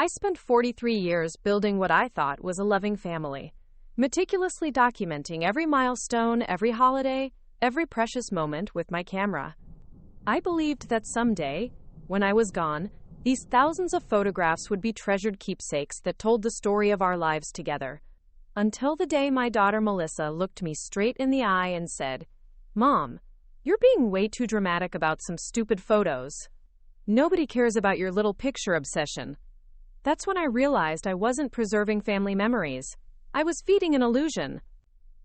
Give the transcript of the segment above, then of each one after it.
I spent 43 years building what I thought was a loving family, meticulously documenting every milestone, every holiday, every precious moment with my camera. I believed that someday, when I was gone, these thousands of photographs would be treasured keepsakes that told the story of our lives together. Until the day my daughter Melissa looked me straight in the eye and said, "Mom, you're being way too dramatic about some stupid photos. Nobody cares about your little picture obsession." That's when I realized I wasn't preserving family memories. I was feeding an illusion.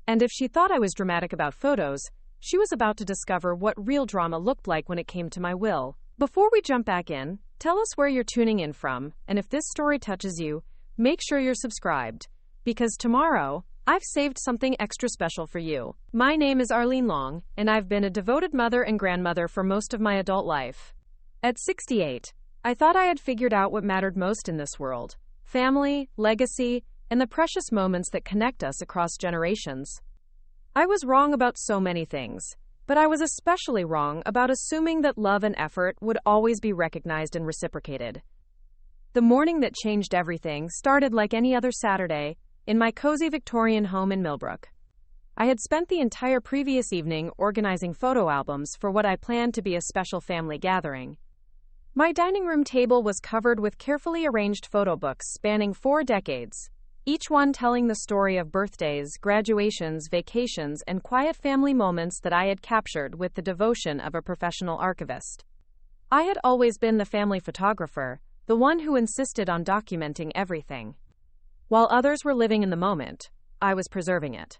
And if she thought I was dramatic about photos, she was about to discover what real drama looked like when it came to my will. Before we jump back in, tell us where you're tuning in from, and if this story touches you, make sure you're subscribed, because tomorrow, I've saved something extra special for you. My name is Arlene Long, and I've been a devoted mother and grandmother for most of my adult life. At 68, I thought I had figured out what mattered most in this world: family, legacy, and the precious moments that connect us across generations. I was wrong about so many things, but I was especially wrong about assuming that love and effort would always be recognized and reciprocated. The morning that changed everything started like any other Saturday, in my cozy Victorian home in Millbrook. I had spent the entire previous evening organizing photo albums for what I planned to be a special family gathering. My dining room table was covered with carefully arranged photo books spanning 4 decades, each one telling the story of birthdays, graduations, vacations, and quiet family moments that I had captured with the devotion of a professional archivist. I had always been the family photographer, the one who insisted on documenting everything. While others were living in the moment, I was preserving it,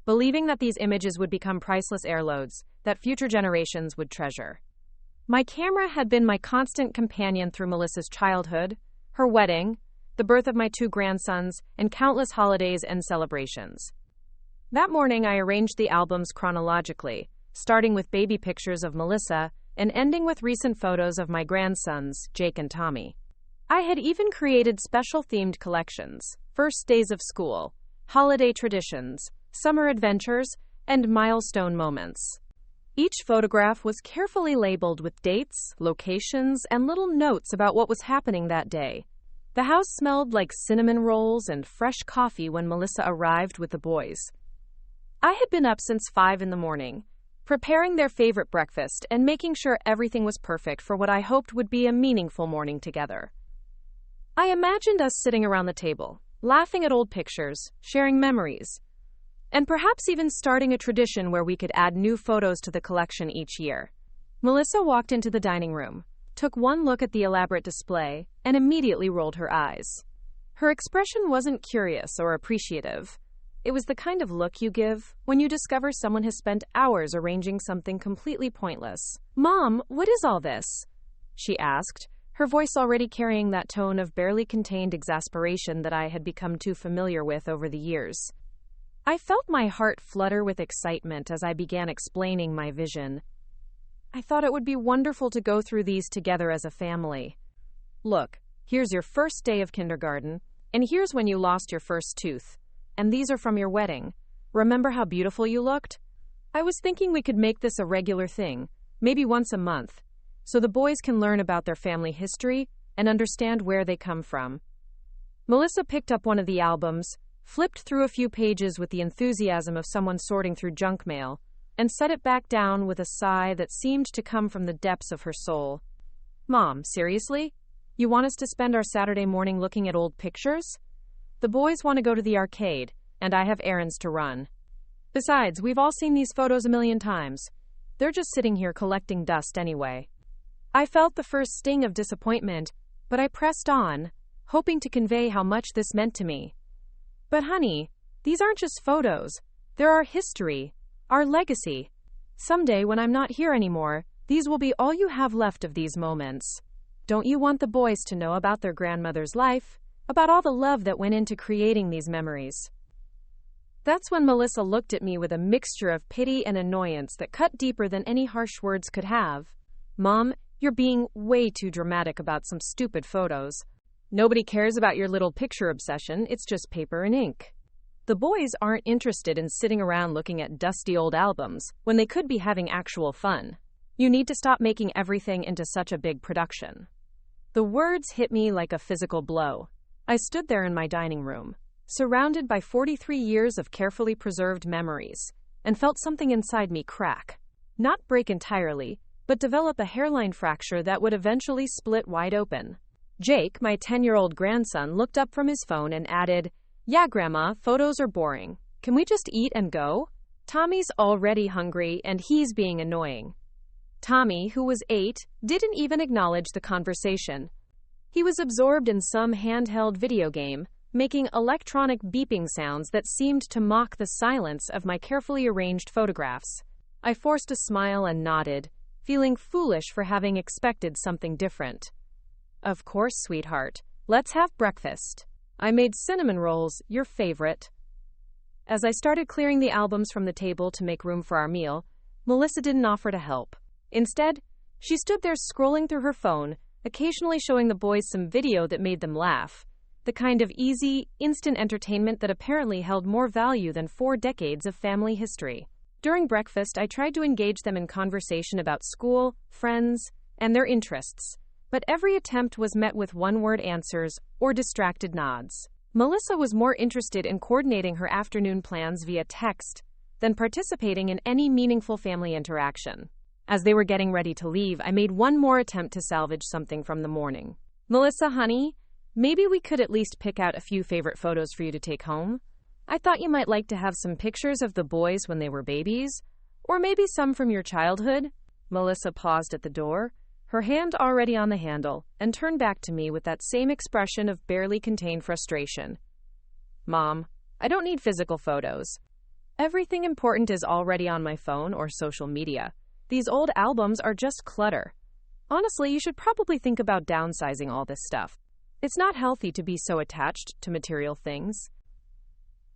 believing that these images would become priceless heirloads that future generations would treasure. My camera had been my constant companion through Melissa's childhood, her wedding, the birth of my 2 grandsons, and countless holidays and celebrations. That morning, I arranged the albums chronologically, starting with baby pictures of Melissa and ending with recent photos of my grandsons, Jake and Tommy. I had even created special themed collections: first days of school, holiday traditions, summer adventures, and milestone moments. Each photograph was carefully labeled with dates, locations, and little notes about what was happening that day. The house smelled like cinnamon rolls and fresh coffee when Melissa arrived with the boys. I had been up since 5 in the morning, preparing their favorite breakfast and making sure everything was perfect for what I hoped would be a meaningful morning together. I imagined us sitting around the table, laughing at old pictures, sharing memories, and perhaps even starting a tradition where we could add new photos to the collection each year. Melissa walked into the dining room, took one look at the elaborate display, and immediately rolled her eyes. Her expression wasn't curious or appreciative. It was the kind of look you give when you discover someone has spent hours arranging something completely pointless. "Mom, what is all this?" she asked, her voice already carrying that tone of barely contained exasperation that I had become too familiar with over the years. I felt my heart flutter with excitement as I began explaining my vision. I thought it would be wonderful to go through these together as a family. Look, here's your first day of kindergarten, and here's when you lost your first tooth. And these are from your wedding. Remember how beautiful you looked? I was thinking we could make this a regular thing, maybe once a month, so the boys can learn about their family history and understand where they come from. Melissa picked up one of the albums, flipped through a few pages with the enthusiasm of someone sorting through junk mail, and set it back down with a sigh that seemed to come from the depths of her soul. "Mom, seriously? You want us to spend our Saturday morning looking at old pictures? The boys want to go to the arcade, and I have errands to run. Besides, we've all seen these photos a million times. They're just sitting here collecting dust anyway." I felt the first sting of disappointment, but I pressed on, hoping to convey how much this meant to me. "But honey, these aren't just photos. They're our history, our legacy. Someday when I'm not here anymore, these will be all you have left of these moments. Don't you want the boys to know about their grandmother's life, about all the love that went into creating these memories?" That's when Melissa looked at me with a mixture of pity and annoyance that cut deeper than any harsh words could have. "Mom, you're being way too dramatic about some stupid photos. Nobody cares about your little picture obsession, it's just paper and ink. The boys aren't interested in sitting around looking at dusty old albums when they could be having actual fun. You need to stop making everything into such a big production." The words hit me like a physical blow. I stood there in my dining room, surrounded by 43 years of carefully preserved memories, and felt something inside me crack. Not break entirely, but develop a hairline fracture that would eventually split wide open. Jake, my 10-year-old grandson, looked up from his phone and added, "Yeah, Grandma, photos are boring. Can we just eat and go?" Tommy's already hungry, and he's being annoying. Tommy, who was 8, didn't even acknowledge the conversation. He was absorbed in some handheld video game, making electronic beeping sounds that seemed to mock the silence of my carefully arranged photographs. I forced a smile and nodded, feeling foolish for having expected something different. "Of course, sweetheart. Let's have breakfast. I made cinnamon rolls, your favorite." As I started clearing the albums from the table to make room for our meal, Melissa didn't offer to help. Instead, she stood there scrolling through her phone, occasionally showing the boys some video that made them laugh, the kind of easy, instant entertainment that apparently held more value than 4 decades of family history. During breakfast, I tried to engage them in conversation about school, friends, and their interests, but every attempt was met with one-word answers or distracted nods. Melissa was more interested in coordinating her afternoon plans via text than participating in any meaningful family interaction. As they were getting ready to leave, I made one more attempt to salvage something from the morning. "Melissa, honey, maybe we could at least pick out a few favorite photos for you to take home. I thought you might like to have some pictures of the boys when they were babies, or maybe some from your childhood." Melissa paused at the door, her hand already on the handle, and turned back to me with that same expression of barely contained frustration. "Mom, I don't need physical photos. Everything important is already on my phone or social media. These old albums are just clutter. Honestly, you should probably think about downsizing all this stuff. It's not healthy to be so attached to material things."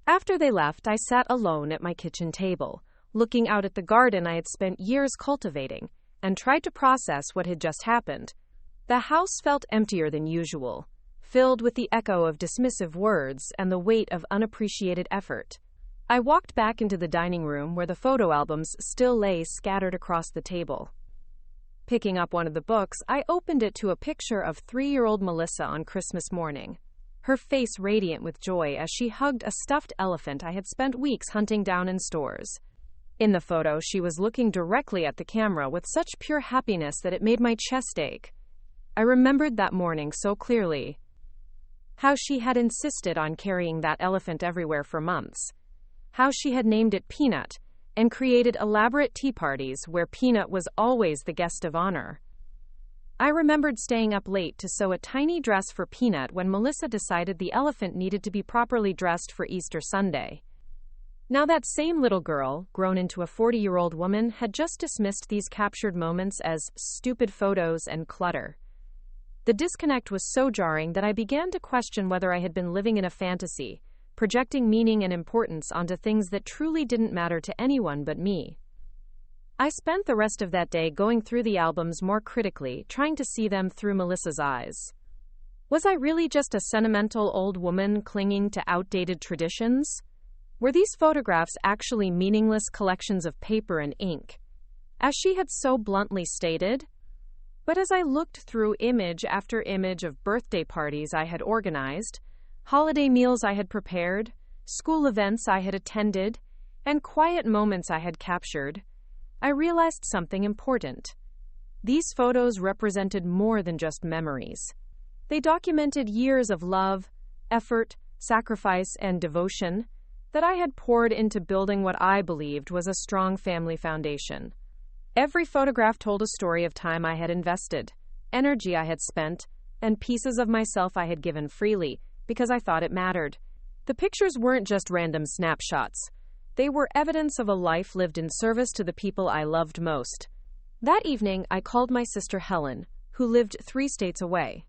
After they left, I sat alone at my kitchen table, looking out at the garden I had spent years cultivating, and tried to process what had just happened. The house felt emptier than usual, filled with the echo of dismissive words and the weight of unappreciated effort. I walked back into the dining room where the photo albums still lay scattered across the table. Picking up one of the books, I opened it to a picture of 3-year-old Melissa on Christmas morning, her face radiant with joy as she hugged a stuffed elephant I had spent weeks hunting down in stores. In the photo, she was looking directly at the camera with such pure happiness that it made my chest ache. I remembered that morning so clearly. How she had insisted on carrying that elephant everywhere for months. How she had named it Peanut, and created elaborate tea parties where Peanut was always the guest of honor. I remembered staying up late to sew a tiny dress for Peanut when Melissa decided the elephant needed to be properly dressed for Easter Sunday. Now that same little girl, grown into a 40-year-old woman, had just dismissed these captured moments as stupid photos and clutter. The disconnect was so jarring that I began to question whether I had been living in a fantasy, projecting meaning and importance onto things that truly didn't matter to anyone but me. I spent the rest of that day going through the albums more critically, trying to see them through Melissa's eyes. Was I really just a sentimental old woman clinging to outdated traditions? Were these photographs actually meaningless collections of paper and ink, as she had so bluntly stated? But as I looked through image after image of birthday parties I had organized, holiday meals I had prepared, school events I had attended, and quiet moments I had captured, I realized something important. These photos represented more than just memories. They documented years of love, effort, sacrifice, and devotion that I had poured into building what I believed was a strong family foundation. Every photograph told a story of time I had invested, energy I had spent, and pieces of myself I had given freely, because I thought it mattered. The pictures weren't just random snapshots. They were evidence of a life lived in service to the people I loved most. That evening, I called my sister Helen, who lived 3 states away.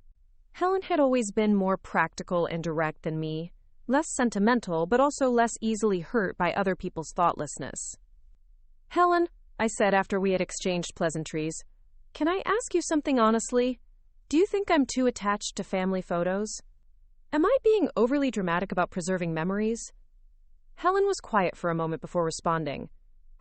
Helen had always been more practical and direct than me, less sentimental, but also less easily hurt by other people's thoughtlessness. "Helen," I said after we had exchanged pleasantries, "can I ask you something honestly? Do you think I'm too attached to family photos? Am I being overly dramatic about preserving memories?" Helen was quiet for a moment before responding.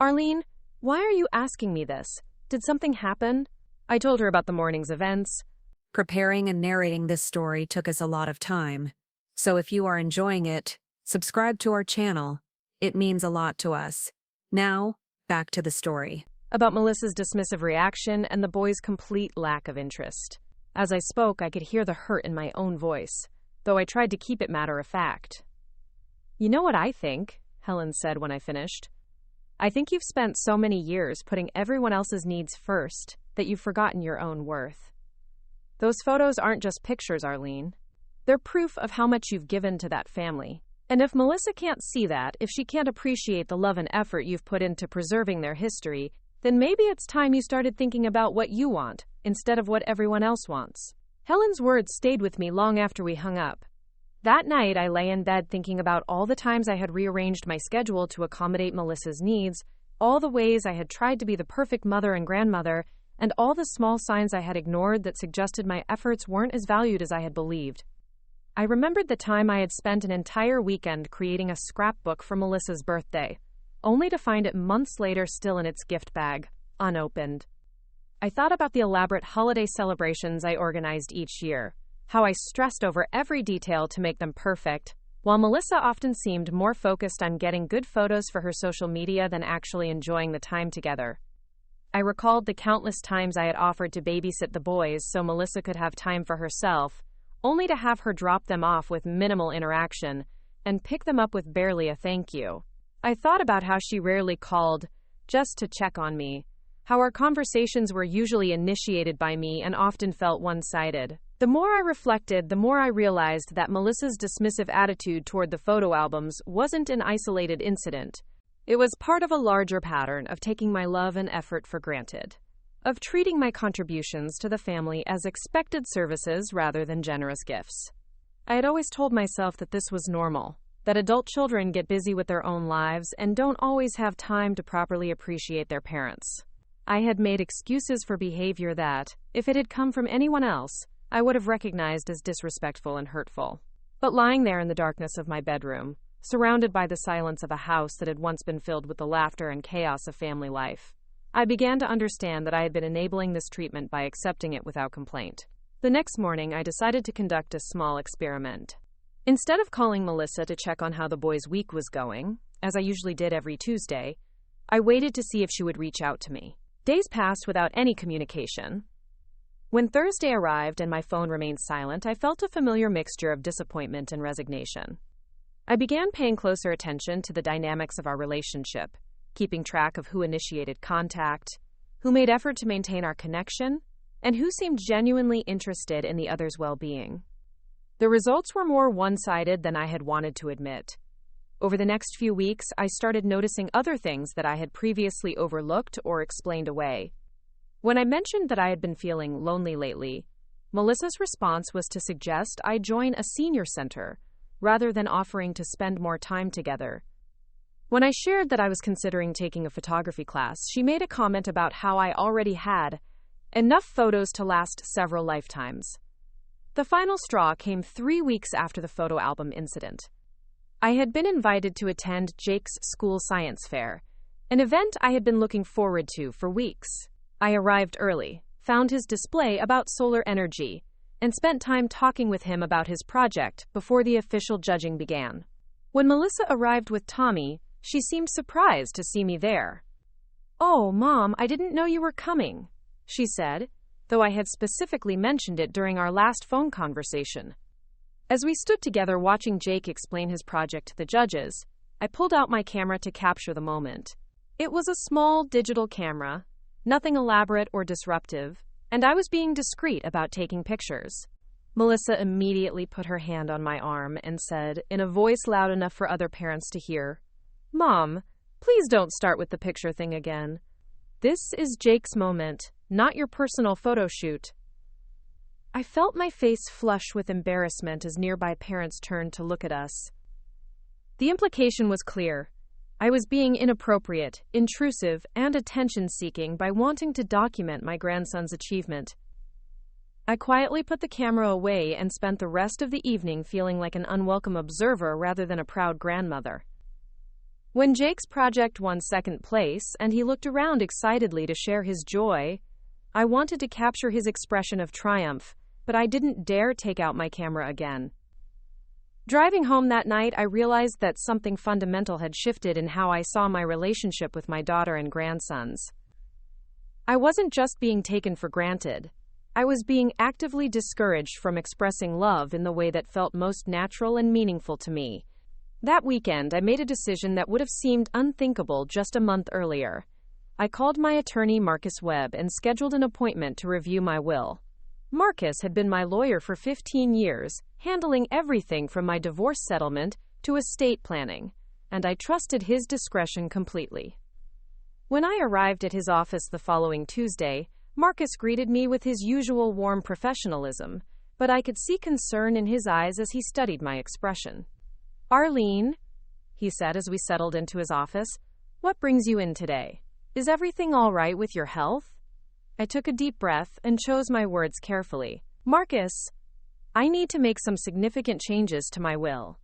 "Arlene, why are you asking me this? Did something happen?" I told her about the morning's events, Preparing and narrating this story took us a lot of time. So if you are enjoying it, subscribe to our channel. It means a lot to us. Now, back to the story. About Melissa's dismissive reaction and the boys' complete lack of interest. As I spoke, I could hear the hurt in my own voice, though I tried to keep it matter of fact. "You know what I think?" Helen said when I finished. "I think you've spent so many years putting everyone else's needs first that you've forgotten your own worth. Those photos aren't just pictures, Arlene. They're proof of how much you've given to that family. And if Melissa can't see that, if she can't appreciate the love and effort you've put into preserving their history, then maybe it's time you started thinking about what you want, instead of what everyone else wants." Helen's words stayed with me long after we hung up. That night, I lay in bed thinking about all the times I had rearranged my schedule to accommodate Melissa's needs, all the ways I had tried to be the perfect mother and grandmother, and all the small signs I had ignored that suggested my efforts weren't as valued as I had believed. I remembered the time I had spent an entire weekend creating a scrapbook for Melissa's birthday, only to find it months later still in its gift bag, unopened. I thought about the elaborate holiday celebrations I organized each year, how I stressed over every detail to make them perfect, while Melissa often seemed more focused on getting good photos for her social media than actually enjoying the time together. I recalled the countless times I had offered to babysit the boys so Melissa could have time for herself, only to have her drop them off with minimal interaction and pick them up with barely a thank you. I thought about how she rarely called just to check on me, how our conversations were usually initiated by me and often felt one-sided. The more I reflected, the more I realized that Melissa's dismissive attitude toward the photo albums wasn't an isolated incident. It was part of a larger pattern of taking my love and effort for granted, of treating my contributions to the family as expected services rather than generous gifts. I had always told myself that this was normal, that adult children get busy with their own lives and don't always have time to properly appreciate their parents. I had made excuses for behavior that, if it had come from anyone else, I would have recognized as disrespectful and hurtful. But lying there in the darkness of my bedroom, surrounded by the silence of a house that had once been filled with the laughter and chaos of family life, I began to understand that I had been enabling this treatment by accepting it without complaint. The next morning, I decided to conduct a small experiment. Instead of calling Melissa to check on how the boys' week was going, as I usually did every Tuesday, I waited to see if she would reach out to me. Days passed without any communication. When Thursday arrived and my phone remained silent, I felt a familiar mixture of disappointment and resignation. I began paying closer attention to the dynamics of our relationship, keeping track of who initiated contact, who made effort to maintain our connection, and who seemed genuinely interested in the other's well-being. The results were more one-sided than I had wanted to admit. Over the next few weeks, I started noticing other things that I had previously overlooked or explained away. When I mentioned that I had been feeling lonely lately, Melissa's response was to suggest I join a senior center, rather than offering to spend more time together. When I shared that I was considering taking a photography class, she made a comment about how I already had enough photos to last several lifetimes. The final straw came 3 weeks after the photo album incident. I had been invited to attend Jake's school science fair, an event I had been looking forward to for weeks. I arrived early, found his display about solar energy, and spent time talking with him about his project before the official judging began. When Melissa arrived with Tommy, she seemed surprised to see me there. "Oh, Mom, I didn't know you were coming," she said, though I had specifically mentioned it during our last phone conversation. As we stood together watching Jake explain his project to the judges, I pulled out my camera to capture the moment. It was a small digital camera, nothing elaborate or disruptive, and I was being discreet about taking pictures. Melissa immediately put her hand on my arm and said, in a voice loud enough for other parents to hear, "Mom, please don't start with the picture thing again. This is Jake's moment, not your personal photo shoot." I felt my face flush with embarrassment as nearby parents turned to look at us. The implication was clear. I was being inappropriate, intrusive, and attention-seeking by wanting to document my grandson's achievement. I quietly put the camera away and spent the rest of the evening feeling like an unwelcome observer rather than a proud grandmother. When Jake's project won second place and he looked around excitedly to share his joy, I wanted to capture his expression of triumph, but I didn't dare take out my camera again. Driving home that night, I realized that something fundamental had shifted in how I saw my relationship with my daughter and grandsons. I wasn't just being taken for granted. I was being actively discouraged from expressing love in the way that felt most natural and meaningful to me. That weekend, I made a decision that would have seemed unthinkable just a month earlier. I called my attorney, Marcus Webb, and scheduled an appointment to review my will. Marcus had been my lawyer for 15 years, handling everything from my divorce settlement to estate planning, and I trusted his discretion completely. When I arrived at his office the following Tuesday, Marcus greeted me with his usual warm professionalism, but I could see concern in his eyes as he studied my expression. "Arlene," he said as we settled into his office, "what brings you in today? Is everything all right with your health?" I took a deep breath and chose my words carefully. "Marcus, I need to make some significant changes to my will.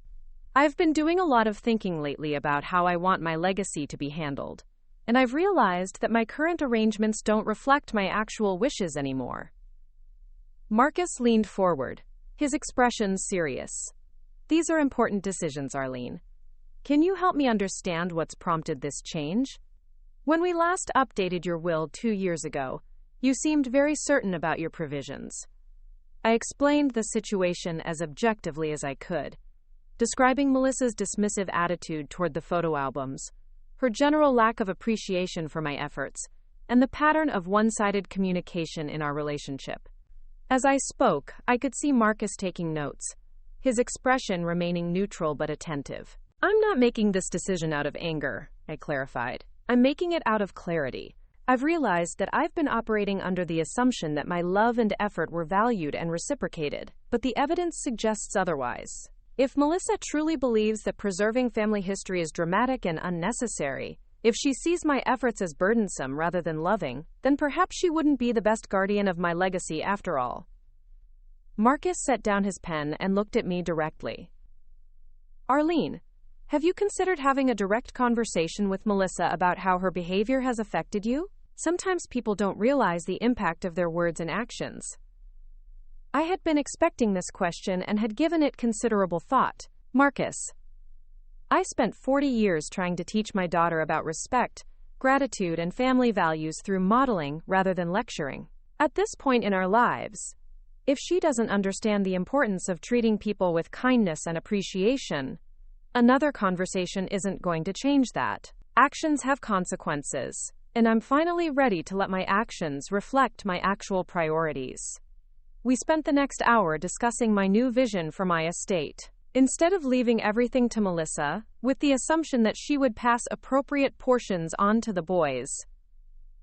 I've been doing a lot of thinking lately about how I want my legacy to be handled, and I've realized that my current arrangements don't reflect my actual wishes anymore." Marcus leaned forward, his expression serious. "These are important decisions, Arlene. Can you help me understand what's prompted this change? When we last updated your will 2 years ago, you seemed very certain about your provisions." I explained the situation as objectively as I could, describing Melissa's dismissive attitude toward the photo albums, her general lack of appreciation for my efforts, and the pattern of one-sided communication in our relationship. As I spoke, I could see Marcus taking notes, his expression remaining neutral but attentive. "I'm not making this decision out of anger," I clarified. "I'm making it out of clarity. I've realized that I've been operating under the assumption that my love and effort were valued and reciprocated, but the evidence suggests otherwise. If Melissa truly believes that preserving family history is dramatic and unnecessary, if she sees my efforts as burdensome rather than loving, then perhaps she wouldn't be the best guardian of my legacy after all." Marcus set down his pen and looked at me directly. "Arlene, have you considered having a direct conversation with Melissa about how her behavior has affected you? Sometimes people don't realize the impact of their words and actions." I had been expecting this question and had given it considerable thought. "Marcus, I spent 40 years trying to teach my daughter about respect, gratitude, and family values through modeling rather than lecturing. At this point in our lives, if she doesn't understand the importance of treating people with kindness and appreciation, another conversation isn't going to change that. Actions have consequences, and I'm finally ready to let my actions reflect my actual priorities." We spent the next hour discussing my new vision for my estate. Instead of leaving everything to Melissa, with the assumption that she would pass appropriate portions on to the boys,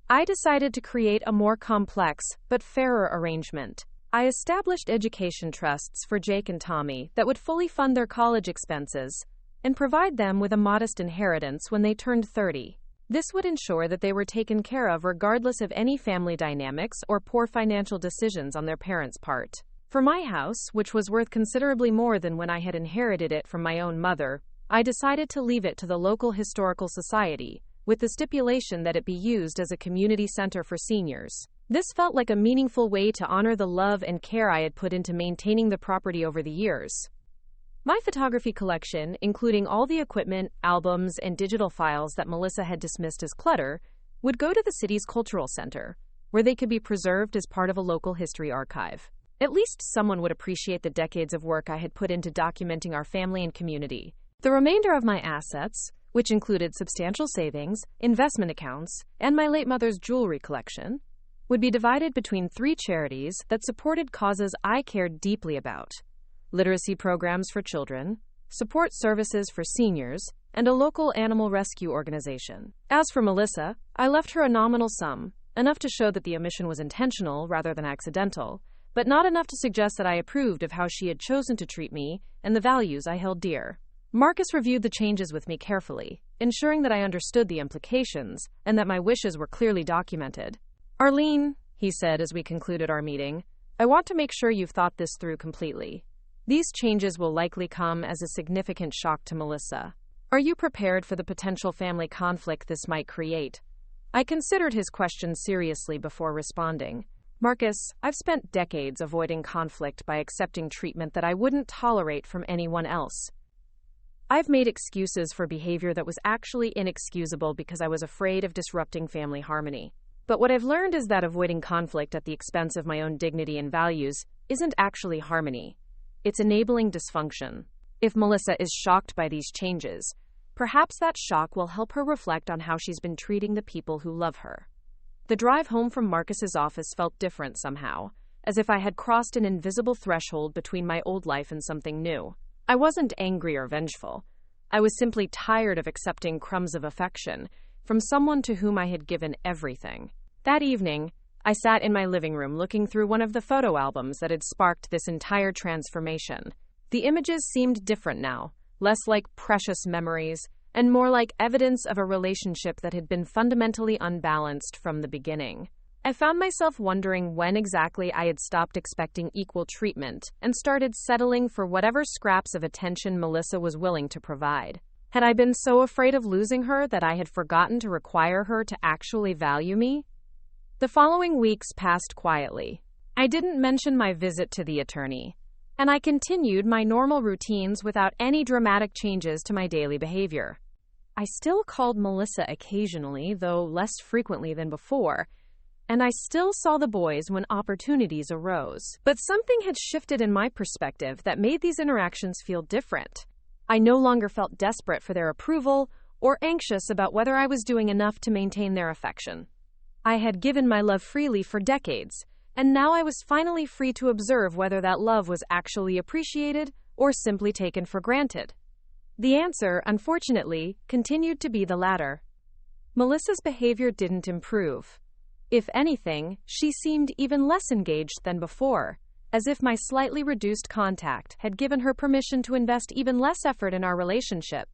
I decided to create a more complex but fairer arrangement. I established education trusts for Jake and Tommy that would fully fund their college expenses and provide them with a modest inheritance when they turned 30. This would ensure that they were taken care of regardless of any family dynamics or poor financial decisions on their parents' part. For my house, which was worth considerably more than when I had inherited it from my own mother, I decided to leave it to the local historical society, with the stipulation that it be used as a community center for seniors. This felt like a meaningful way to honor the love and care I had put into maintaining the property over the years. My photography collection, including all the equipment, albums, and digital files that Melissa had dismissed as clutter, would go to the city's cultural center, where they could be preserved as part of a local history archive. At least someone would appreciate the decades of work I had put into documenting our family and community. The remainder of my assets, which included substantial savings, investment accounts, and my late mother's jewelry collection, would be divided between 3 charities that supported causes I cared deeply about: literacy programs for children, support services for seniors, and a local animal rescue organization. As for Melissa, I left her a nominal sum, enough to show that the omission was intentional rather than accidental, but not enough to suggest that I approved of how she had chosen to treat me and the values I held dear. Marcus reviewed the changes with me carefully, ensuring that I understood the implications and that my wishes were clearly documented. "Arlene," he said as we concluded our meeting, "I want to make sure you've thought this through completely. These changes will likely come as a significant shock to Melissa. Are you prepared for the potential family conflict this might create?" I considered his question seriously before responding. Marcus, I've spent decades avoiding conflict by accepting treatment that I wouldn't tolerate from anyone else. I've made excuses for behavior that was actually inexcusable because I was afraid of disrupting family harmony. But what I've learned is that avoiding conflict at the expense of my own dignity and values isn't actually harmony. It's enabling dysfunction. If Melissa is shocked by these changes, perhaps that shock will help her reflect on how she's been treating the people who love her. The drive home from Marcus's office felt different somehow, as if I had crossed an invisible threshold between my old life and something new. I wasn't angry or vengeful. I was simply tired of accepting crumbs of affection from someone to whom I had given everything. That evening, I sat in my living room looking through one of the photo albums that had sparked this entire transformation. The images seemed different now, less like precious memories, and more like evidence of a relationship that had been fundamentally unbalanced from the beginning. I found myself wondering when exactly I had stopped expecting equal treatment and started settling for whatever scraps of attention Melissa was willing to provide. Had I been so afraid of losing her that I had forgotten to require her to actually value me? The following weeks passed quietly. I didn't mention my visit to the attorney, and I continued my normal routines without any dramatic changes to my daily behavior. I still called Melissa occasionally, though less frequently than before, and I still saw the boys when opportunities arose. But something had shifted in my perspective that made these interactions feel different. I no longer felt desperate for their approval or anxious about whether I was doing enough to maintain their affection. I had given my love freely for decades, and now I was finally free to observe whether that love was actually appreciated or simply taken for granted. The answer, unfortunately, continued to be the latter. Melissa's behavior didn't improve. If anything, she seemed even less engaged than before, as if my slightly reduced contact had given her permission to invest even less effort in our relationship.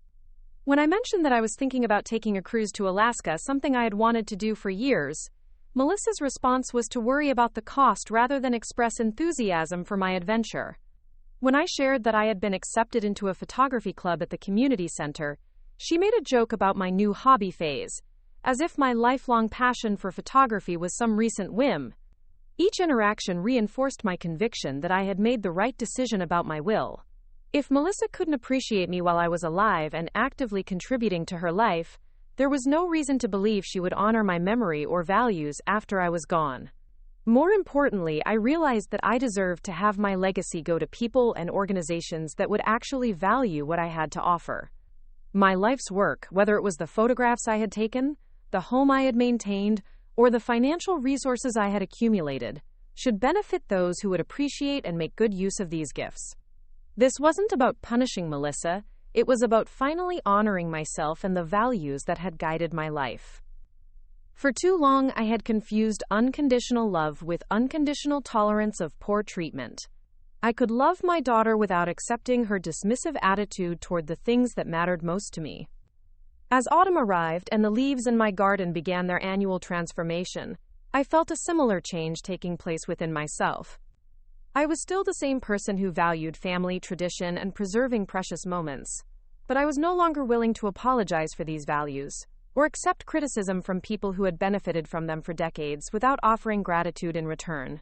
When I mentioned that I was thinking about taking a cruise to Alaska, something I had wanted to do for years, Melissa's response was to worry about the cost rather than express enthusiasm for my adventure. When I shared that I had been accepted into a photography club at the community center, she made a joke about my new hobby phase, as if my lifelong passion for photography was some recent whim. Each interaction reinforced my conviction that I had made the right decision about my will. If Melissa couldn't appreciate me while I was alive and actively contributing to her life, there was no reason to believe she would honor my memory or values after I was gone. More importantly, I realized that I deserved to have my legacy go to people and organizations that would actually value what I had to offer. My life's work, whether it was the photographs I had taken, the home I had maintained, or the financial resources I had accumulated, should benefit those who would appreciate and make good use of these gifts. This wasn't about punishing Melissa, it was about finally honoring myself and the values that had guided my life. For too long, I had confused unconditional love with unconditional tolerance of poor treatment. I could love my daughter without accepting her dismissive attitude toward the things that mattered most to me. As autumn arrived and the leaves in my garden began their annual transformation, I felt a similar change taking place within myself. I was still the same person who valued family, tradition, and preserving precious moments, but I was no longer willing to apologize for these values or accept criticism from people who had benefited from them for decades without offering gratitude in return.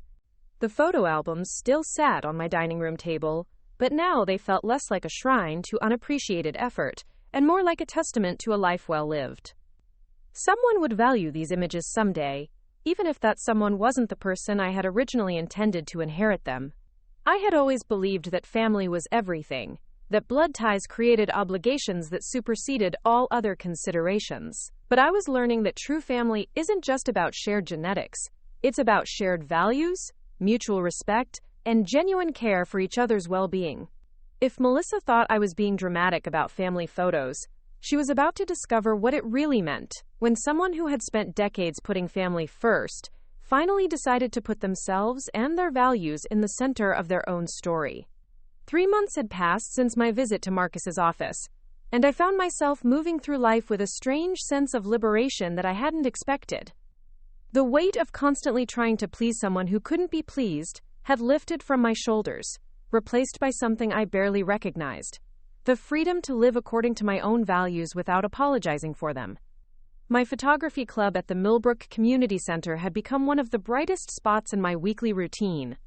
The photo albums still sat on my dining room table, but now they felt less like a shrine to unappreciated effort and more like a testament to a life well lived. Someone would value these images someday, even if that someone wasn't the person I had originally intended to inherit them. I had always believed that family was everything, that blood ties created obligations that superseded all other considerations. But I was learning that true family isn't just about shared genetics, it's about shared values, mutual respect, and genuine care for each other's well-being. If Melissa thought I was being dramatic about family photos, she was about to discover what it really meant when someone who had spent decades putting family first finally decided to put themselves and their values in the center of their own story. 3 months had passed since my visit to Marcus's office, and I found myself moving through life with a strange sense of liberation that I hadn't expected. The weight of constantly trying to please someone who couldn't be pleased had lifted from my shoulders, replaced by something I barely recognized: the freedom to live according to my own values without apologizing for them. My photography club at the Millbrook Community Center had become one of the brightest spots in my weekly routine.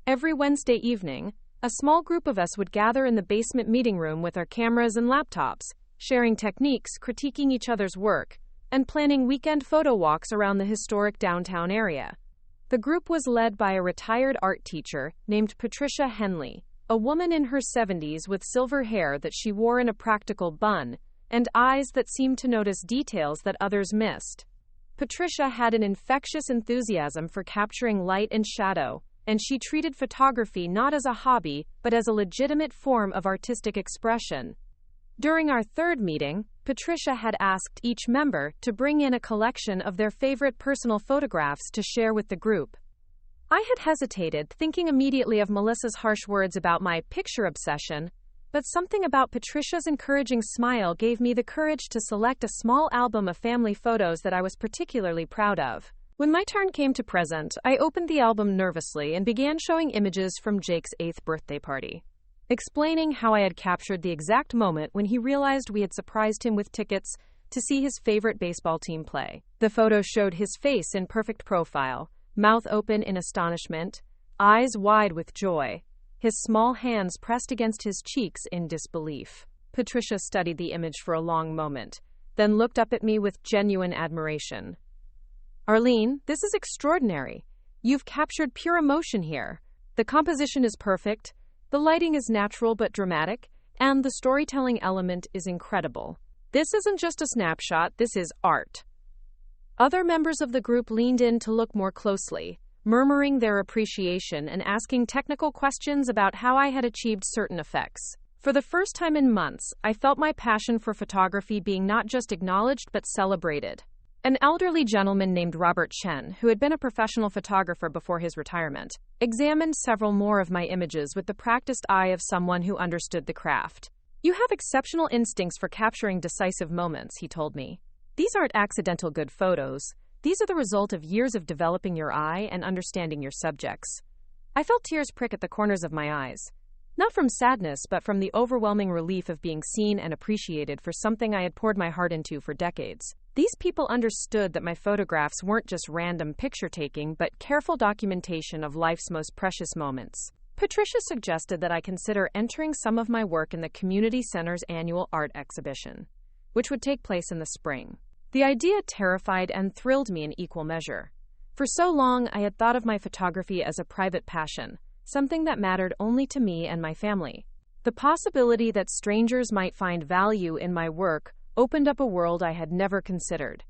Every Wednesday evening, a small group of us would gather in the basement meeting room with our cameras and laptops, sharing techniques, critiquing each other's work, and planning weekend photo walks around the historic downtown area. The group was led by a retired art teacher named Patricia Henley, a woman in her 70s with silver hair that she wore in a practical bun, and eyes that seemed to notice details that others missed. Patricia had an infectious enthusiasm for capturing light and shadow, and she treated photography not as a hobby, but as a legitimate form of artistic expression. During our third meeting, Patricia had asked each member to bring in a collection of their favorite personal photographs to share with the group. I had hesitated, thinking immediately of Melissa's harsh words about my picture obsession, but something about Patricia's encouraging smile gave me the courage to select a small album of family photos that I was particularly proud of. When my turn came to present, I opened the album nervously and began showing images from Jake's 8th birthday party, explaining how I had captured the exact moment when he realized we had surprised him with tickets to see his favorite baseball team play. The photo showed his face in perfect profile, mouth open in astonishment, eyes wide with joy, his small hands pressed against his cheeks in disbelief. Patricia studied the image for a long moment, then looked up at me with genuine admiration. "Arlene, this is extraordinary. You've captured pure emotion here. The composition is perfect, the lighting is natural but dramatic, and the storytelling element is incredible. This isn't just a snapshot, this is art." Other members of the group leaned in to look more closely, murmuring their appreciation and asking technical questions about how I had achieved certain effects. For the first time in months, I felt my passion for photography being not just acknowledged but celebrated. An elderly gentleman named Robert Chen, who had been a professional photographer before his retirement, examined several more of my images with the practiced eye of someone who understood the craft. "You have exceptional instincts for capturing decisive moments," he told me. "These aren't accidental good photos. These are the result of years of developing your eye and understanding your subjects." I felt tears prick at the corners of my eyes. Not from sadness, but from the overwhelming relief of being seen and appreciated for something I had poured my heart into for decades. These people understood that my photographs weren't just random picture-taking, but careful documentation of life's most precious moments. Patricia suggested that I consider entering some of my work in the community center's annual art exhibition, which would take place in the spring. The idea terrified and thrilled me in equal measure. For so long, I had thought of my photography as a private passion, something that mattered only to me and my family. The possibility that strangers might find value in my work opened up a world I had never considered.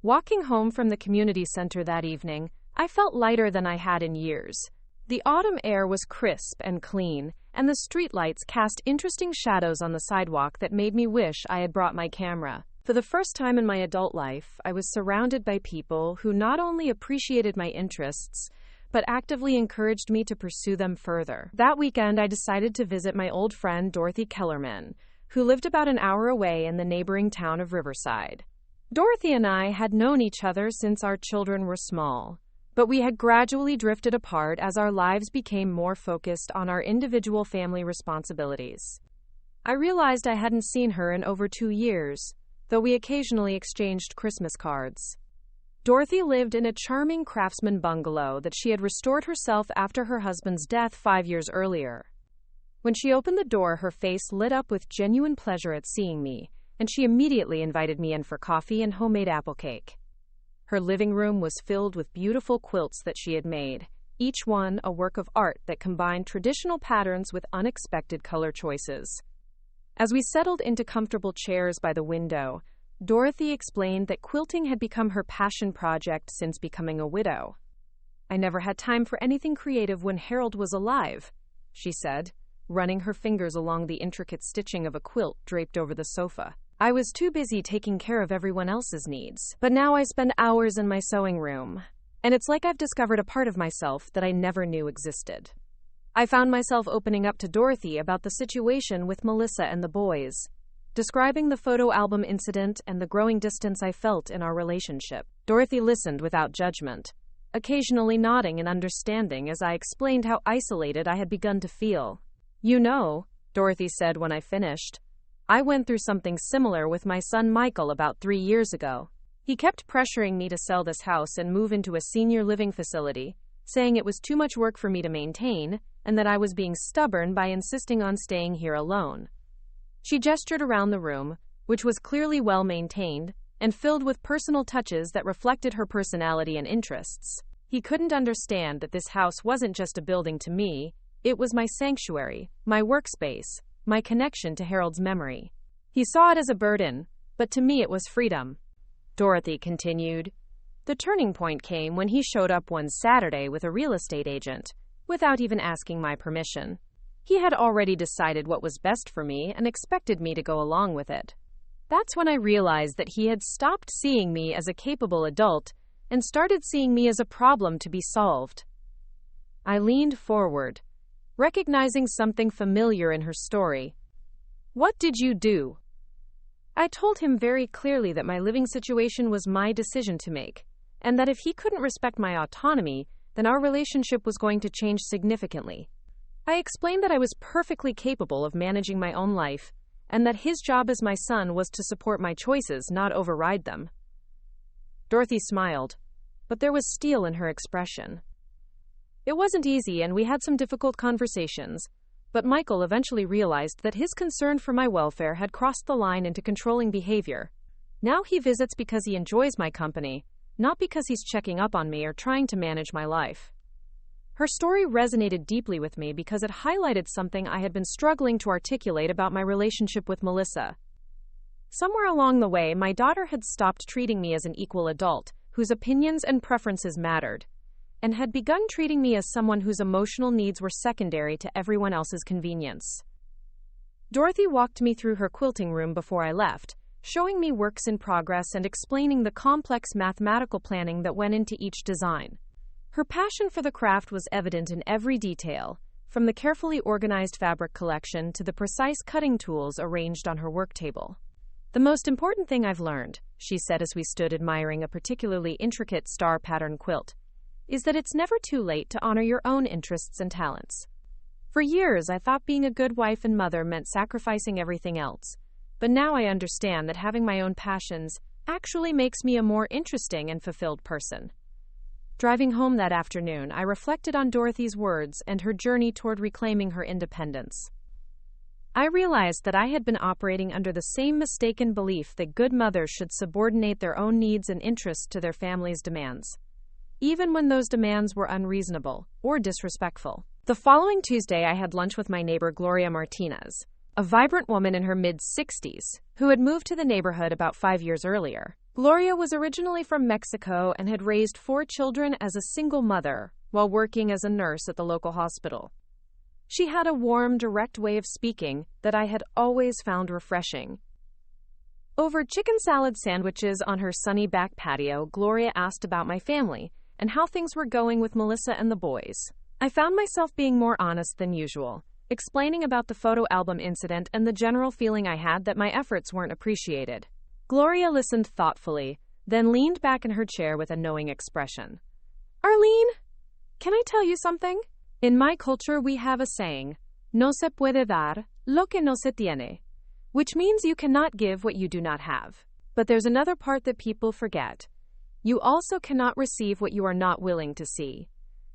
Walking home from the community center that evening, I felt lighter than I had in years. The autumn air was crisp and clean, and the streetlights cast interesting shadows on the sidewalk that made me wish I had brought my camera. For the first time in my adult life, I was surrounded by people who not only appreciated my interests, but actively encouraged me to pursue them further. That weekend, I decided to visit my old friend Dorothy Kellerman, who lived about an hour away in the neighboring town of Riverside. Dorothy and I had known each other since our children were small, but we had gradually drifted apart as our lives became more focused on our individual family responsibilities. I realized I hadn't seen her in over 2 years, though we occasionally exchanged Christmas cards. Dorothy lived in a charming craftsman bungalow that she had restored herself after her husband's death 5 years earlier. When she opened the door, her face lit up with genuine pleasure at seeing me, and she immediately invited me in for coffee and homemade apple cake. Her living room was filled with beautiful quilts that she had made, each one a work of art that combined traditional patterns with unexpected color choices. As we settled into comfortable chairs by the window, Dorothy explained that quilting had become her passion project since becoming a widow. "I never had time for anything creative when Harold was alive," she said, running her fingers along the intricate stitching of a quilt draped over the sofa. "I was too busy taking care of everyone else's needs. But now I spend hours in my sewing room, and it's like I've discovered a part of myself that I never knew existed." I found myself opening up to Dorothy about the situation with Melissa and the boys, describing the photo album incident and the growing distance I felt in our relationship. Dorothy listened without judgment, occasionally nodding in understanding as I explained how isolated I had begun to feel. "You know," Dorothy said when I finished, "I went through something similar with my son Michael about 3 years ago. He kept pressuring me to sell this house and move into a senior living facility, saying it was too much work for me to maintain, and that I was being stubborn by insisting on staying here alone. She gestured around the room, which was clearly well maintained, and filled with personal touches that reflected her personality and interests. He couldn't understand that this house wasn't just a building to me, it was my sanctuary, my workspace, my connection to Harold's memory. He saw it as a burden, but to me it was freedom. Dorothy continued. The turning point came when he showed up one Saturday with a real estate agent, without even asking my permission. He had already decided what was best for me and expected me to go along with it. That's when I realized that he had stopped seeing me as a capable adult and started seeing me as a problem to be solved. I leaned forward, recognizing something familiar in her story. What did you do? I told him very clearly that my living situation was my decision to make, and that if he couldn't respect my autonomy, then our relationship was going to change significantly. I explained that I was perfectly capable of managing my own life, and that his job as my son was to support my choices, not override them. Dorothy smiled, but there was steel in her expression. It wasn't easy, and we had some difficult conversations, but Michael eventually realized that his concern for my welfare had crossed the line into controlling behavior. Now he visits because he enjoys my company, not because he's checking up on me or trying to manage my life. Her story resonated deeply with me because it highlighted something I had been struggling to articulate about my relationship with Melissa. Somewhere along the way, my daughter had stopped treating me as an equal adult, whose opinions and preferences mattered, and had begun treating me as someone whose emotional needs were secondary to everyone else's convenience. Dorothy walked me through her quilting room before I left, showing me works in progress and explaining the complex mathematical planning that went into each design. Her passion for the craft was evident in every detail, from the carefully organized fabric collection to the precise cutting tools arranged on her work table. The most important thing I've learned, she said as we stood admiring a particularly intricate star pattern quilt, is that it's never too late to honor your own interests and talents. For years, I thought being a good wife and mother meant sacrificing everything else, but now I understand that having my own passions actually makes me a more interesting and fulfilled person. Driving home that afternoon, I reflected on Dorothy's words and her journey toward reclaiming her independence. I realized that I had been operating under the same mistaken belief that good mothers should subordinate their own needs and interests to their family's demands, even when those demands were unreasonable or disrespectful. The following Tuesday, I had lunch with my neighbor Gloria Martinez, a vibrant woman in her mid-60s, who had moved to the neighborhood about 5 years earlier. Gloria was originally from Mexico and had raised 4 children as a single mother while working as a nurse at the local hospital. She had a warm, direct way of speaking that I had always found refreshing. Over chicken salad sandwiches on her sunny back patio, Gloria asked about my family and how things were going with Melissa and the boys. I found myself being more honest than usual, explaining about the photo album incident and the general feeling I had that my efforts weren't appreciated. Gloria listened thoughtfully, then leaned back in her chair with a knowing expression. Arlene, can I tell you something? In my culture, we have a saying, no se puede dar lo que no se tiene, which means you cannot give what you do not have. But there's another part that people forget. You also cannot receive what you are not willing to see.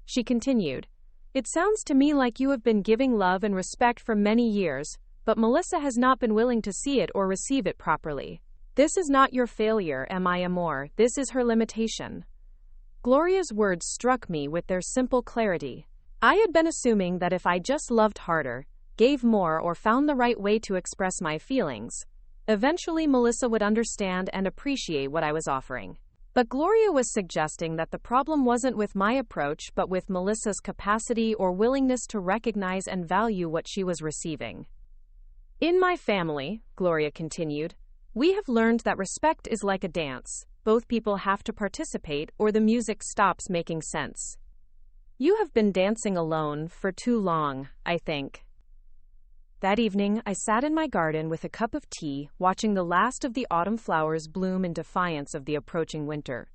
She continued, it sounds to me like you have been giving love and respect for many years, but Melissa has not been willing to see it or receive it properly. This is not your failure, mi amor, this is her limitation. Gloria's words struck me with their simple clarity. I had been assuming that if I just loved harder, gave more, or found the right way to express my feelings, eventually Melissa would understand and appreciate what I was offering. But Gloria was suggesting that the problem wasn't with my approach but with Melissa's capacity or willingness to recognize and value what she was receiving. In my family, Gloria continued, we have learned that respect is like a dance. Both people have to participate or the music stops making sense. You have been dancing alone for too long, I think. That evening, I sat in my garden with a cup of tea, watching the last of the autumn flowers bloom in defiance of the approaching winter.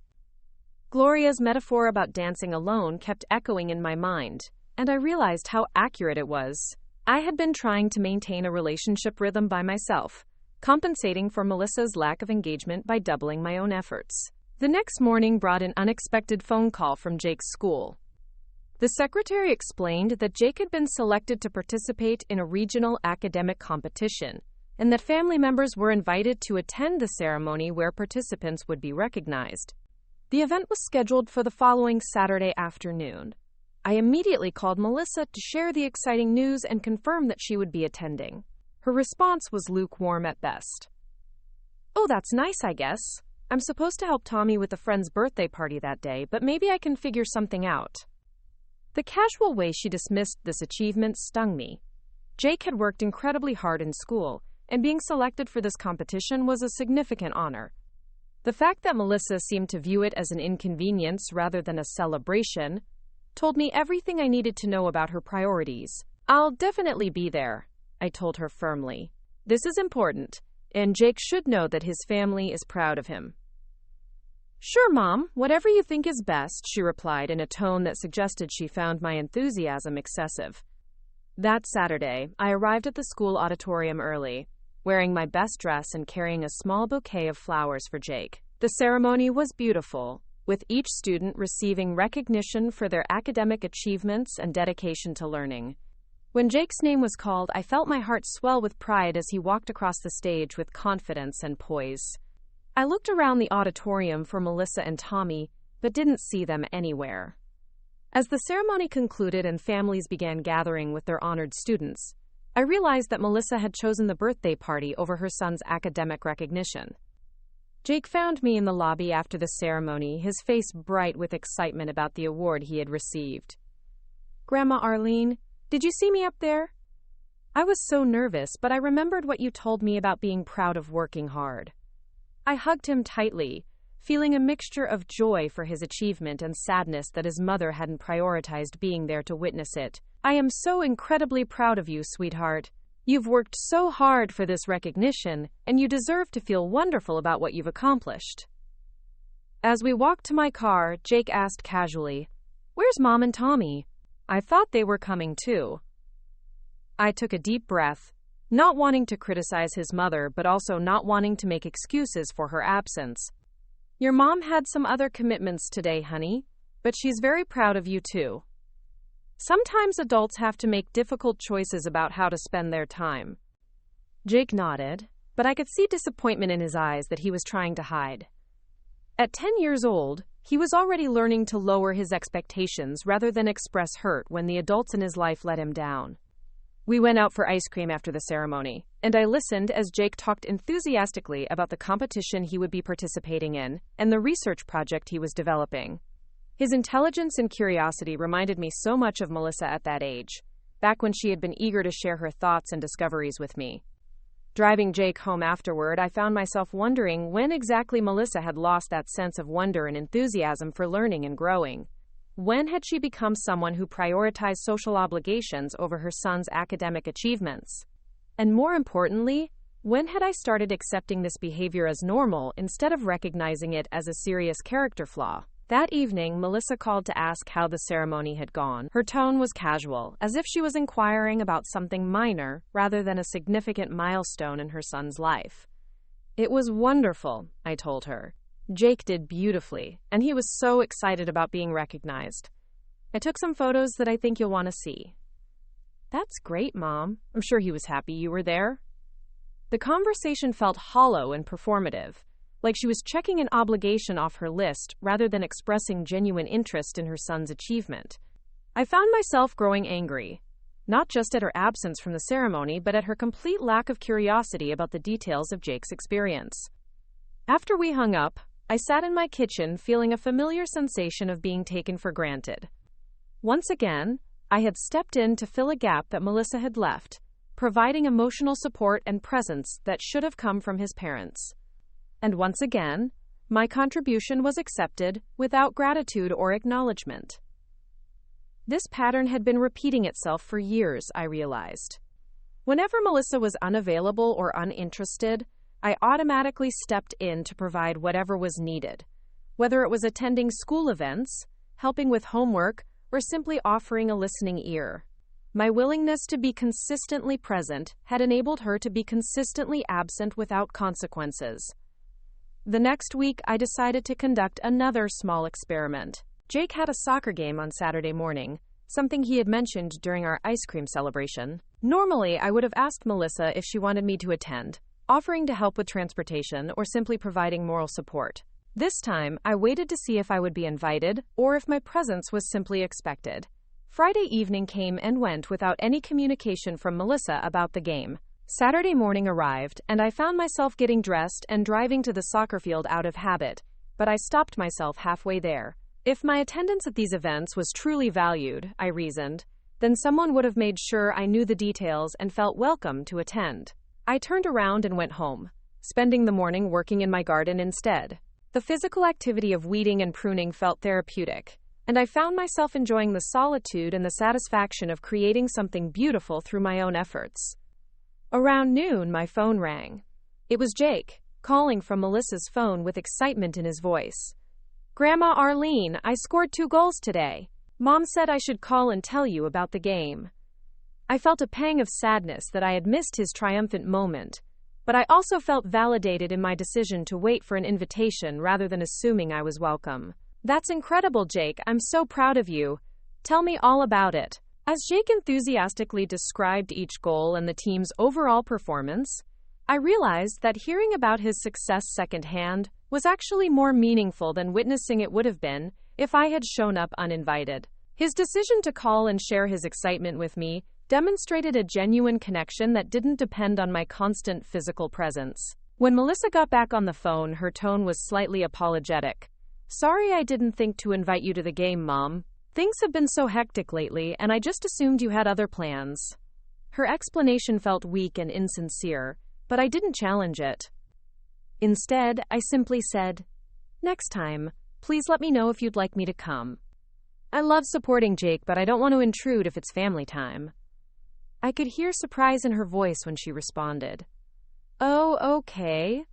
Gloria's metaphor about dancing alone kept echoing in my mind, and I realized how accurate it was. I had been trying to maintain a relationship rhythm by myself, compensating for Melissa's lack of engagement by doubling my own efforts. The next morning brought an unexpected phone call from Jake's school. The secretary explained that Jake had been selected to participate in a regional academic competition, and that family members were invited to attend the ceremony where participants would be recognized. The event was scheduled for the following Saturday afternoon. I immediately called Melissa to share the exciting news and confirm that she would be attending. Her response was lukewarm at best. "Oh, that's nice, I guess. I'm supposed to help Tommy with a friend's birthday party that day, but maybe I can figure something out." The casual way she dismissed this achievement stung me. Jake had worked incredibly hard in school, and being selected for this competition was a significant honor. The fact that Melissa seemed to view it as an inconvenience rather than a celebration told me everything I needed to know about her priorities. "I'll definitely be there," I told her firmly. "This is important, and Jake should know that his family is proud of him." "Sure, Mom, whatever you think is best," she replied in a tone that suggested she found my enthusiasm excessive. That Saturday, I arrived at the school auditorium early, wearing my best dress and carrying a small bouquet of flowers for Jake. The ceremony was beautiful, with each student receiving recognition for their academic achievements and dedication to learning. When Jake's name was called, I felt my heart swell with pride as he walked across the stage with confidence and poise. I looked around the auditorium for Melissa and Tommy, but didn't see them anywhere. As the ceremony concluded and families began gathering with their honored students, I realized that Melissa had chosen the birthday party over her son's academic recognition. Jake found me in the lobby after the ceremony, his face bright with excitement about the award he had received. "Grandma Arlene, did you see me up there?" I was so nervous, but I remembered what you told me about being proud of working hard. I hugged him tightly, feeling a mixture of joy for his achievement and sadness that his mother hadn't prioritized being there to witness it. "I am so incredibly proud of you, sweetheart. You've worked so hard for this recognition, and you deserve to feel wonderful about what you've accomplished." As we walked to my car, Jake asked casually, "Where's Mom and Tommy? I thought they were coming too." I took a deep breath, not wanting to criticize his mother, but also not wanting to make excuses for her absence. "Your mom had some other commitments today, honey, but she's very proud of you too." Sometimes adults have to make difficult choices about how to spend their time. Jake nodded, but I could see disappointment in his eyes that he was trying to hide. At 10 years old, he was already learning to lower his expectations rather than express hurt when the adults in his life let him down. We went out for ice cream after the ceremony, and I listened as Jake talked enthusiastically about the competition he would be participating in and the research project he was developing. His intelligence and curiosity reminded me so much of Melissa at that age, back when she had been eager to share her thoughts and discoveries with me. Driving Jake home afterward, I found myself wondering when exactly Melissa had lost that sense of wonder and enthusiasm for learning and growing. When had she become someone who prioritized social obligations over her son's academic achievements? And more importantly, when had I started accepting this behavior as normal instead of recognizing it as a serious character flaw? That evening, Melissa called to ask how the ceremony had gone. Her tone was casual, as if she was inquiring about something minor rather than a significant milestone in her son's life. "It was wonderful," I told her. "Jake did beautifully, and he was so excited about being recognized. I took some photos that I think you'll want to see." "That's great, Mom. I'm sure he was happy you were there." The conversation felt hollow and performative, like she was checking an obligation off her list rather than expressing genuine interest in her son's achievement. I found myself growing angry, not just at her absence from the ceremony, but at her complete lack of curiosity about the details of Jake's experience. After we hung up, I sat in my kitchen feeling a familiar sensation of being taken for granted. Once again, I had stepped in to fill a gap that Melissa had left, providing emotional support and presence that should have come from his parents. And once again, my contribution was accepted without gratitude or acknowledgement. This pattern had been repeating itself for years, I realized. Whenever Melissa was unavailable or uninterested, I automatically stepped in to provide whatever was needed, whether it was attending school events, helping with homework, or simply offering a listening ear. My willingness to be consistently present had enabled her to be consistently absent without consequences. The next week, I decided to conduct another small experiment. Jake had a soccer game on Saturday morning, something he had mentioned during our ice cream celebration. Normally, I would have asked Melissa if she wanted me to attend, offering to help with transportation or simply providing moral support. This time, I waited to see if I would be invited or if my presence was simply expected. Friday evening came and went without any communication from Melissa about the game. Saturday morning arrived, and I found myself getting dressed and driving to the soccer field out of habit, but I stopped myself halfway there. If my attendance at these events was truly valued, I reasoned, then someone would have made sure I knew the details and felt welcome to attend. I turned around and went home, spending the morning working in my garden instead. The physical activity of weeding and pruning felt therapeutic, and I found myself enjoying the solitude and the satisfaction of creating something beautiful through my own efforts. Around noon, my phone rang. It was Jake, calling from Melissa's phone with excitement in his voice. "Grandma Arlene, I scored 2 goals today. Mom said I should call and tell you about the game." I felt a pang of sadness that I had missed his triumphant moment, but I also felt validated in my decision to wait for an invitation rather than assuming I was welcome. "That's incredible, Jake. I'm so proud of you. Tell me all about it." As Jake enthusiastically described each goal and the team's overall performance, I realized that hearing about his success secondhand was actually more meaningful than witnessing it would have been if I had shown up uninvited. His decision to call and share his excitement with me demonstrated a genuine connection that didn't depend on my constant physical presence. When Melissa got back on the phone, her tone was slightly apologetic. "Sorry I didn't think to invite you to the game, Mom. Things have been so hectic lately, and I just assumed you had other plans." Her explanation felt weak and insincere, but I didn't challenge it. Instead, I simply said, "Next time, please let me know if you'd like me to come. I love supporting Jake, but I don't want to intrude if it's family time." I could hear surprise in her voice when she responded. "Oh, okay.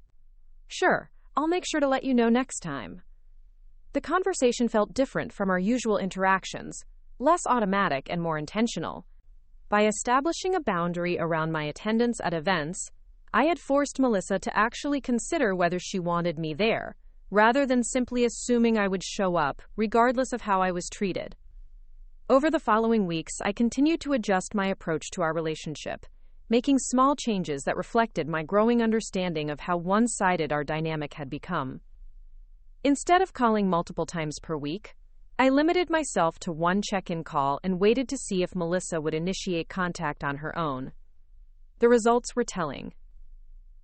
Sure, I'll make sure to let you know next time." The conversation felt different from our usual interactions, less automatic and more intentional. By establishing a boundary around my attendance at events, I had forced Melissa to actually consider whether she wanted me there, rather than simply assuming I would show up, regardless of how I was treated. Over the following weeks, I continued to adjust my approach to our relationship, making small changes that reflected my growing understanding of how one-sided our dynamic had become. Instead of calling multiple times per week, I limited myself to one check-in call and waited to see if Melissa would initiate contact on her own. The results were telling.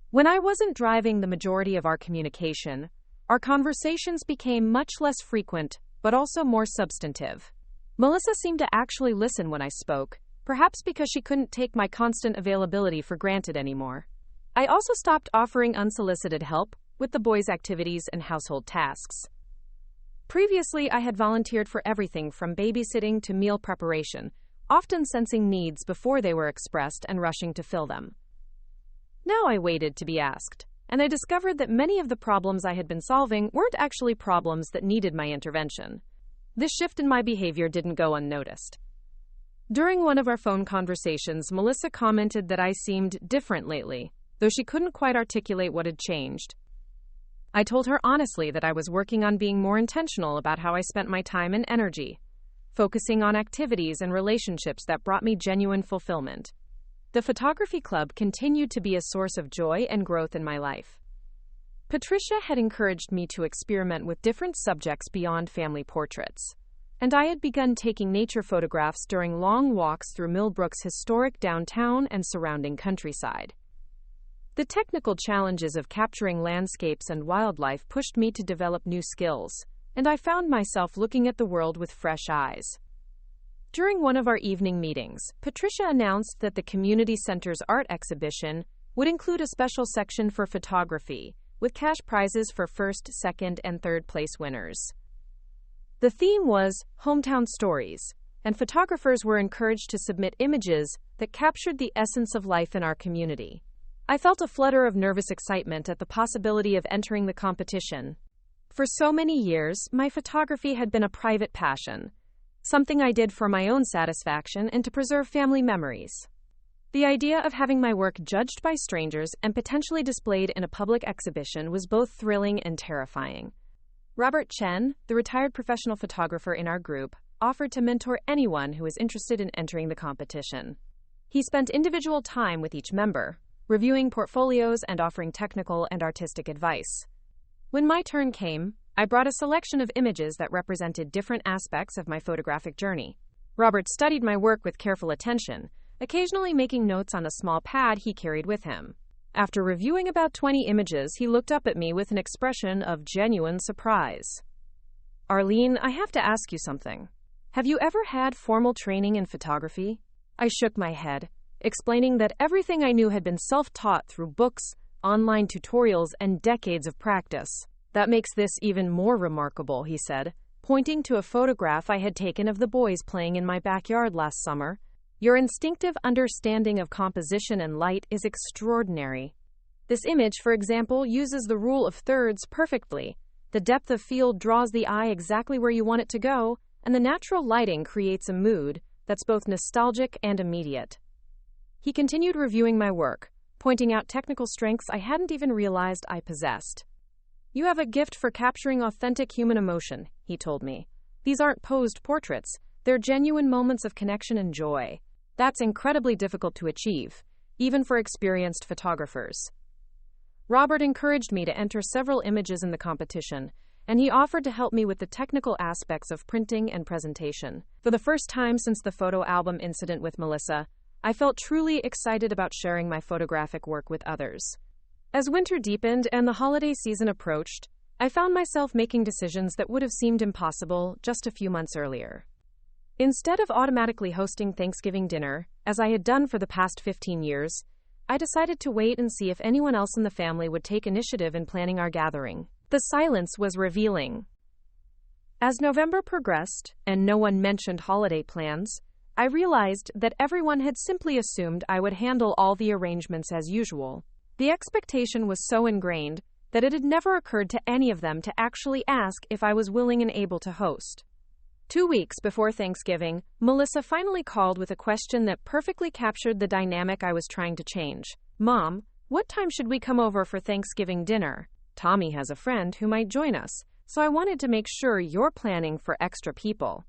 When I wasn't driving the majority of our communication, our conversations became much less frequent, but also more substantive. Melissa seemed to actually listen when I spoke, perhaps because she couldn't take my constant availability for granted anymore. I also stopped offering unsolicited help with the boys' activities and household tasks. Previously, I had volunteered for everything from babysitting to meal preparation, often sensing needs before they were expressed and rushing to fill them. Now I waited to be asked, and I discovered that many of the problems I had been solving weren't actually problems that needed my intervention. This shift in my behavior didn't go unnoticed. During one of our phone conversations, Melissa commented that I seemed different lately, though she couldn't quite articulate what had changed. I told her honestly that I was working on being more intentional about how I spent my time and energy, focusing on activities and relationships that brought me genuine fulfillment. The photography club continued to be a source of joy and growth in my life. Patricia had encouraged me to experiment with different subjects beyond family portraits, and I had begun taking nature photographs during long walks through Millbrook's historic downtown and surrounding countryside. The technical challenges of capturing landscapes and wildlife pushed me to develop new skills, and I found myself looking at the world with fresh eyes. During one of our evening meetings, Patricia announced that the community center's art exhibition would include a special section for photography, with cash prizes for first, second, and third place winners. The theme was Hometown Stories, and photographers were encouraged to submit images that captured the essence of life in our community. I felt a flutter of nervous excitement at the possibility of entering the competition. For so many years, my photography had been a private passion, something I did for my own satisfaction and to preserve family memories. The idea of having my work judged by strangers and potentially displayed in a public exhibition was both thrilling and terrifying. Robert Chen, the retired professional photographer in our group, offered to mentor anyone who was interested in entering the competition. He spent individual time with each member, reviewing portfolios and offering technical and artistic advice. When my turn came, I brought a selection of images that represented different aspects of my photographic journey. Robert studied my work with careful attention, occasionally making notes on a small pad he carried with him. After reviewing about 20 images, he looked up at me with an expression of genuine surprise. "Arlene, I have to ask you something. Have you ever had formal training in photography?" I shook my head, explaining that everything I knew had been self-taught through books, online tutorials, and decades of practice. "That makes this even more remarkable," he said, pointing to a photograph I had taken of the boys playing in my backyard last summer. "Your instinctive understanding of composition and light is extraordinary. This image, for example, uses the rule of thirds perfectly. The depth of field draws the eye exactly where you want it to go, and the natural lighting creates a mood that's both nostalgic and immediate." He continued reviewing my work, pointing out technical strengths I hadn't even realized I possessed. "You have a gift for capturing authentic human emotion," he told me. "These aren't posed portraits, they're genuine moments of connection and joy. That's incredibly difficult to achieve, even for experienced photographers." Robert encouraged me to enter several images in the competition, and he offered to help me with the technical aspects of printing and presentation. For the first time since the photo album incident with Melissa, I felt truly excited about sharing my photographic work with others. As winter deepened and the holiday season approached, I found myself making decisions that would have seemed impossible just a few months earlier. Instead of automatically hosting Thanksgiving dinner, as I had done for the past 15 years, I decided to wait and see if anyone else in the family would take initiative in planning our gathering. The silence was revealing. As November progressed, and no one mentioned holiday plans, I realized that everyone had simply assumed I would handle all the arrangements as usual. The expectation was so ingrained that it had never occurred to any of them to actually ask if I was willing and able to host. 2 weeks before Thanksgiving, Melissa finally called with a question that perfectly captured the dynamic I was trying to change. "Mom, what time should we come over for Thanksgiving dinner? Tommy has a friend who might join us, so I wanted to make sure you're planning for extra people."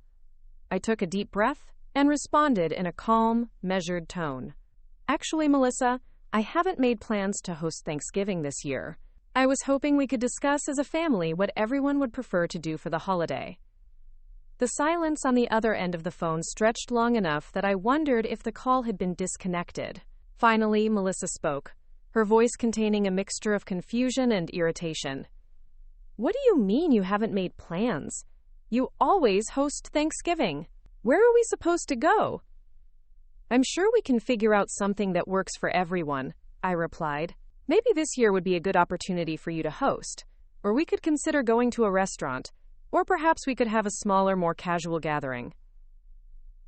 I took a deep breath and responded in a calm, measured tone. "Actually, Melissa, I haven't made plans to host Thanksgiving this year. I was hoping we could discuss as a family what everyone would prefer to do for the holiday." The silence on the other end of the phone stretched long enough that I wondered if the call had been disconnected. Finally, Melissa spoke, her voice containing a mixture of confusion and irritation. "What do you mean you haven't made plans? You always host Thanksgiving. Where are we supposed to go?" "I'm sure we can figure out something that works for everyone," I replied. "Maybe this year would be a good opportunity for you to host, or we could consider going to a restaurant, or perhaps we could have a smaller, more casual gathering."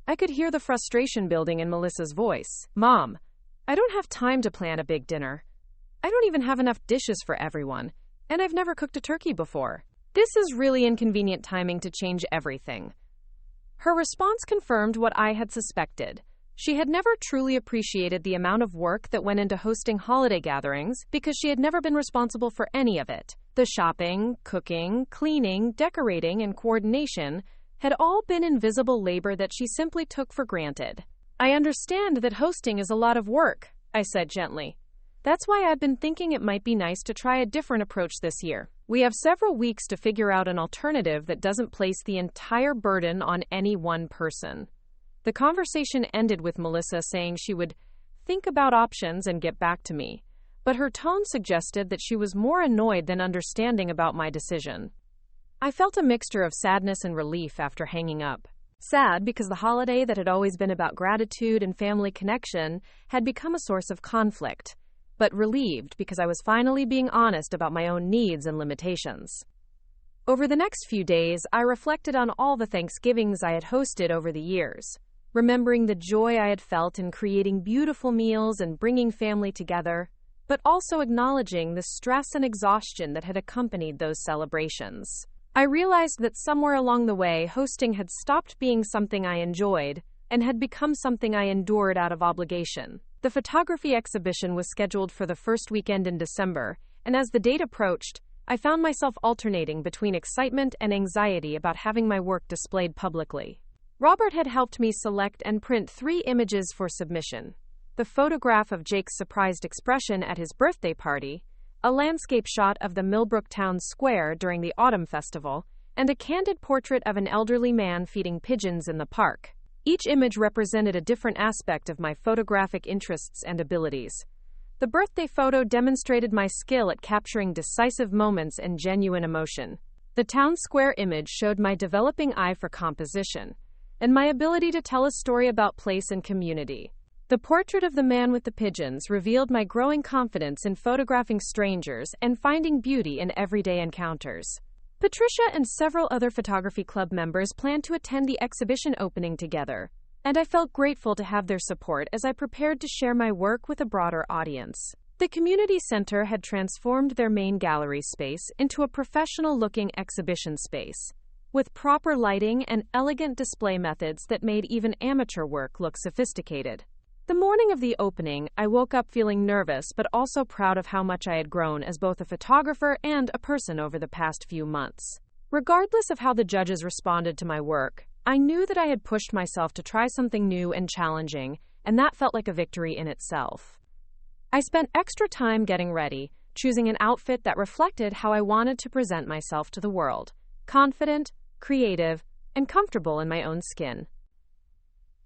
I could hear the frustration building in Melissa's voice. "Mom, I don't have time to plan a big dinner. I don't even have enough dishes for everyone, and I've never cooked a turkey before. This is really inconvenient timing to change everything." Her response confirmed what I had suspected. She had never truly appreciated the amount of work that went into hosting holiday gatherings because she had never been responsible for any of it. The shopping, cooking, cleaning, decorating, and coordination had all been invisible labor that she simply took for granted. "I understand that hosting is a lot of work," I said gently. "That's why I've been thinking it might be nice to try a different approach this year. We have several weeks to figure out an alternative that doesn't place the entire burden on any one person." The conversation ended with Melissa saying she would think about options and get back to me, but her tone suggested that she was more annoyed than understanding about my decision. I felt a mixture of sadness and relief after hanging up. Sad because the holiday that had always been about gratitude and family connection had become a source of conflict, but relieved because I was finally being honest about my own needs and limitations. Over the next few days, I reflected on all the Thanksgivings I had hosted over the years, remembering the joy I had felt in creating beautiful meals and bringing family together, but also acknowledging the stress and exhaustion that had accompanied those celebrations. I realized that somewhere along the way, hosting had stopped being something I enjoyed and had become something I endured out of obligation. The photography exhibition was scheduled for the first weekend in December, and as the date approached, I found myself alternating between excitement and anxiety about having my work displayed publicly. Robert had helped me select and print 3 images for submission: the photograph of Jake's surprised expression at his birthday party, a landscape shot of the Millbrook Town Square during the Autumn Festival, and a candid portrait of an elderly man feeding pigeons in the park. Each image represented a different aspect of my photographic interests and abilities. The birthday photo demonstrated my skill at capturing decisive moments and genuine emotion. The town square image showed my developing eye for composition and my ability to tell a story about place and community. The portrait of the man with the pigeons revealed my growing confidence in photographing strangers and finding beauty in everyday encounters. Patricia and several other photography club members planned to attend the exhibition opening together, and I felt grateful to have their support as I prepared to share my work with a broader audience. The community center had transformed their main gallery space into a professional-looking exhibition space, with proper lighting and elegant display methods that made even amateur work look sophisticated. The morning of the opening, I woke up feeling nervous but also proud of how much I had grown as both a photographer and a person over the past few months. Regardless of how the judges responded to my work, I knew that I had pushed myself to try something new and challenging, and that felt like a victory in itself. I spent extra time getting ready, choosing an outfit that reflected how I wanted to present myself to the world: confident, creative, and comfortable in my own skin.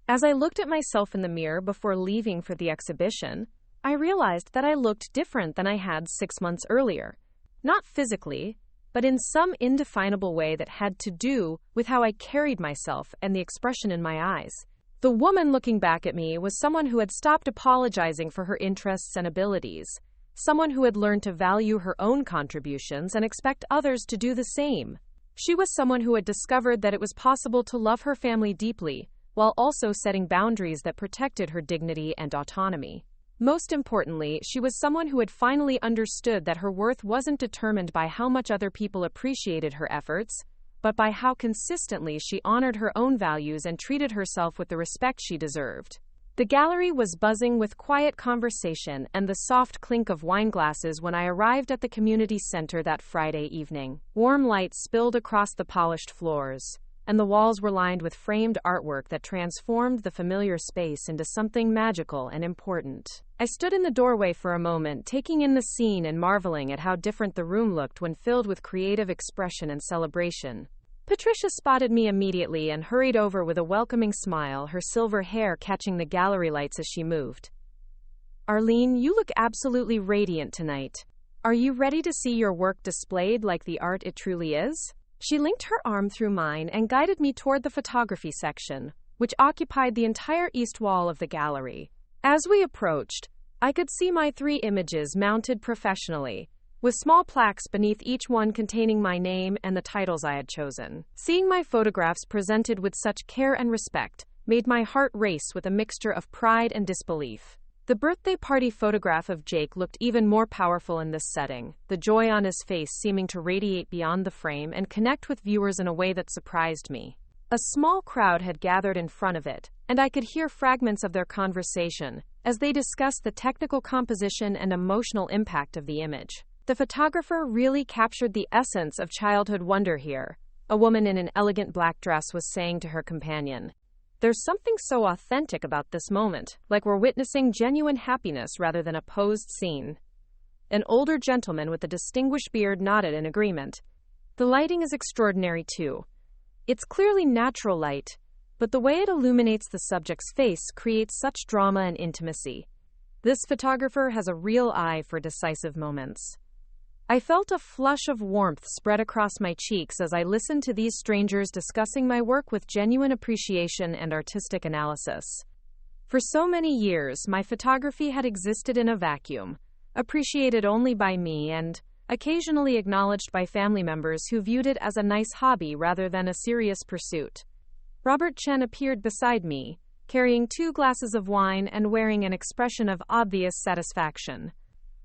As I looked at myself in the mirror before leaving for the exhibition, I realized that I looked different than I had 6 months earlier. Not physically, but in some indefinable way that had to do with how I carried myself and the expression in my eyes. The woman looking back at me was someone who had stopped apologizing for her interests and abilities, someone who had learned to value her own contributions and expect others to do the same. She was someone who had discovered that it was possible to love her family deeply, while also setting boundaries that protected her dignity and autonomy. Most importantly, she was someone who had finally understood that her worth wasn't determined by how much other people appreciated her efforts, but by how consistently she honored her own values and treated herself with the respect she deserved. The gallery was buzzing with quiet conversation and the soft clink of wine glasses when I arrived at the community center that Friday evening. Warm light spilled across the polished floors, and the walls were lined with framed artwork that transformed the familiar space into something magical and important. I stood in the doorway for a moment, taking in the scene and marveling at how different the room looked when filled with creative expression and celebration. Patricia spotted me immediately and hurried over with a welcoming smile, her silver hair catching the gallery lights as she moved. "Arlene, you look absolutely radiant tonight. Are you ready to see your work displayed like the art it truly is?" She linked her arm through mine and guided me toward the photography section, which occupied the entire east wall of the gallery. As we approached, I could see my 3 images mounted professionally, with small plaques beneath each one containing my name and the titles I had chosen. Seeing my photographs presented with such care and respect made my heart race with a mixture of pride and disbelief. The birthday party photograph of Jake looked even more powerful in this setting, the joy on his face seeming to radiate beyond the frame and connect with viewers in a way that surprised me. A small crowd had gathered in front of it, and I could hear fragments of their conversation as they discussed the technical composition and emotional impact of the image. The photographer really captured the essence of childhood wonder here, a woman in an elegant black dress was saying to her companion. "There's something so authentic about this moment, like we're witnessing genuine happiness rather than a posed scene." An older gentleman with a distinguished beard nodded in agreement. "The lighting is extraordinary too. It's clearly natural light, but the way it illuminates the subject's face creates such drama and intimacy. This photographer has a real eye for decisive moments." I felt a flush of warmth spread across my cheeks as I listened to these strangers discussing my work with genuine appreciation and artistic analysis. For so many years, my photography had existed in a vacuum, appreciated only by me and occasionally acknowledged by family members who viewed it as a nice hobby rather than a serious pursuit. Robert Chen appeared beside me, carrying 2 glasses of wine and wearing an expression of obvious satisfaction.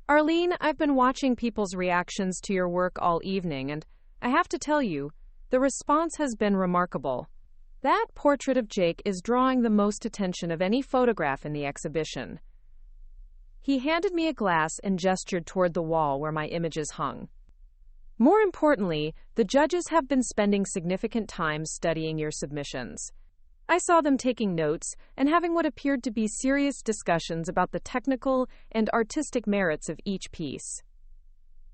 "Arlene, I've been watching people's reactions to your work all evening, and I have to tell you, the response has been remarkable. That portrait of Jake is drawing the most attention of any photograph in the exhibition. He handed me a glass and gestured toward the wall where my images hung. More importantly, the judges have been spending significant time studying your submissions. I saw them taking notes and having what appeared to be serious discussions about the technical and artistic merits of each piece.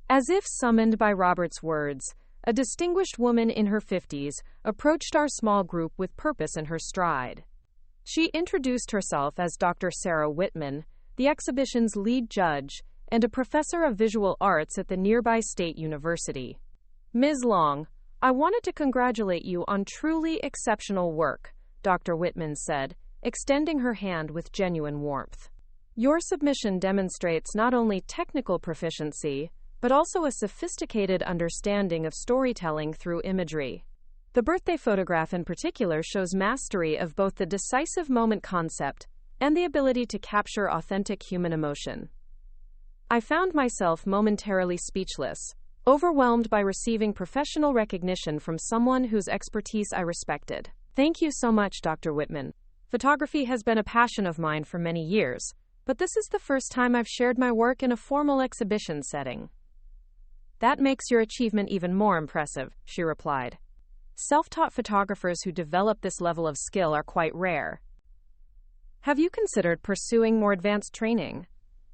As if summoned by Robert's words, a distinguished woman in her 50s approached our small group with purpose in her stride. She introduced herself as Dr. Sarah Whitman, the exhibition's lead judge, and a professor of visual arts at the nearby State University. Ms. Long, I wanted to congratulate you on truly exceptional work, Dr. Whitman said, extending her hand with genuine warmth. Your submission demonstrates not only technical proficiency, but also a sophisticated understanding of storytelling through imagery. The birthday photograph in particular shows mastery of both the decisive moment concept and the ability to capture authentic human emotion. I found myself momentarily speechless, overwhelmed by receiving professional recognition from someone whose expertise I respected. Thank you so much, Dr. Whitman. Photography has been a passion of mine for many years, but this is the first time I've shared my work in a formal exhibition setting. That makes your achievement even more impressive, she replied. Self-taught photographers who develop this level of skill are quite rare. Have you considered pursuing more advanced training?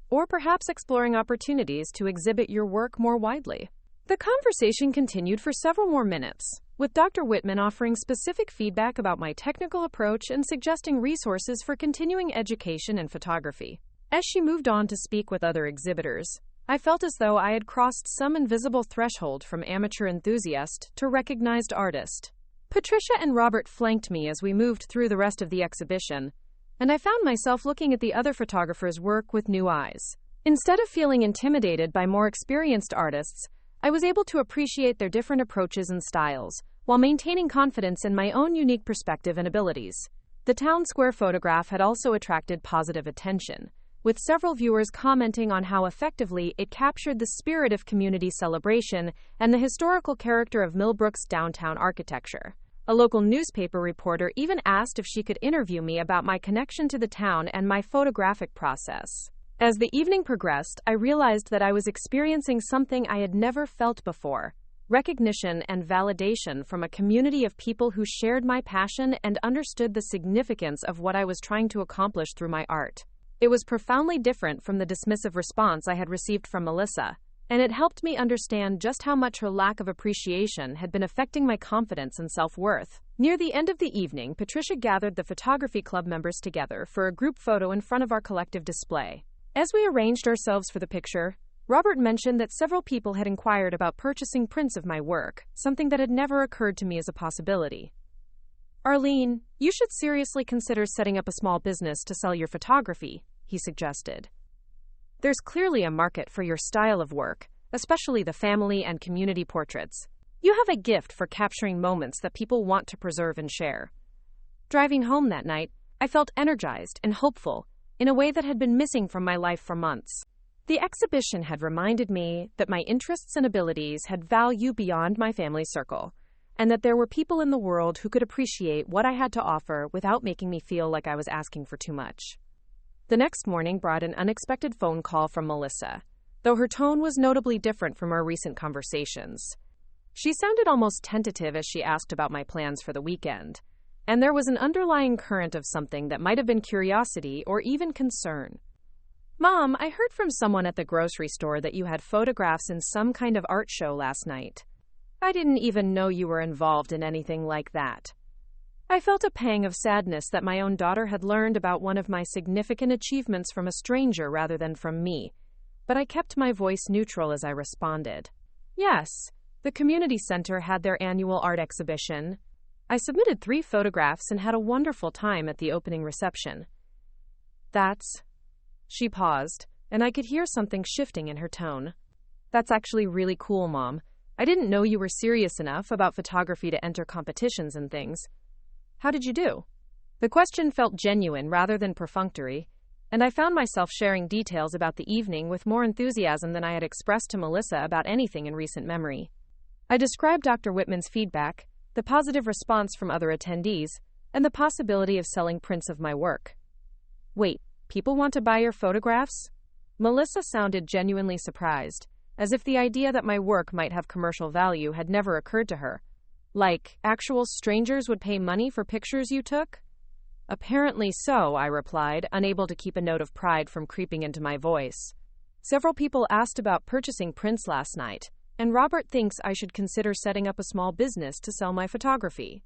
Or perhaps exploring opportunities to exhibit your work more widely? The conversation continued for several more minutes, with Dr. Whitman offering specific feedback about my technical approach and suggesting resources for continuing education in photography. As she moved on to speak with other exhibitors, I felt as though I had crossed some invisible threshold from amateur enthusiast to recognized artist. Patricia and Robert flanked me as we moved through the rest of the exhibition, and I found myself looking at the other photographers' work with new eyes. Instead of feeling intimidated by more experienced artists, I was able to appreciate their different approaches and styles, while maintaining confidence in my own unique perspective and abilities. The town square photograph had also attracted positive attention, with several viewers commenting on how effectively it captured the spirit of community celebration and the historical character of Millbrook's downtown architecture. A local newspaper reporter even asked if she could interview me about my connection to the town and my photographic process. As the evening progressed, I realized that I was experiencing something I had never felt before: recognition and validation from a community of people who shared my passion and understood the significance of what I was trying to accomplish through my art. It was profoundly different from the dismissive response I had received from Melissa, and it helped me understand just how much her lack of appreciation had been affecting my confidence and self-worth. Near the end of the evening, Patricia gathered the photography club members together for a group photo in front of our collective display. As we arranged ourselves for the picture, Robert mentioned that several people had inquired about purchasing prints of my work, something that had never occurred to me as a possibility. Arlene, you should seriously consider setting up a small business to sell your photography, he suggested. There's clearly a market for your style of work, especially the family and community portraits. You have a gift for capturing moments that people want to preserve and share. Driving home that night, I felt energized and hopeful in a way that had been missing from my life for months. The exhibition had reminded me that my interests and abilities had value beyond my family circle, and that there were people in the world who could appreciate what I had to offer without making me feel like I was asking for too much. The next morning brought an unexpected phone call from Melissa, though her tone was notably different from our recent conversations. She sounded almost tentative as she asked about my plans for the weekend, and there was an underlying current of something that might have been curiosity or even concern. Mom, I heard from someone at the grocery store that you had photographs in some kind of art show last night. I didn't even know you were involved in anything like that. I felt a pang of sadness that my own daughter had learned about one of my significant achievements from a stranger rather than from me, but I kept my voice neutral as I responded. Yes, the community center had their annual art exhibition. I submitted 3 photographs and had a wonderful time at the opening reception. She paused, and I could hear something shifting in her tone. That's actually really cool, Mom. I didn't know you were serious enough about photography to enter competitions and things. How did you do? The question felt genuine rather than perfunctory, and I found myself sharing details about the evening with more enthusiasm than I had expressed to Melissa about anything in recent memory. I described Dr. Whitman's feedback, the positive response from other attendees, and the possibility of selling prints of my work. Wait, people want to buy your photographs? Melissa sounded genuinely surprised, as if the idea that my work might have commercial value had never occurred to her. Like, actual strangers would pay money for pictures you took? Apparently so, I replied, unable to keep a note of pride from creeping into my voice. Several people asked about purchasing prints last night, and Robert thinks I should consider setting up a small business to sell my photography.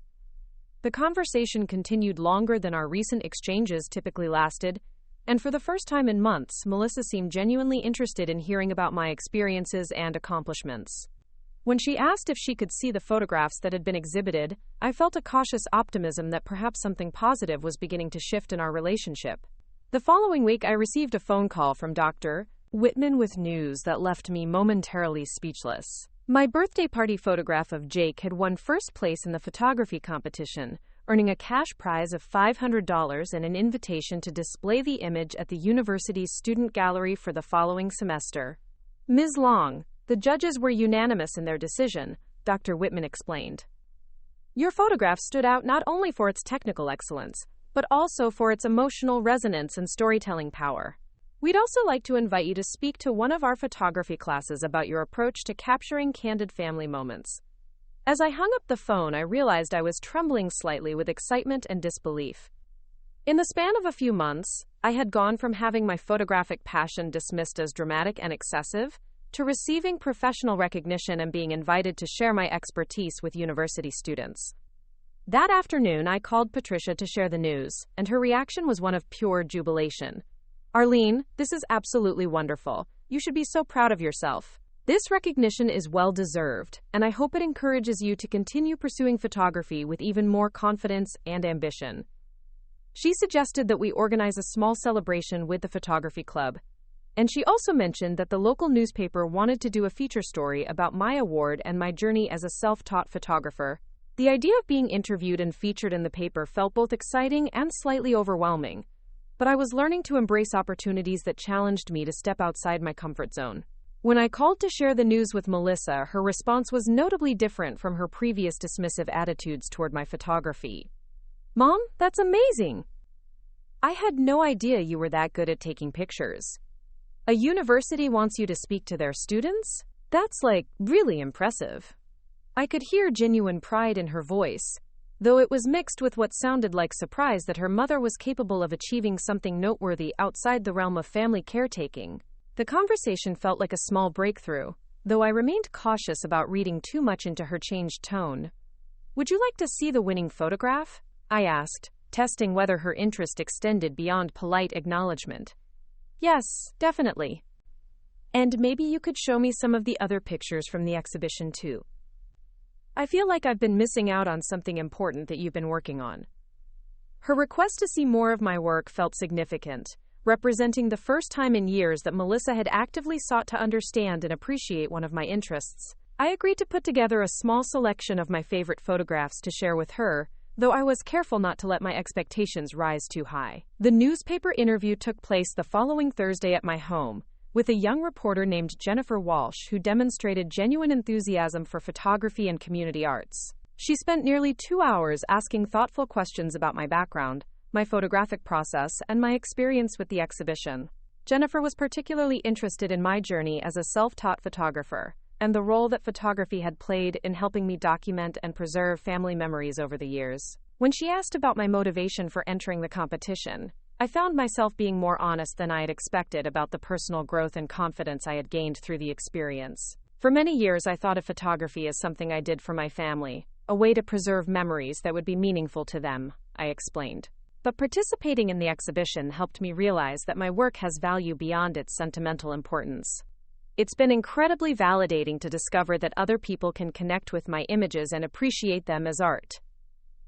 The conversation continued longer than our recent exchanges typically lasted, and for the first time in months, Melissa seemed genuinely interested in hearing about my experiences and accomplishments. When she asked if she could see the photographs that had been exhibited, I felt a cautious optimism that perhaps something positive was beginning to shift in our relationship. The following week, I received a phone call from Dr. Whitman with news that left me momentarily speechless. My birthday party photograph of Jake had won first place in the photography competition, earning a cash prize of $500 and an invitation to display the image at the university's student gallery for the following semester. Ms. Long, the judges were unanimous in their decision, Dr. Whitman explained. Your photograph stood out not only for its technical excellence, but also for its emotional resonance and storytelling power. We'd also like to invite you to speak to one of our photography classes about your approach to capturing candid family moments. As I hung up the phone, I realized I was trembling slightly with excitement and disbelief. In the span of a few months, I had gone from having my photographic passion dismissed as dramatic and excessive, to receiving professional recognition and being invited to share my expertise with university students. That afternoon, I called Patricia to share the news, and her reaction was one of pure jubilation. Arlene, this is absolutely wonderful. You should be so proud of yourself. This recognition is well-deserved, and I hope it encourages you to continue pursuing photography with even more confidence and ambition. She suggested that we organize a small celebration with the photography club, and she also mentioned that the local newspaper wanted to do a feature story about my award and my journey as a self-taught photographer. The idea of being interviewed and featured in the paper felt both exciting and slightly overwhelming, but I was learning to embrace opportunities that challenged me to step outside my comfort zone. When I called to share the news with Melissa, her response was notably different from her previous dismissive attitudes toward my photography. Mom, that's amazing! I had no idea you were that good at taking pictures. A university wants you to speak to their students? That's really impressive. I could hear genuine pride in her voice, though it was mixed with what sounded like surprise that her mother was capable of achieving something noteworthy outside the realm of family caretaking. The conversation felt like a small breakthrough, though I remained cautious about reading too much into her changed tone. Would you like to see the winning photograph? I asked, testing whether her interest extended beyond polite acknowledgement. Yes, definitely. And maybe you could show me some of the other pictures from the exhibition too. I feel like I've been missing out on something important that you've been working on. Her request to see more of my work felt significant, representing the first time in years that Melissa had actively sought to understand and appreciate one of my interests. I agreed to put together a small selection of my favorite photographs to share with her, though I was careful not to let my expectations rise too high. The newspaper interview took place the following Thursday at my home, with a young reporter named Jennifer Walsh who demonstrated genuine enthusiasm for photography and community arts. She spent nearly 2 hours asking thoughtful questions about my background, my photographic process, and my experience with the exhibition. Jennifer was particularly interested in my journey as a self-taught photographer, and the role that photography had played in helping me document and preserve family memories over the years. When she asked about my motivation for entering the competition, I found myself being more honest than I had expected about the personal growth and confidence I had gained through the experience. For many years, I thought of photography as something I did for my family, a way to preserve memories that would be meaningful to them, I explained. But participating in the exhibition helped me realize that my work has value beyond its sentimental importance. It's been incredibly validating to discover that other people can connect with my images and appreciate them as art.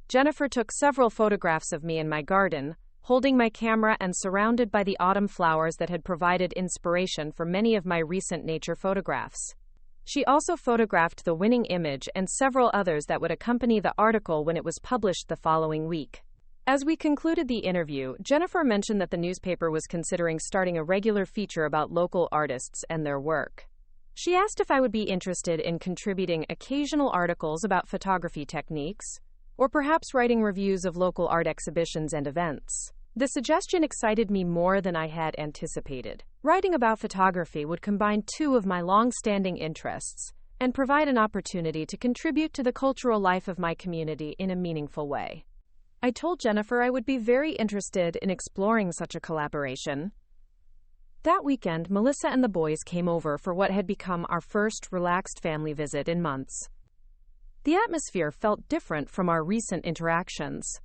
Jennifer took several photographs of me in my garden, holding my camera and surrounded by the autumn flowers that had provided inspiration for many of my recent nature photographs. She also photographed the winning image and several others that would accompany the article when it was published the following week. As we concluded the interview, Jennifer mentioned that the newspaper was considering starting a regular feature about local artists and their work. She asked if I would be interested in contributing occasional articles about photography techniques, or perhaps writing reviews of local art exhibitions and events. The suggestion excited me more than I had anticipated. Writing about photography would combine two of my long-standing interests and provide an opportunity to contribute to the cultural life of my community in a meaningful way. I told Jennifer I would be very interested in exploring such a collaboration. That weekend, Melissa and the boys came over for what had become our first relaxed family visit in months. The atmosphere felt different from our recent interactions,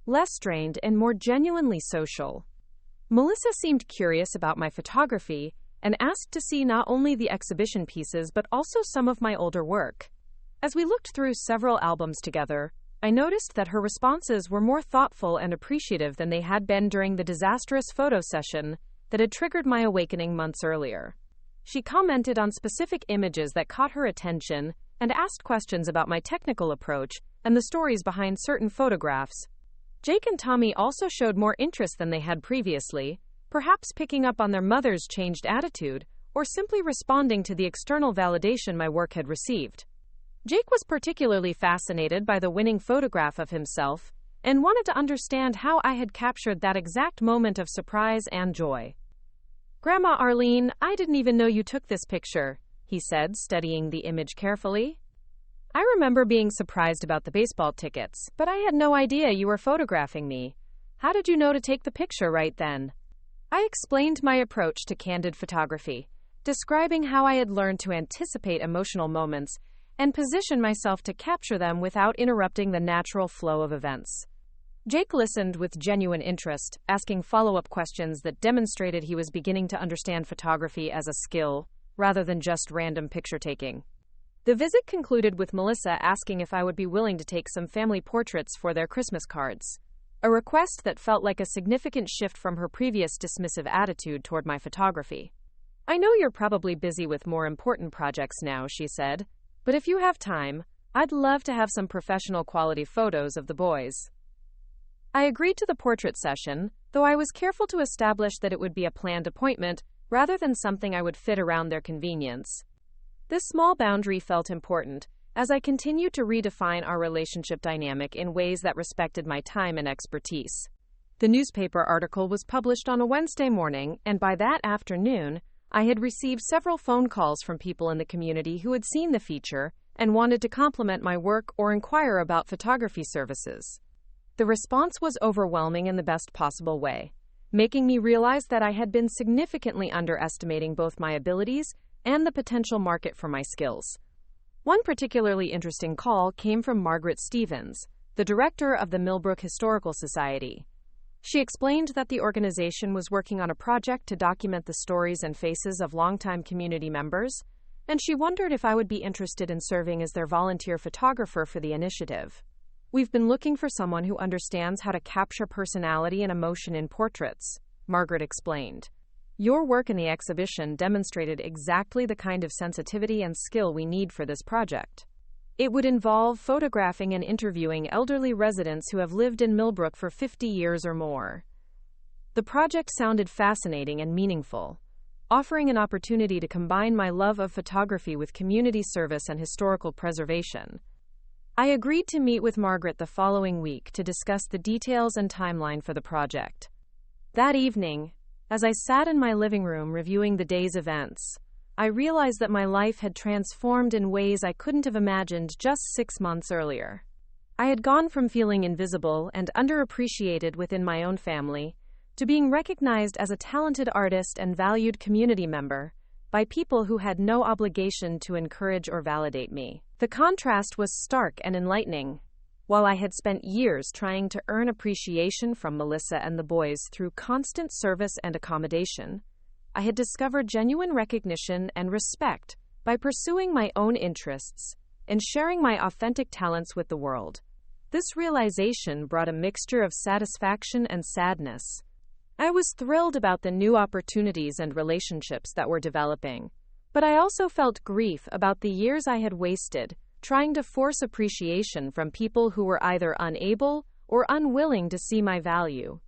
less strained and more genuinely social. Melissa seemed curious about my photography and asked to see not only the exhibition pieces but also some of my older work. As we looked through several albums together, I noticed that her responses were more thoughtful and appreciative than they had been during the disastrous photo session that had triggered my awakening months earlier. She commented on specific images that caught her attention and asked questions about my technical approach and the stories behind certain photographs. Jake and Tommy also showed more interest than they had previously, perhaps picking up on their mother's changed attitude or simply responding to the external validation my work had received. Jake was particularly fascinated by the winning photograph of himself and wanted to understand how I had captured that exact moment of surprise and joy. "Grandma Arlene, I didn't even know you took this picture," he said, studying the image carefully. "I remember being surprised about the baseball tickets, but I had no idea you were photographing me. How did you know to take the picture right then?" I explained my approach to candid photography, describing how I had learned to anticipate emotional moments and position myself to capture them without interrupting the natural flow of events. Jake listened with genuine interest, asking follow-up questions that demonstrated he was beginning to understand photography as a skill, rather than just random picture taking. The visit concluded with Melissa asking if I would be willing to take some family portraits for their Christmas cards, a request that felt like a significant shift from her previous dismissive attitude toward my photography. "I know you're probably busy with more important projects now," she said, "but if you have time, I'd love to have some professional quality photos of the boys." I agreed to the portrait session, though I was careful to establish that it would be a planned appointment rather than something I would fit around their convenience. This small boundary felt important as I continued to redefine our relationship dynamic in ways that respected my time and expertise. The newspaper article was published on a Wednesday morning, and by that afternoon, I had received several phone calls from people in the community who had seen the feature and wanted to compliment my work or inquire about photography services. The response was overwhelming in the best possible way, making me realize that I had been significantly underestimating both my abilities and the potential market for my skills. One particularly interesting call came from Margaret Stevens, the director of the Millbrook Historical Society. She explained that the organization was working on a project to document the stories and faces of longtime community members, and she wondered if I would be interested in serving as their volunteer photographer for the initiative. "We've been looking for someone who understands how to capture personality and emotion in portraits," Margaret explained. "Your work in the exhibition demonstrated exactly the kind of sensitivity and skill we need for this project. It would involve photographing and interviewing elderly residents who have lived in Millbrook for 50 years or more." The project sounded fascinating and meaningful, offering an opportunity to combine my love of photography with community service and historical preservation. I agreed to meet with Margaret the following week to discuss the details and timeline for the project. That evening, as I sat in my living room reviewing the day's events, I realized that my life had transformed in ways I couldn't have imagined just 6 months earlier. I had gone from feeling invisible and underappreciated within my own family to being recognized as a talented artist and valued community member by people who had no obligation to encourage or validate me. The contrast was stark and enlightening. While I had spent years trying to earn appreciation from Melissa and the boys through constant service and accommodation, I had discovered genuine recognition and respect by pursuing my own interests and sharing my authentic talents with the world. This realization brought a mixture of satisfaction and sadness. I was thrilled about the new opportunities and relationships that were developing, but I also felt grief about the years I had wasted trying to force appreciation from people who were either unable or unwilling to see my value.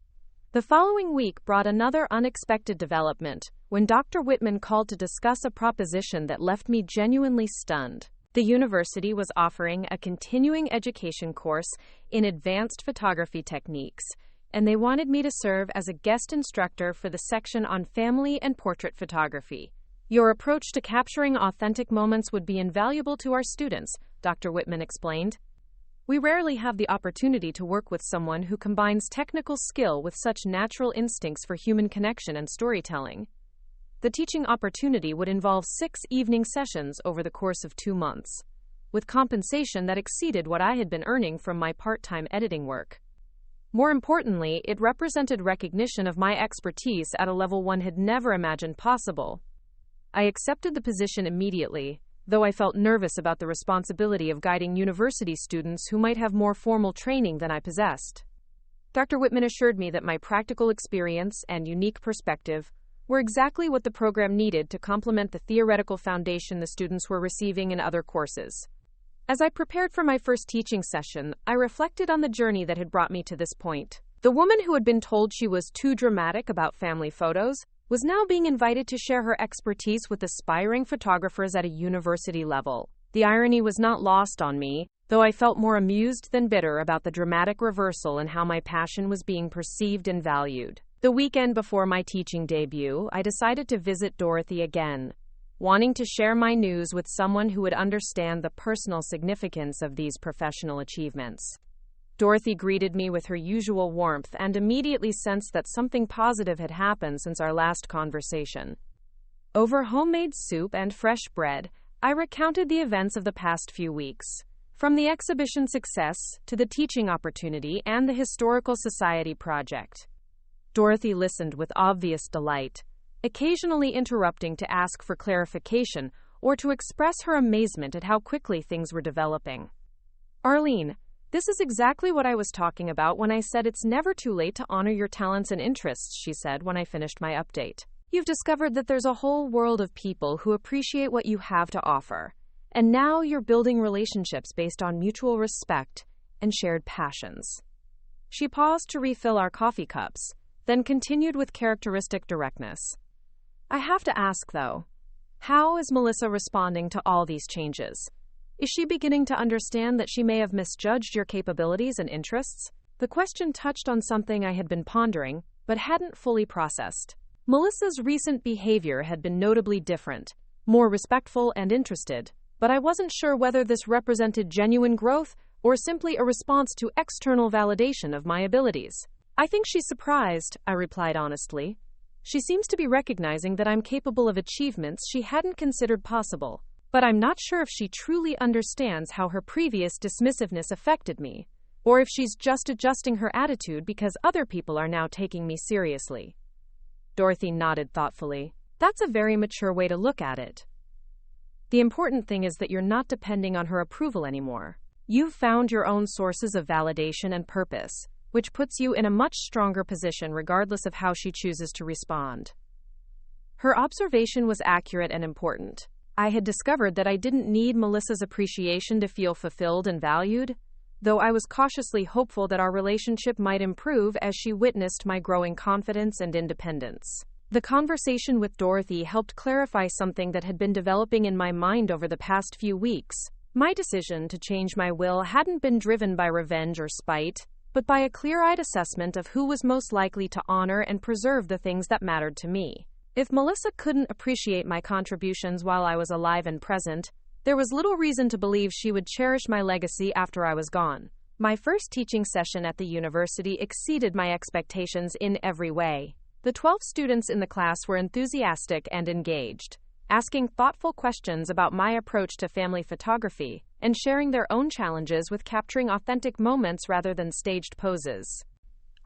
The following week brought another unexpected development when Dr. Whitman called to discuss a proposition that left me genuinely stunned. The university was offering a continuing education course in advanced photography techniques, and they wanted me to serve as a guest instructor for the section on family and portrait photography. Your approach to capturing authentic moments would be invaluable to our students, Dr. Whitman explained. We rarely have the opportunity to work with someone who combines technical skill with such natural instincts for human connection and storytelling. The teaching opportunity would involve 6 evening sessions over the course of 2 months, with compensation that exceeded what I had been earning from my part-time editing work. More importantly, it represented recognition of my expertise at a level one had never imagined possible. I accepted the position immediately, though I felt nervous about the responsibility of guiding university students who might have more formal training than I possessed. Dr. Whitman assured me that my practical experience and unique perspective were exactly what the program needed to complement the theoretical foundation the students were receiving in other courses. As I prepared for my first teaching session, I reflected on the journey that had brought me to this point. The woman who had been told she was too dramatic about family photos was now being invited to share her expertise with aspiring photographers at a university level. The irony was not lost on me, though I felt more amused than bitter about the dramatic reversal in how my passion was being perceived and valued. The weekend before my teaching debut, I decided to visit Dorothy again, wanting to share my news with someone who would understand the personal significance of these professional achievements. Dorothy greeted me with her usual warmth and immediately sensed that something positive had happened since our last conversation. Over homemade soup and fresh bread, I recounted the events of the past few weeks, from the exhibition success to the teaching opportunity and the Historical Society project. Dorothy listened with obvious delight, occasionally interrupting to ask for clarification or to express her amazement at how quickly things were developing. "Arlene, this is exactly what I was talking about when I said it's never too late to honor your talents and interests," she said when I finished my update. "You've discovered that there's a whole world of people who appreciate what you have to offer, and now you're building relationships based on mutual respect and shared passions." She paused to refill our coffee cups, then continued with characteristic directness. "I have to ask, though, how is Melissa responding to all these changes? Is she beginning to understand that she may have misjudged your capabilities and interests?" The question touched on something I had been pondering, but hadn't fully processed. Melissa's recent behavior had been notably different, more respectful and interested, but I wasn't sure whether this represented genuine growth or simply a response to external validation of my abilities. "I think she's surprised," I replied honestly. "She seems to be recognizing that I'm capable of achievements she hadn't considered possible. But I'm not sure if she truly understands how her previous dismissiveness affected me, or if she's just adjusting her attitude because other people are now taking me seriously." Dorothy nodded thoughtfully. "That's a very mature way to look at it. The important thing is that you're not depending on her approval anymore. You've found your own sources of validation and purpose, which puts you in a much stronger position regardless of how she chooses to respond." Her observation was accurate and important. I had discovered that I didn't need Melissa's appreciation to feel fulfilled and valued, though I was cautiously hopeful that our relationship might improve as she witnessed my growing confidence and independence. The conversation with Dorothy helped clarify something that had been developing in my mind over the past few weeks. My decision to change my will hadn't been driven by revenge or spite, but by a clear-eyed assessment of who was most likely to honor and preserve the things that mattered to me. If Melissa couldn't appreciate my contributions while I was alive and present, there was little reason to believe she would cherish my legacy after I was gone. My first teaching session at the university exceeded my expectations in every way. The 12 students in the class were enthusiastic and engaged, asking thoughtful questions about my approach to family photography and sharing their own challenges with capturing authentic moments rather than staged poses.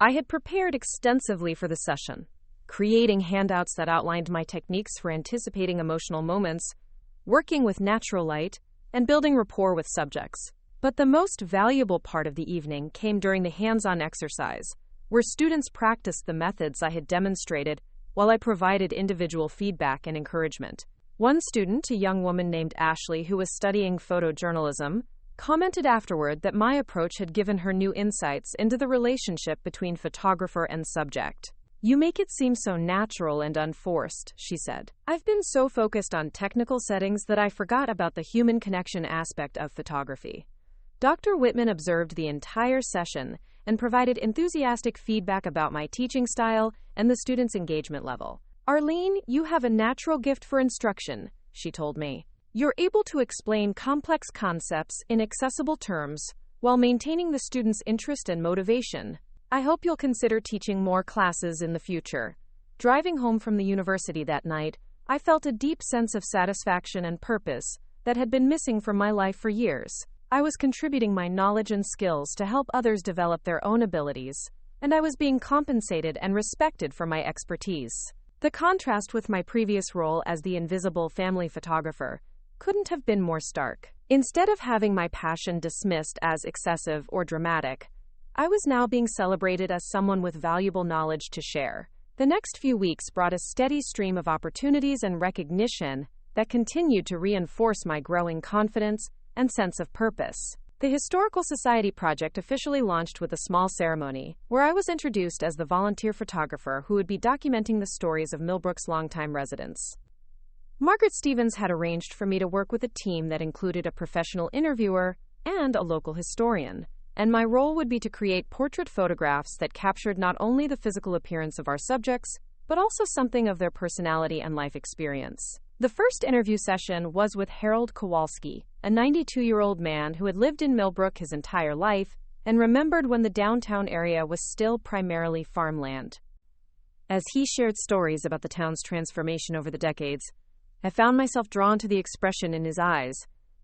I had prepared extensively for the session, creating handouts that outlined my techniques for anticipating emotional moments, working with natural light, and building rapport with subjects. But the most valuable part of the evening came during the hands-on exercise, where students practiced the methods I had demonstrated while I provided individual feedback and encouragement. One student, a young woman named Ashley who was studying photojournalism, commented afterward that my approach had given her new insights into the relationship between photographer and subject. "You make it seem so natural and unforced," she said. "I've been so focused on technical settings that I forgot about the human connection aspect of photography." Dr. Whitman observed the entire session and provided enthusiastic feedback about my teaching style and the students' engagement level. "Arlene, you have a natural gift for instruction," she told me. "You're able to explain complex concepts in accessible terms while maintaining the students' interest and motivation. I hope you'll consider teaching more classes in the future." Driving home from the university that night, I felt a deep sense of satisfaction and purpose that had been missing from my life for years. I was contributing my knowledge and skills to help others develop their own abilities, and I was being compensated and respected for my expertise. The contrast with my previous role as the invisible family photographer couldn't have been more stark. Instead of having my passion dismissed as excessive or dramatic, I was now being celebrated as someone with valuable knowledge to share. The next few weeks brought a steady stream of opportunities and recognition that continued to reinforce my growing confidence and sense of purpose. The Historical Society project officially launched with a small ceremony, where I was introduced as the volunteer photographer who would be documenting the stories of Millbrook's longtime residents. Margaret Stevens had arranged for me to work with a team that included a professional interviewer and a local historian, and my role would be to create portrait photographs that captured not only the physical appearance of our subjects, but also something of their personality and life experience. The first interview session was with Harold Kowalski, a 92-year-old man who had lived in Millbrook his entire life and remembered when the downtown area was still primarily farmland. As he shared stories about the town's transformation over the decades, I found myself drawn to the expression in his eyes,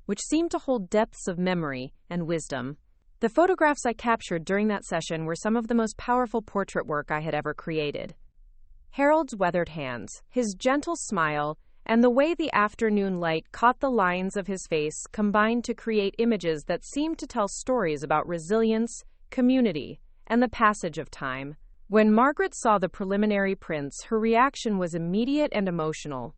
which seemed to hold depths of memory and wisdom. The photographs I captured during that session were some of the most powerful portrait work I had ever created. Harold's weathered hands, his gentle smile, and the way the afternoon light caught the lines of his face combined to create images that seemed to tell stories about resilience, community, and the passage of time. When Margaret saw the preliminary prints, her reaction was immediate and emotional.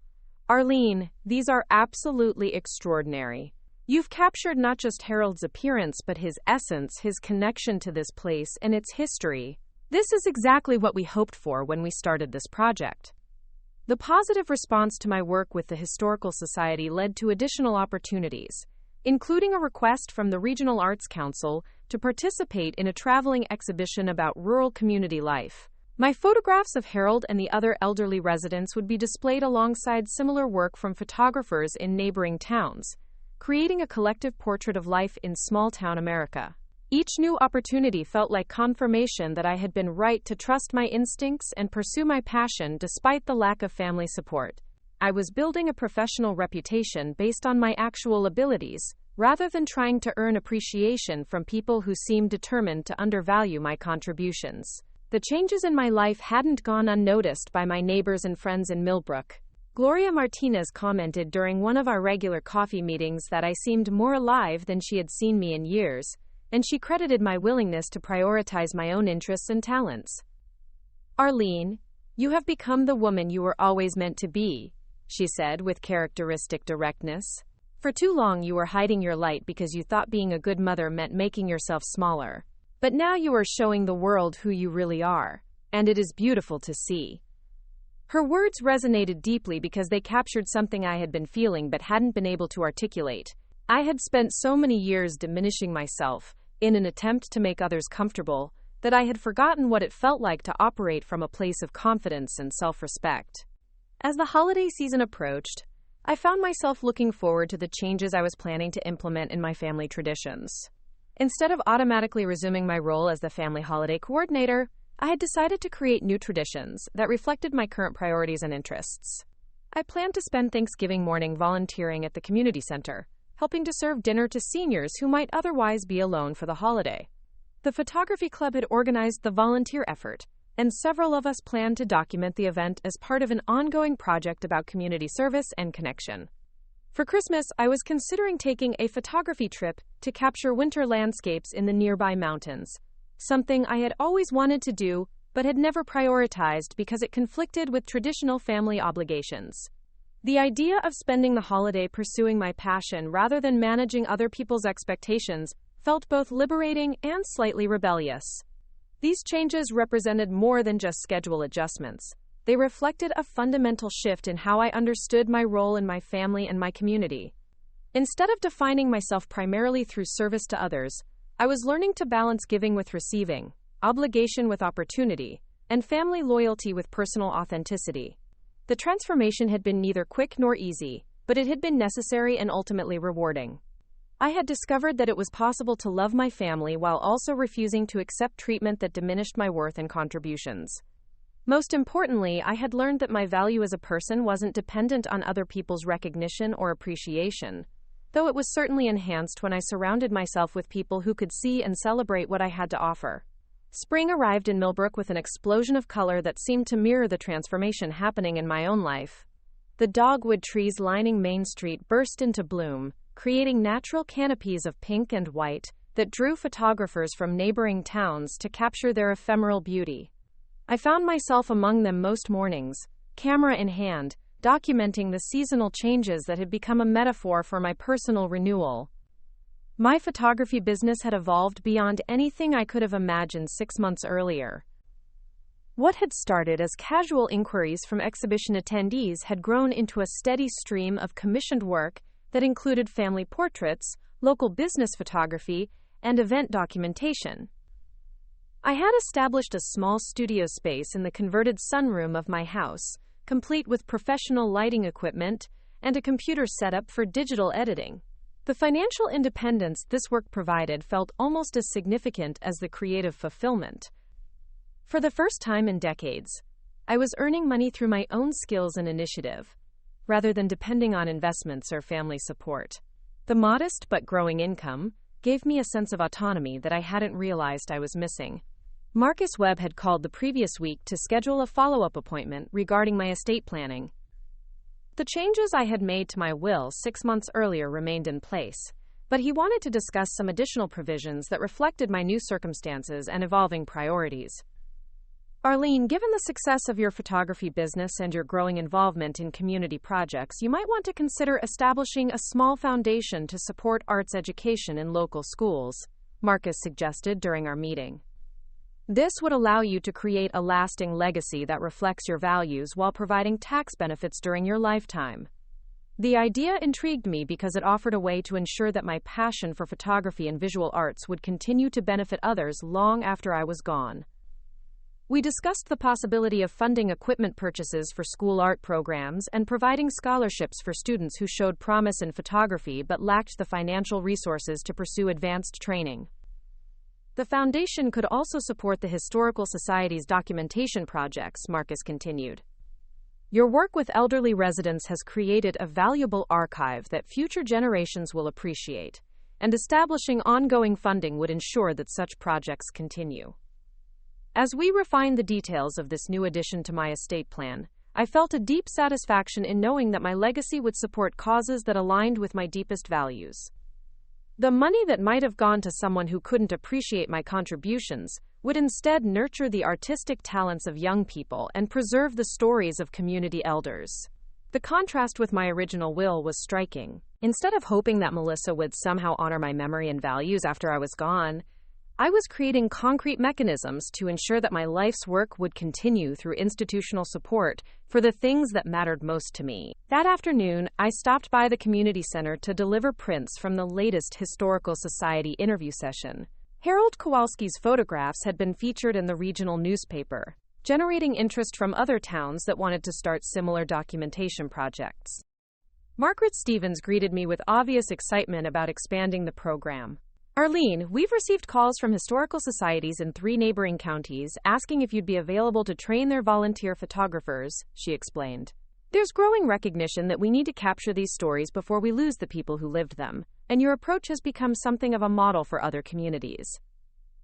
"Arlene, these are absolutely extraordinary. You've captured not just Harold's appearance but his essence, his connection to this place and its history. This is exactly what we hoped for when we started this project." The positive response to my work with the Historical Society led to additional opportunities, including a request from the Regional Arts Council to participate in a traveling exhibition about rural community life. My photographs of Harold and the other elderly residents would be displayed alongside similar work from photographers in neighboring towns, creating a collective portrait of life in small-town America. Each new opportunity felt like confirmation that I had been right to trust my instincts and pursue my passion despite the lack of family support. I was building a professional reputation based on my actual abilities, rather than trying to earn appreciation from people who seemed determined to undervalue my contributions. The changes in my life hadn't gone unnoticed by my neighbors and friends in Millbrook. Gloria Martinez commented during one of our regular coffee meetings that I seemed more alive than she had seen me in years, and she credited my willingness to prioritize my own interests and talents. "Arlene, you have become the woman you were always meant to be," she said with characteristic directness. "For too long you were hiding your light because you thought being a good mother meant making yourself smaller. But now you are showing the world who you really are, and it is beautiful to see." Her words resonated deeply because they captured something I had been feeling but hadn't been able to articulate. I had spent so many years diminishing myself, in an attempt to make others comfortable, that I had forgotten what it felt like to operate from a place of confidence and self-respect. As the holiday season approached, I found myself looking forward to the changes I was planning to implement in my family traditions. Instead of automatically resuming my role as the family holiday coordinator, I had decided to create new traditions that reflected my current priorities and interests. I planned to spend Thanksgiving morning volunteering at the community center, helping to serve dinner to seniors who might otherwise be alone for the holiday. The photography club had organized the volunteer effort, and several of us planned to document the event as part of an ongoing project about community service and connection. For Christmas, I was considering taking a photography trip to capture winter landscapes in the nearby mountains, something I had always wanted to do but had never prioritized because it conflicted with traditional family obligations. The idea of spending the holiday pursuing my passion rather than managing other people's expectations felt both liberating and slightly rebellious. These changes represented more than just schedule adjustments. They reflected a fundamental shift in how I understood my role in my family and my community. Instead of defining myself primarily through service to others, I was learning to balance giving with receiving, obligation with opportunity, and family loyalty with personal authenticity. The transformation had been neither quick nor easy, but it had been necessary and ultimately rewarding. I had discovered that it was possible to love my family while also refusing to accept treatment that diminished my worth and contributions. Most importantly, I had learned that my value as a person wasn't dependent on other people's recognition or appreciation, though it was certainly enhanced when I surrounded myself with people who could see and celebrate what I had to offer. Spring arrived in Millbrook with an explosion of color that seemed to mirror the transformation happening in my own life. The dogwood trees lining Main Street burst into bloom, creating natural canopies of pink and white that drew photographers from neighboring towns to capture their ephemeral beauty. I found myself among them most mornings, camera in hand, documenting the seasonal changes that had become a metaphor for my personal renewal. My photography business had evolved beyond anything I could have imagined 6 months earlier. What had started as casual inquiries from exhibition attendees had grown into a steady stream of commissioned work that included family portraits, local business photography, and event documentation. I had established a small studio space in the converted sunroom of my house, complete with professional lighting equipment and a computer setup for digital editing. The financial independence this work provided felt almost as significant as the creative fulfillment. For the first time in decades, I was earning money through my own skills and initiative, rather than depending on investments or family support. The modest but growing income gave me a sense of autonomy that I hadn't realized I was missing. Marcus Webb had called the previous week to schedule a follow-up appointment regarding my estate planning. The changes I had made to my will 6 months earlier remained in place, but he wanted to discuss some additional provisions that reflected my new circumstances and evolving priorities. Arlene, given the success of your photography business and your growing involvement in community projects, you might want to consider establishing a small foundation to support arts education in local schools, Marcus suggested during our meeting. This would allow you to create a lasting legacy that reflects your values while providing tax benefits during your lifetime. The idea intrigued me because it offered a way to ensure that my passion for photography and visual arts would continue to benefit others long after I was gone. We discussed the possibility of funding equipment purchases for school art programs and providing scholarships for students who showed promise in photography but lacked the financial resources to pursue advanced training. The foundation could also support the Historical Society's documentation projects, Marcus continued. Your work with elderly residents has created a valuable archive that future generations will appreciate, and establishing ongoing funding would ensure that such projects continue. As we refined the details of this new addition to my estate plan, I felt a deep satisfaction in knowing that my legacy would support causes that aligned with my deepest values. The money that might have gone to someone who couldn't appreciate my contributions would instead nurture the artistic talents of young people and preserve the stories of community elders. The contrast with my original will was striking. Instead of hoping that Melissa would somehow honor my memory and values after I was gone, I was creating concrete mechanisms to ensure that my life's work would continue through institutional support for the things that mattered most to me. That afternoon, I stopped by the community center to deliver prints from the latest Historical Society interview session. Harold Kowalski's photographs had been featured in the regional newspaper, generating interest from other towns that wanted to start similar documentation projects. Margaret Stevens greeted me with obvious excitement about expanding the program. Arlene, we've received calls from historical societies in 3 neighboring counties asking if you'd be available to train their volunteer photographers, she explained. There's growing recognition that we need to capture these stories before we lose the people who lived them, and your approach has become something of a model for other communities.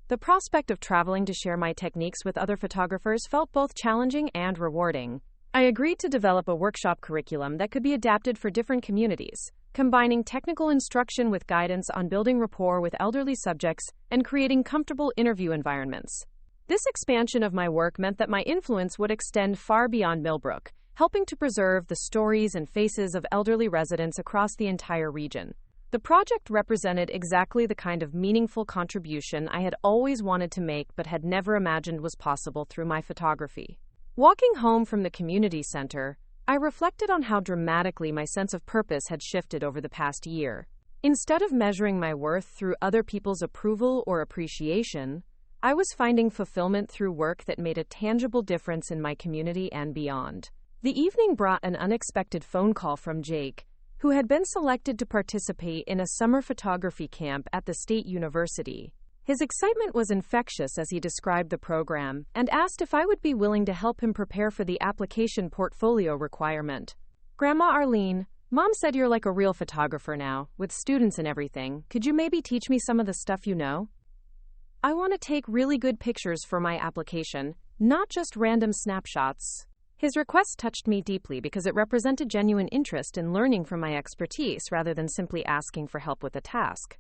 The prospect of traveling to share my techniques with other photographers felt both challenging and rewarding. I agreed to develop a workshop curriculum that could be adapted for different communities, combining technical instruction with guidance on building rapport with elderly subjects and creating comfortable interview environments. This expansion of my work meant that my influence would extend far beyond Millbrook, helping to preserve the stories and faces of elderly residents across the entire region. The project represented exactly the kind of meaningful contribution I had always wanted to make but had never imagined was possible through my photography. Walking home from the community center, I reflected on how dramatically my sense of purpose had shifted over the past year. Instead of measuring my worth through other people's approval or appreciation, I was finding fulfillment through work that made a tangible difference in my community and beyond. The evening brought an unexpected phone call from Jake, who had been selected to participate in a summer photography camp at the State University. His excitement was infectious as he described the program and asked if I would be willing to help him prepare for the application portfolio requirement. "Grandma Arlene, Mom said you're like a real photographer now, with students and everything. Could you maybe teach me some of the stuff you know? I want to take really good pictures for my application, not just random snapshots." His request touched me deeply because it represented genuine interest in learning from my expertise rather than simply asking for help with a task.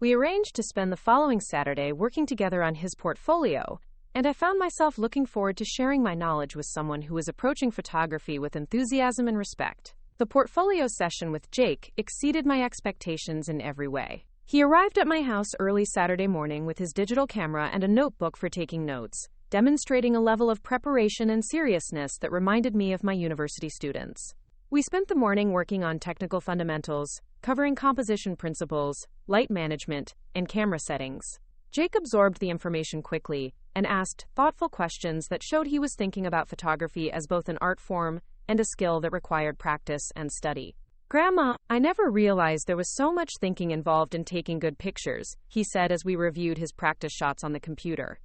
We arranged to spend the following Saturday working together on his portfolio, and I found myself looking forward to sharing my knowledge with someone who was approaching photography with enthusiasm and respect. The portfolio session with Jake exceeded my expectations in every way. He arrived at my house early Saturday morning with his digital camera and a notebook for taking notes, demonstrating a level of preparation and seriousness that reminded me of my university students. We spent the morning working on technical fundamentals, covering composition principles, light management, and camera settings. Jake absorbed the information quickly and asked thoughtful questions that showed he was thinking about photography as both an art form and a skill that required practice and study. "Grandma, I never realized there was so much thinking involved in taking good pictures," he said as we reviewed his practice shots on the computer.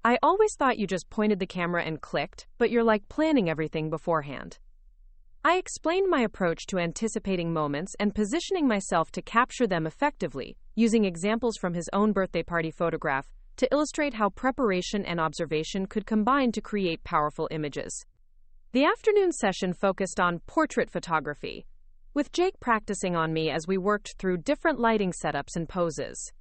"I always thought you just pointed the camera and clicked, but you're like planning everything beforehand." I explained my approach to anticipating moments and positioning myself to capture them effectively, using examples from his own birthday party photograph to illustrate how preparation and observation could combine to create powerful images. The afternoon session focused on portrait photography, with Jake practicing on me as we worked through different lighting setups and poses.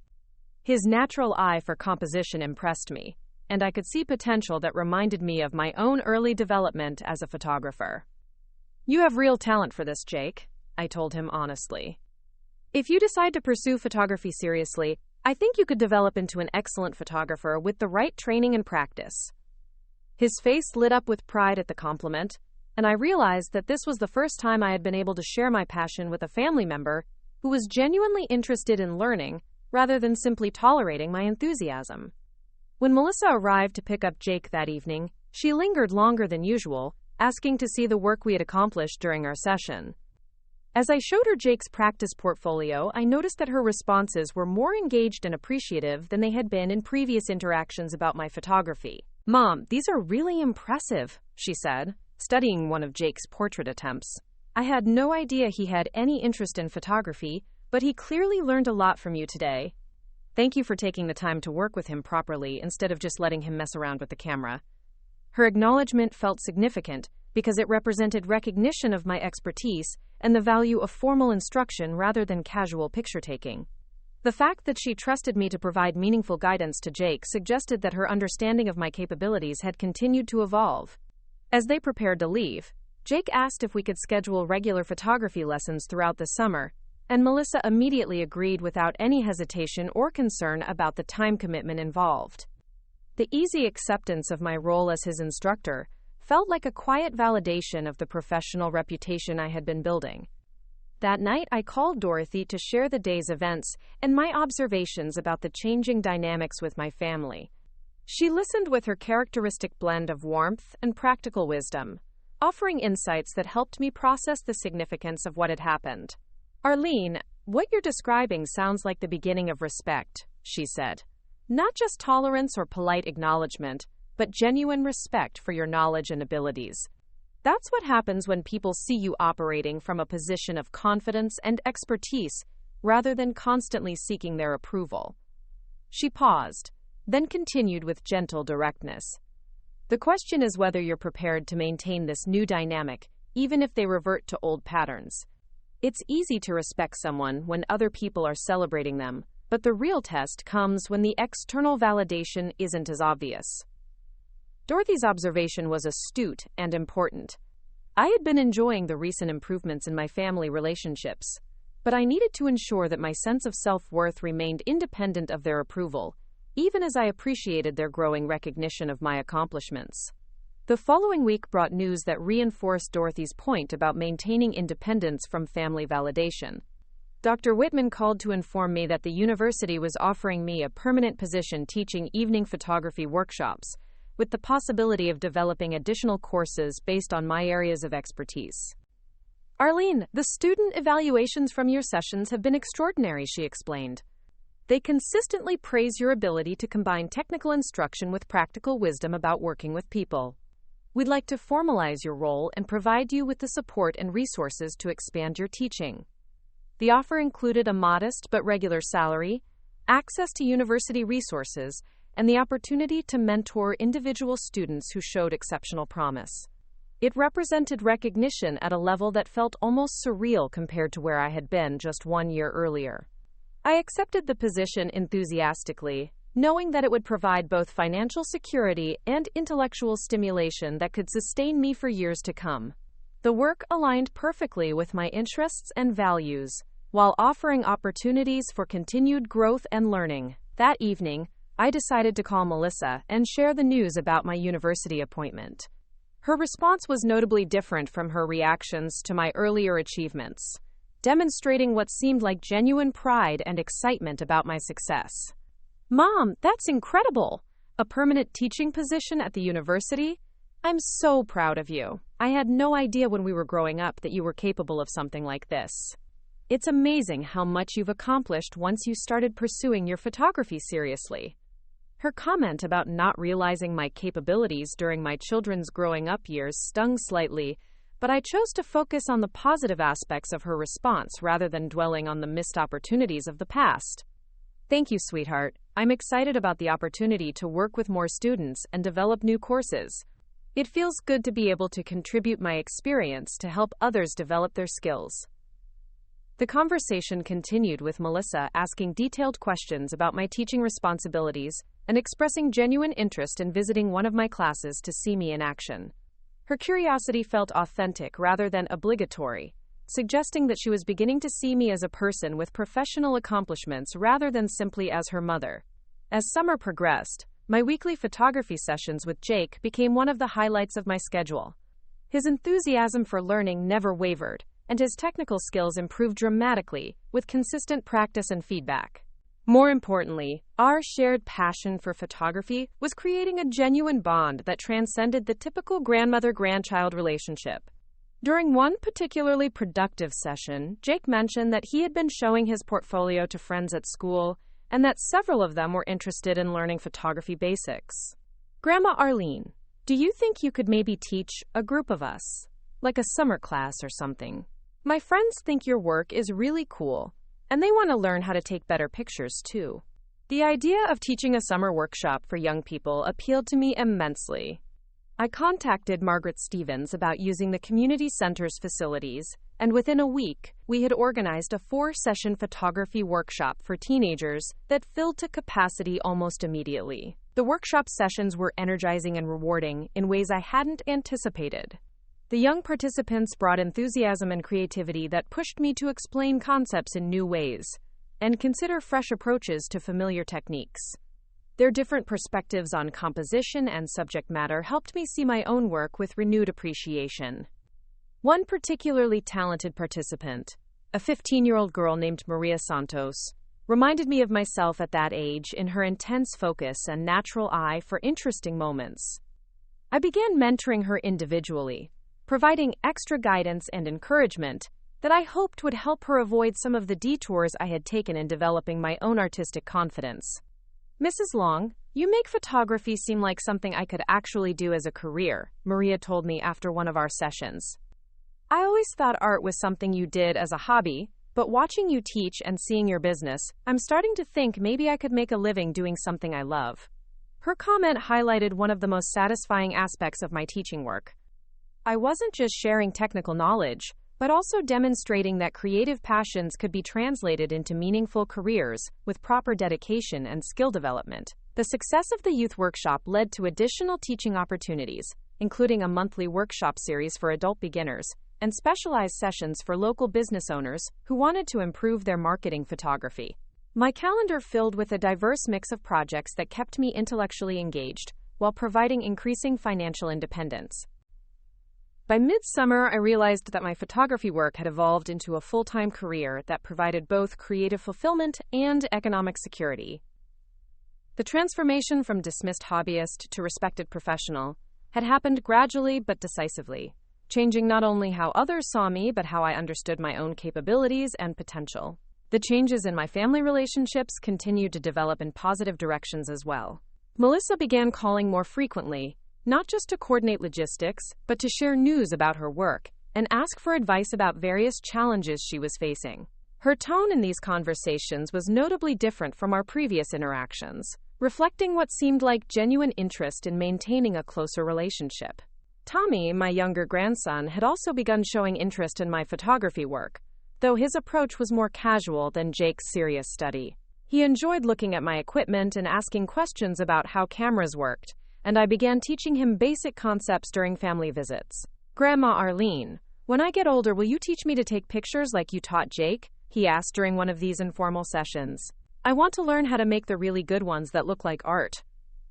His natural eye for composition impressed me, and I could see potential that reminded me of my own early development as a photographer. "You have real talent for this, Jake," I told him honestly. "If you decide to pursue photography seriously, I think you could develop into an excellent photographer with the right training and practice." His face lit up with pride at the compliment, and I realized that this was the first time I had been able to share my passion with a family member who was genuinely interested in learning rather than simply tolerating my enthusiasm. When Melissa arrived to pick up Jake that evening, she lingered longer than usual, asking to see the work we had accomplished during our session. As I showed her Jake's practice portfolio, I noticed that her responses were more engaged and appreciative than they had been in previous interactions about my photography. "Mom, these are really impressive," she said, studying one of Jake's portrait attempts. "I had no idea he had any interest in photography, but he clearly learned a lot from you today. Thank you for taking the time to work with him properly instead of just letting him mess around with the camera." Her acknowledgement felt significant because it represented recognition of my expertise and the value of formal instruction rather than casual picture taking. The fact that she trusted me to provide meaningful guidance to Jake suggested that her understanding of my capabilities had continued to evolve. As they prepared to leave, Jake asked if we could schedule regular photography lessons throughout the summer, and Melissa immediately agreed without any hesitation or concern about the time commitment involved. The easy acceptance of my role as his instructor felt like a quiet validation of the professional reputation I had been building. That night, I called Dorothy to share the day's events and my observations about the changing dynamics with my family. She listened with her characteristic blend of warmth and practical wisdom, offering insights that helped me process the significance of what had happened. "Arlene, what you're describing sounds like the beginning of respect," she said. "Not just tolerance or polite acknowledgement, but genuine respect for your knowledge and abilities. That's what happens when people see you operating from a position of confidence and expertise rather than constantly seeking their approval." She paused, then continued with gentle directness. "The question is whether you're prepared to maintain this new dynamic, even if they revert to old patterns. It's easy to respect someone when other people are celebrating them, but the real test comes when the external validation isn't as obvious." Dorothy's observation was astute and important. I had been enjoying the recent improvements in my family relationships, but I needed to ensure that my sense of self-worth remained independent of their approval, even as I appreciated their growing recognition of my accomplishments. The following week brought news that reinforced Dorothy's point about maintaining independence from family validation. Dr. Whitman called to inform me that the university was offering me a permanent position teaching evening photography workshops, with the possibility of developing additional courses based on my areas of expertise. Arlene, the student evaluations from your sessions have been extraordinary, she explained. They consistently praise your ability to combine technical instruction with practical wisdom about working with people. We'd like to formalize your role and provide you with the support and resources to expand your teaching. The offer included a modest but regular salary, access to university resources, and the opportunity to mentor individual students who showed exceptional promise. It represented recognition at a level that felt almost surreal compared to where I had been just 1 year earlier. I accepted the position enthusiastically, knowing that it would provide both financial security and intellectual stimulation that could sustain me for years to come. The work aligned perfectly with my interests and values, while offering opportunities for continued growth and learning. That evening, I decided to call Melissa and share the news about my university appointment. Her response was notably different from her reactions to my earlier achievements, demonstrating what seemed like genuine pride and excitement about my success. Mom, that's incredible! A permanent teaching position at the university? I'm so proud of you. I had no idea when we were growing up that you were capable of something like this. It's amazing how much you've accomplished once you started pursuing your photography seriously. Her comment about not realizing my capabilities during my children's growing up years stung slightly, but I chose to focus on the positive aspects of her response rather than dwelling on the missed opportunities of the past. Thank you, sweetheart. I'm excited about the opportunity to work with more students and develop new courses. It feels good to be able to contribute my experience to help others develop their skills. The conversation continued with Melissa asking detailed questions about my teaching responsibilities and expressing genuine interest in visiting one of my classes to see me in action. Her curiosity felt authentic rather than obligatory, suggesting that she was beginning to see me as a person with professional accomplishments rather than simply as her mother. As summer progressed, my weekly photography sessions with Jake became one of the highlights of my schedule. His enthusiasm for learning never wavered, and his technical skills improved dramatically with consistent practice and feedback. More importantly, our shared passion for photography was creating a genuine bond that transcended the typical grandmother-grandchild relationship. During one particularly productive session, Jake mentioned that he had been showing his portfolio to friends at school and that several of them were interested in learning photography basics. Grandma Arlene, do you think you could maybe teach a group of us, like a summer class or something? My friends think your work is really cool, and they want to learn how to take better pictures too. The idea of teaching a summer workshop for young people appealed to me immensely. I contacted Margaret Stevens about using the community center's facilities, and within a week, we had organized a 4-session photography workshop for teenagers that filled to capacity almost immediately. The workshop sessions were energizing and rewarding in ways I hadn't anticipated. The young participants brought enthusiasm and creativity that pushed me to explain concepts in new ways and consider fresh approaches to familiar techniques. Their different perspectives on composition and subject matter helped me see my own work with renewed appreciation. One particularly talented participant, a 15-year-old girl named Maria Santos, reminded me of myself at that age in her intense focus and natural eye for interesting moments. I began mentoring her individually, providing extra guidance and encouragement that I hoped would help her avoid some of the detours I had taken in developing my own artistic confidence. Mrs. Long, you make photography seem like something I could actually do as a career, Maria told me after one of our sessions. I always thought art was something you did as a hobby, but watching you teach and seeing your business, I'm starting to think maybe I could make a living doing something I love. Her comment highlighted one of the most satisfying aspects of my teaching work. I wasn't just sharing technical knowledge, but also demonstrating that creative passions could be translated into meaningful careers with proper dedication and skill development. The success of the youth workshop led to additional teaching opportunities, including a monthly workshop series for adult beginners and specialized sessions for local business owners who wanted to improve their marketing photography. My calendar filled with a diverse mix of projects that kept me intellectually engaged while providing increasing financial independence. By midsummer, I realized that my photography work had evolved into a full-time career that provided both creative fulfillment and economic security. The transformation from dismissed hobbyist to respected professional had happened gradually but decisively, changing not only how others saw me but how I understood my own capabilities and potential. The changes in my family relationships continued to develop in positive directions as well. Melissa began calling more frequently, not just to coordinate logistics, but to share news about her work and ask for advice about various challenges she was facing. Her tone in these conversations was notably different from our previous interactions, reflecting what seemed like genuine interest in maintaining a closer relationship. Tommy, my younger grandson, had also begun showing interest in my photography work, though his approach was more casual than Jake's serious study. He enjoyed looking at my equipment and asking questions about how cameras worked, and I began teaching him basic concepts during family visits. "Grandma Arlene, when I get older, will you teach me to take pictures like you taught Jake?" he asked during one of these informal sessions. "I want to learn how to make the really good ones that look like art."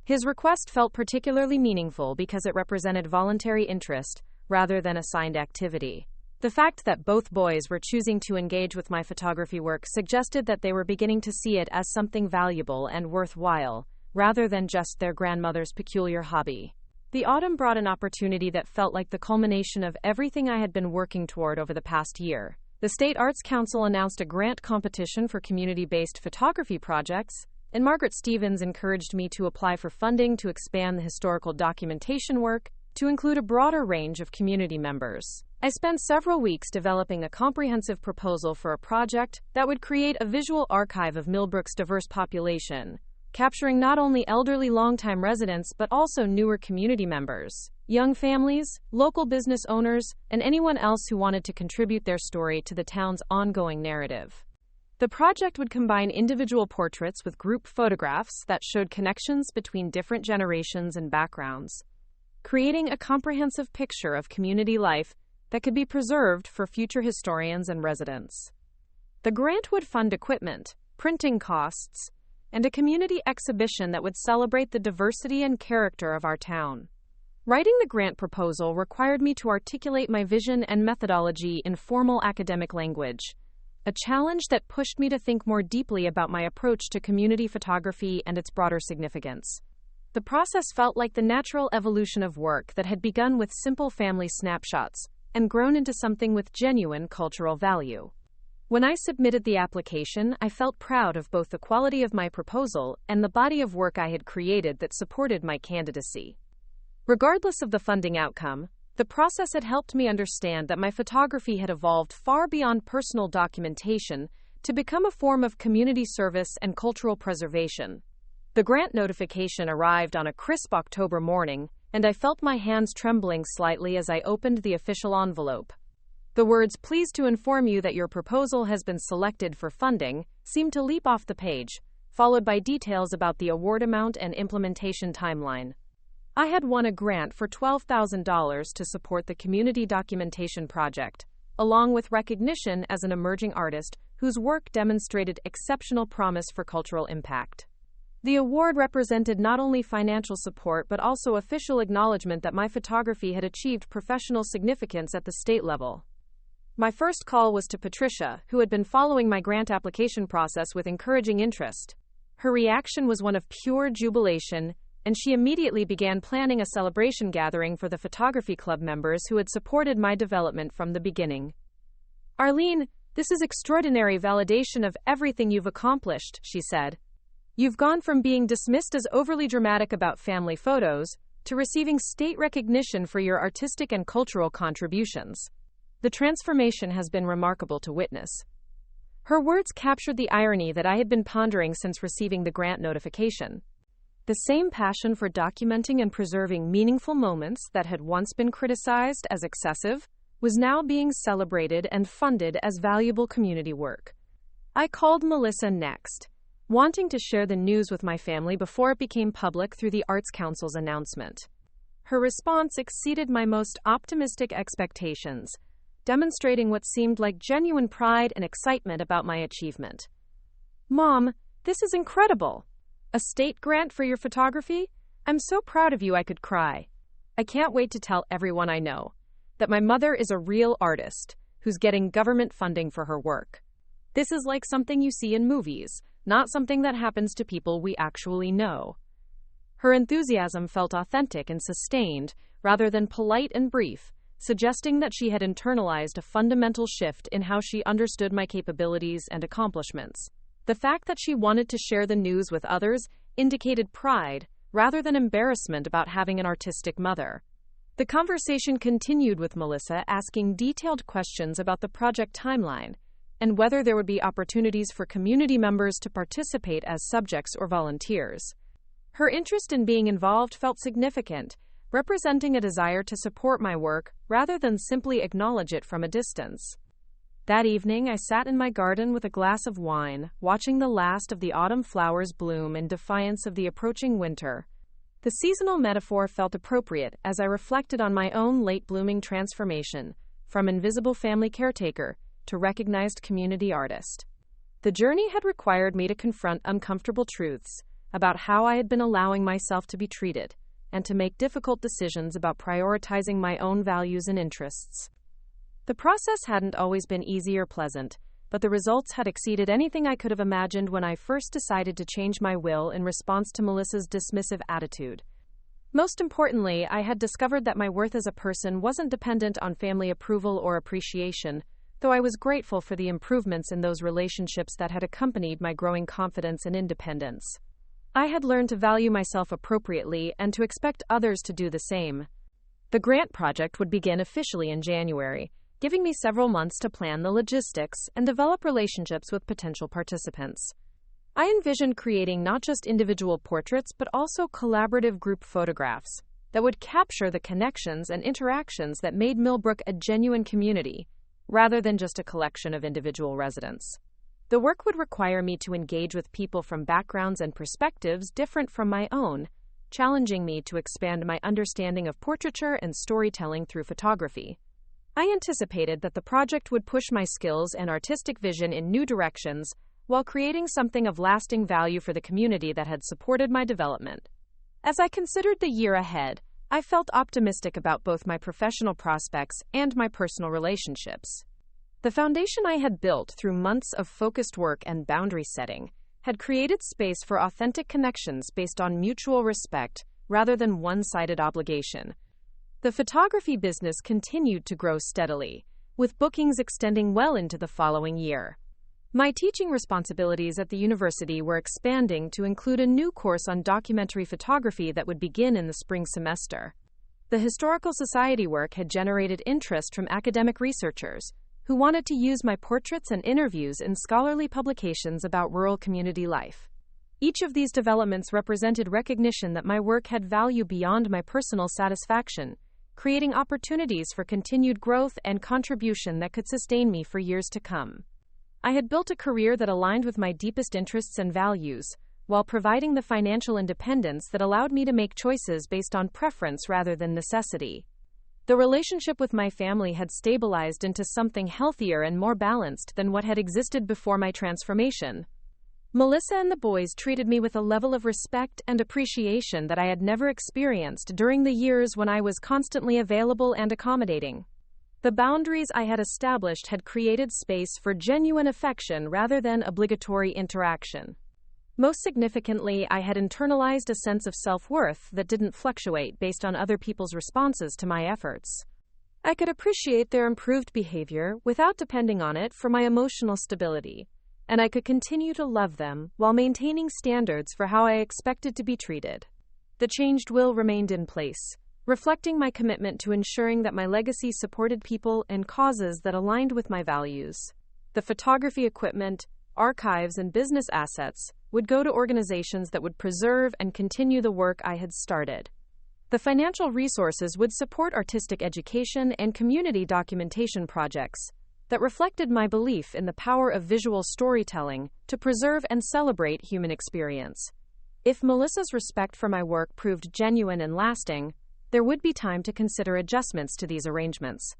His request felt particularly meaningful because it represented voluntary interest rather than assigned activity. The fact that both boys were choosing to engage with my photography work suggested that they were beginning to see it as something valuable and worthwhile, rather than just their grandmother's peculiar hobby. The autumn brought an opportunity that felt like the culmination of everything I had been working toward over the past year. The State Arts Council announced a grant competition for community-based photography projects, and Margaret Stevens encouraged me to apply for funding to expand the historical documentation work to include a broader range of community members. I spent several weeks developing a comprehensive proposal for a project that would create a visual archive of Millbrook's diverse population, capturing not only elderly longtime residents but also newer community members, young families, local business owners, and anyone else who wanted to contribute their story to the town's ongoing narrative. The project would combine individual portraits with group photographs that showed connections between different generations and backgrounds, creating a comprehensive picture of community life that could be preserved for future historians and residents. The grant would fund equipment, printing costs, and a community exhibition that would celebrate the diversity and character of our town. Writing the grant proposal required me to articulate my vision and methodology in formal academic language, a challenge that pushed me to think more deeply about my approach to community photography and its broader significance. The process felt like the natural evolution of work that had begun with simple family snapshots and grown into something with genuine cultural value. When I submitted the application, I felt proud of both the quality of my proposal and the body of work I had created that supported my candidacy. Regardless of the funding outcome, the process had helped me understand that my photography had evolved far beyond personal documentation to become a form of community service and cultural preservation. The grant notification arrived on a crisp October morning, and I felt my hands trembling slightly as I opened the official envelope. The words, "Pleased to inform you that your proposal has been selected for funding," seemed to leap off the page, followed by details about the award amount and implementation timeline. I had won a grant for $12,000 to support the community documentation project, along with recognition as an emerging artist whose work demonstrated exceptional promise for cultural impact. The award represented not only financial support but also official acknowledgement that my photography had achieved professional significance at the state level. My first call was to Patricia, who had been following my grant application process with encouraging interest. Her reaction was one of pure jubilation, and she immediately began planning a celebration gathering for the photography club members who had supported my development from the beginning. "Arlene, this is extraordinary validation of everything you've accomplished," she said. "You've gone from being dismissed as overly dramatic about family photos to receiving state recognition for your artistic and cultural contributions. The transformation has been remarkable to witness." Her words captured the irony that I had been pondering since receiving the grant notification. The same passion for documenting and preserving meaningful moments that had once been criticized as excessive was now being celebrated and funded as valuable community work. I called Melissa next, wanting to share the news with my family before it became public through the Arts Council's announcement. Her response exceeded my most optimistic expectations, demonstrating what seemed like genuine pride and excitement about my achievement. "Mom, this is incredible! A state grant for your photography? I'm so proud of you I could cry. I can't wait to tell everyone I know that my mother is a real artist who's getting government funding for her work. This is like something you see in movies, not something that happens to people we actually know." Her enthusiasm felt authentic and sustained, rather than polite and brief, suggesting that she had internalized a fundamental shift in how she understood my capabilities and accomplishments. The fact that she wanted to share the news with others indicated pride, rather than embarrassment about having an artistic mother. The conversation continued with Melissa asking detailed questions about the project timeline and whether there would be opportunities for community members to participate as subjects or volunteers. Her interest in being involved felt significant, representing a desire to support my work rather than simply acknowledge it from a distance. That evening, I sat in my garden with a glass of wine, watching the last of the autumn flowers bloom in defiance of the approaching winter. The seasonal metaphor felt appropriate as I reflected on my own late-blooming transformation from invisible family caretaker to recognized community artist. The journey had required me to confront uncomfortable truths about how I had been allowing myself to be treated, and to make difficult decisions about prioritizing my own values and interests. The process hadn't always been easy or pleasant, but the results had exceeded anything I could have imagined when I first decided to change my will in response to Melissa's dismissive attitude. Most importantly, I had discovered that my worth as a person wasn't dependent on family approval or appreciation, though I was grateful for the improvements in those relationships that had accompanied my growing confidence and independence. I had learned to value myself appropriately and to expect others to do the same. The grant project would begin officially in January, giving me several months to plan the logistics and develop relationships with potential participants. I envisioned creating not just individual portraits but also collaborative group photographs that would capture the connections and interactions that made Millbrook a genuine community, rather than just a collection of individual residents. The work would require me to engage with people from backgrounds and perspectives different from my own, challenging me to expand my understanding of portraiture and storytelling through photography. I anticipated that the project would push my skills and artistic vision in new directions while creating something of lasting value for the community that had supported my development. As I considered the year ahead, I felt optimistic about both my professional prospects and my personal relationships. The foundation I had built through months of focused work and boundary setting had created space for authentic connections based on mutual respect rather than one-sided obligation. The photography business continued to grow steadily, with bookings extending well into the following year. My teaching responsibilities at the university were expanding to include a new course on documentary photography that would begin in the spring semester. The Historical Society work had generated interest from academic researchers who wanted to use my portraits and interviews in scholarly publications about rural community life. Each of these developments represented recognition that my work had value beyond my personal satisfaction, creating opportunities for continued growth and contribution that could sustain me for years to come. I had built a career that aligned with my deepest interests and values, while providing the financial independence that allowed me to make choices based on preference rather than necessity. The relationship with my family had stabilized into something healthier and more balanced than what had existed before my transformation. Melissa and the boys treated me with a level of respect and appreciation that I had never experienced during the years when I was constantly available and accommodating. The boundaries I had established had created space for genuine affection rather than obligatory interaction. Most significantly, I had internalized a sense of self-worth that didn't fluctuate based on other people's responses to my efforts. I could appreciate their improved behavior without depending on it for my emotional stability, and I could continue to love them while maintaining standards for how I expected to be treated. The changed will remained in place, reflecting my commitment to ensuring that my legacy supported people and causes that aligned with my values. The photography equipment, archives, and business assets would go to organizations that would preserve and continue the work I had started. The financial resources would support artistic education and community documentation projects that reflected my belief in the power of visual storytelling to preserve and celebrate human experience. If Melissa's respect for my work proved genuine and lasting, there would be time to consider adjustments to these arrangements.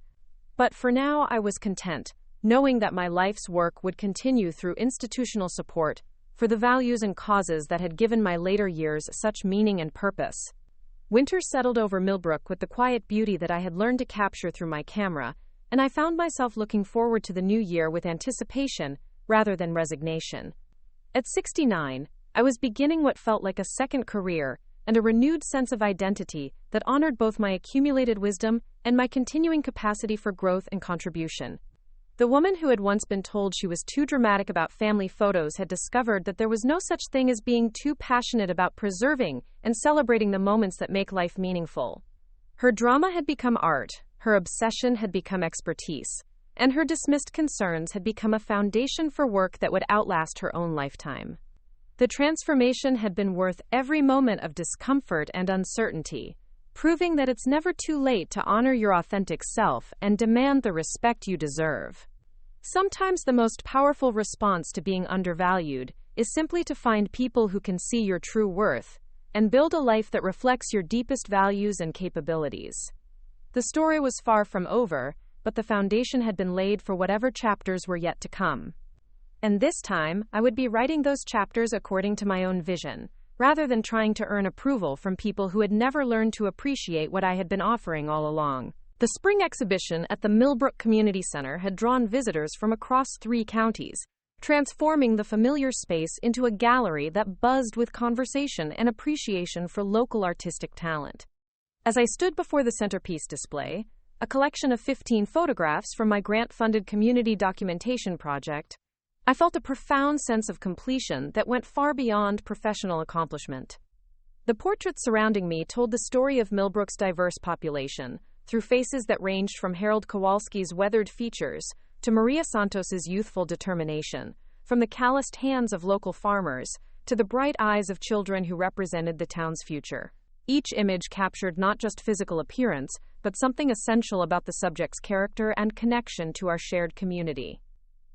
But for now, I was content, knowing that my life's work would continue through institutional support for the values and causes that had given my later years such meaning and purpose. Winter settled over Millbrook with the quiet beauty that I had learned to capture through my camera, and I found myself looking forward to the new year with anticipation rather than resignation. At 69, I was beginning what felt like a second career and a renewed sense of identity that honored both my accumulated wisdom and my continuing capacity for growth and contribution. The woman who had once been told she was too dramatic about family photos had discovered that there was no such thing as being too passionate about preserving and celebrating the moments that make life meaningful. Her drama had become art, her obsession had become expertise, and her dismissed concerns had become a foundation for work that would outlast her own lifetime. The transformation had been worth every moment of discomfort and uncertainty, proving that it's never too late to honor your authentic self and demand the respect you deserve. Sometimes the most powerful response to being undervalued is simply to find people who can see your true worth and build a life that reflects your deepest values and capabilities. The story was far from over, but the foundation had been laid for whatever chapters were yet to come. And this time, I would be writing those chapters according to my own vision, rather than trying to earn approval from people who had never learned to appreciate what I had been offering all along. The spring exhibition at the Millbrook Community Center had drawn visitors from across 3 counties, transforming the familiar space into a gallery that buzzed with conversation and appreciation for local artistic talent. As I stood before the centerpiece display, a collection of 15 photographs from my grant-funded community documentation project, I felt a profound sense of completion that went far beyond professional accomplishment. The portraits surrounding me told the story of Millbrook's diverse population, through faces that ranged from Harold Kowalski's weathered features to Maria Santos's youthful determination, from the calloused hands of local farmers to the bright eyes of children who represented the town's future. Each image captured not just physical appearance, but something essential about the subject's character and connection to our shared community.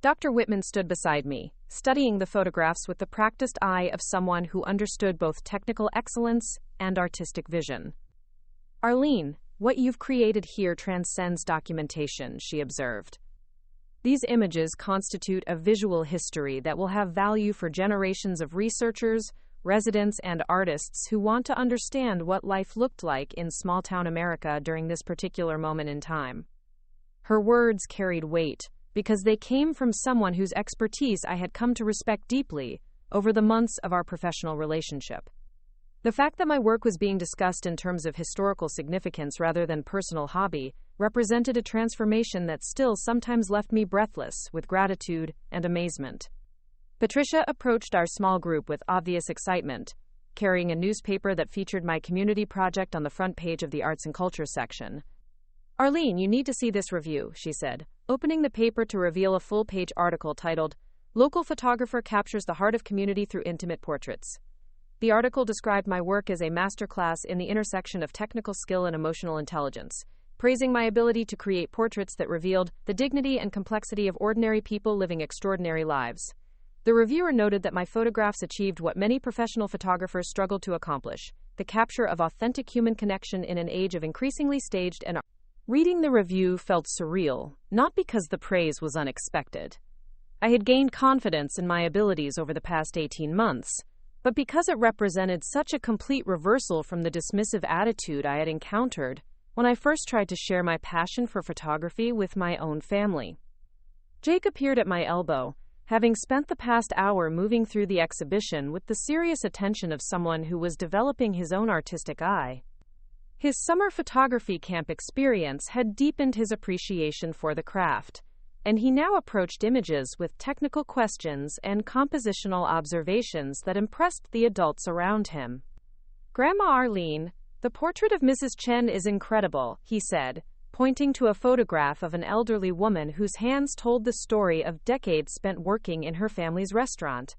Dr. Whitman stood beside me, studying the photographs with the practiced eye of someone who understood both technical excellence and artistic vision. "Arlene, what you've created here transcends documentation," she observed. "These images constitute a visual history that will have value for generations of researchers, residents, and artists who want to understand what life looked like in small-town America during this particular moment in time." Her words carried weight, because they came from someone whose expertise I had come to respect deeply over the months of our professional relationship. The fact that my work was being discussed in terms of historical significance rather than personal hobby represented a transformation that still sometimes left me breathless with gratitude and amazement. Patricia approached our small group with obvious excitement, carrying a newspaper that featured my community project on the front page of the Arts and Culture section. "Arlene, you need to see this review," she said, opening the paper to reveal a full-page article titled, "Local Photographer Captures the Heart of Community Through Intimate Portraits." The article described my work as a masterclass in the intersection of technical skill and emotional intelligence, praising my ability to create portraits that revealed the dignity and complexity of ordinary people living extraordinary lives. The reviewer noted that my photographs achieved what many professional photographers struggled to accomplish, the capture of authentic human connection in an age of increasingly staged and Reading the review felt surreal, not because the praise was unexpected. I had gained confidence in my abilities over the past 18 months, but because it represented such a complete reversal from the dismissive attitude I had encountered when I first tried to share my passion for photography with my own family. Jake appeared at my elbow, having spent the past hour moving through the exhibition with the serious attention of someone who was developing his own artistic eye. His summer photography camp experience had deepened his appreciation for the craft, and he now approached images with technical questions and compositional observations that impressed the adults around him. "Grandma Arlene, the portrait of Mrs. Chen is incredible," he said, pointing to a photograph of an elderly woman whose hands told the story of decades spent working in her family's restaurant.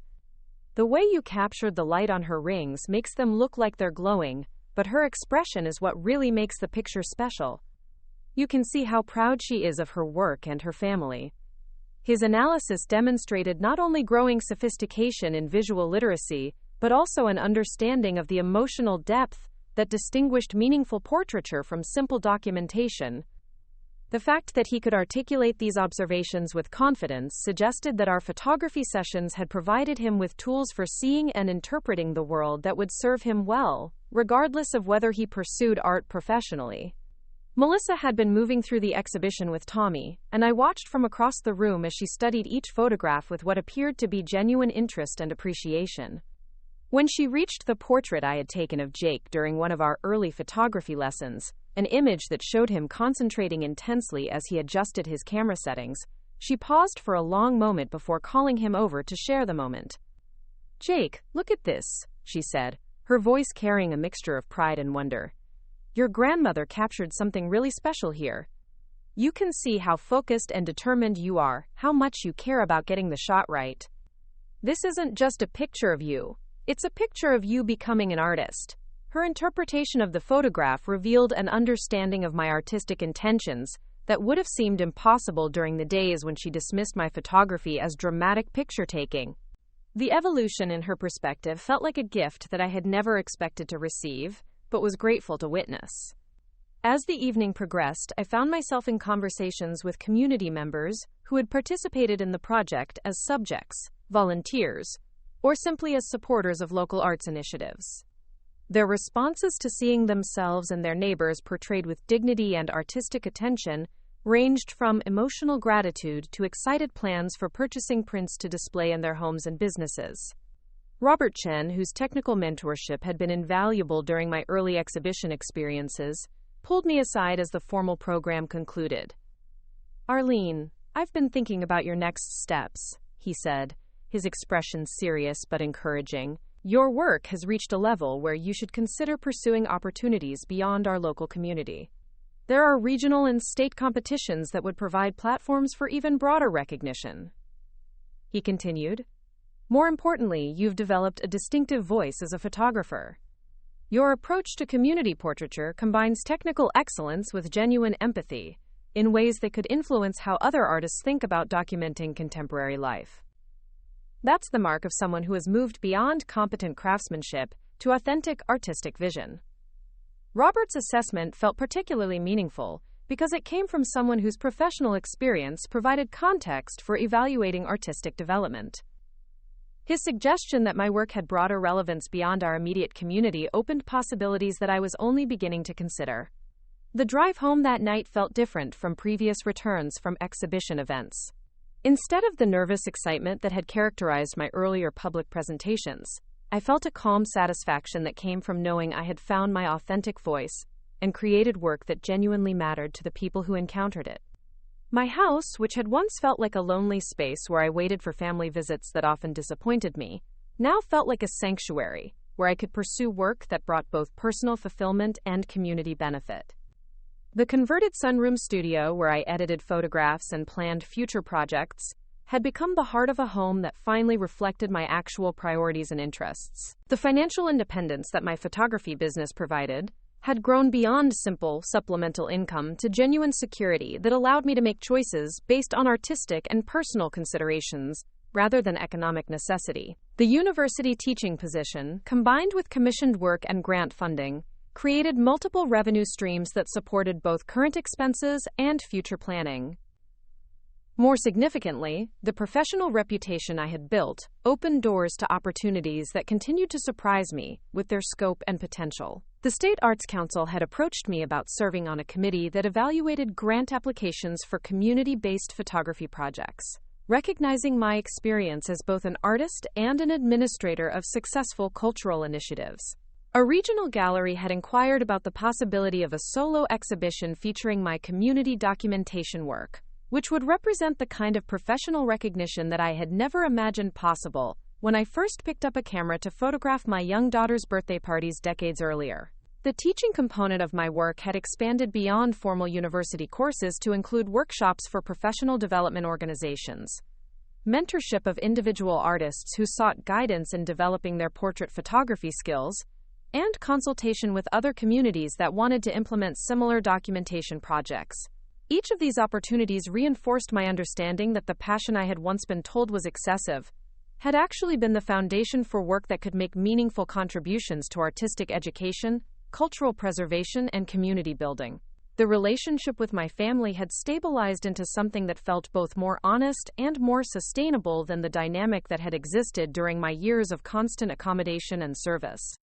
"The way you captured the light on her rings makes them look like they're glowing, but her expression is what really makes the picture special. You can see how proud she is of her work and her family." His analysis demonstrated not only growing sophistication in visual literacy, but also an understanding of the emotional depth that distinguished meaningful portraiture from simple documentation. The fact that he could articulate these observations with confidence suggested that our photography sessions had provided him with tools for seeing and interpreting the world that would serve him well, regardless of whether he pursued art professionally. Melissa had been moving through the exhibition with Tommy, and I watched from across the room as she studied each photograph with what appeared to be genuine interest and appreciation. When she reached the portrait I had taken of Jake during one of our early photography lessons, an image that showed him concentrating intensely as he adjusted his camera settings, she paused for a long moment before calling him over to share the moment. "Jake, look at this," she said, her voice carrying a mixture of pride and wonder. "Your grandmother captured something really special here. You can see how focused and determined you are, how much you care about getting the shot right. This isn't just a picture of you. It's a picture of you becoming an artist." Her interpretation of the photograph revealed an understanding of my artistic intentions that would have seemed impossible during the days when she dismissed my photography as dramatic picture-taking. The evolution in her perspective felt like a gift that I had never expected to receive, but was grateful to witness. As the evening progressed, I found myself in conversations with community members who had participated in the project as subjects, volunteers, or simply as supporters of local arts initiatives. Their responses to seeing themselves and their neighbors portrayed with dignity and artistic attention ranged from emotional gratitude to excited plans for purchasing prints to display in their homes and businesses. Robert Chen, whose technical mentorship had been invaluable during my early exhibition experiences, pulled me aside as the formal program concluded. "Arlene, I've been thinking about your next steps," he said, his expression serious but encouraging. "Your work has reached a level where you should consider pursuing opportunities beyond our local community. There are regional and state competitions that would provide platforms for even broader recognition." He continued, "More importantly, you've developed a distinctive voice as a photographer. Your approach to community portraiture combines technical excellence with genuine empathy in ways that could influence how other artists think about documenting contemporary life. That's the mark of someone who has moved beyond competent craftsmanship to authentic artistic vision." Robert's assessment felt particularly meaningful because it came from someone whose professional experience provided context for evaluating artistic development. His suggestion that my work had broader relevance beyond our immediate community opened possibilities that I was only beginning to consider. The drive home that night felt different from previous returns from exhibition events. Instead of the nervous excitement that had characterized my earlier public presentations, I felt a calm satisfaction that came from knowing I had found my authentic voice and created work that genuinely mattered to the people who encountered it. My house, which had once felt like a lonely space where I waited for family visits that often disappointed me, now felt like a sanctuary where I could pursue work that brought both personal fulfillment and community benefit. The converted sunroom studio where I edited photographs and planned future projects had become the heart of a home that finally reflected my actual priorities and interests. The financial independence that my photography business provided had grown beyond simple supplemental income to genuine security that allowed me to make choices based on artistic and personal considerations rather than economic necessity. The university teaching position, combined with commissioned work and grant funding, created multiple revenue streams that supported both current expenses and future planning. More significantly, the professional reputation I had built opened doors to opportunities that continued to surprise me with their scope and potential. The State Arts Council had approached me about serving on a committee that evaluated grant applications for community-based photography projects, recognizing my experience as both an artist and an administrator of successful cultural initiatives. A regional gallery had inquired about the possibility of a solo exhibition featuring my community documentation work, which would represent the kind of professional recognition that I had never imagined possible when I first picked up a camera to photograph my young daughter's birthday parties decades earlier. The teaching component of my work had expanded beyond formal university courses to include workshops for professional development organizations, mentorship of individual artists who sought guidance in developing their portrait photography skills, and consultation with other communities that wanted to implement similar documentation projects. Each of these opportunities reinforced my understanding that the passion I had once been told was excessive had actually been the foundation for work that could make meaningful contributions to artistic education, cultural preservation, and community building. The relationship with my family had stabilized into something that felt both more honest and more sustainable than the dynamic that had existed during my years of constant accommodation and service.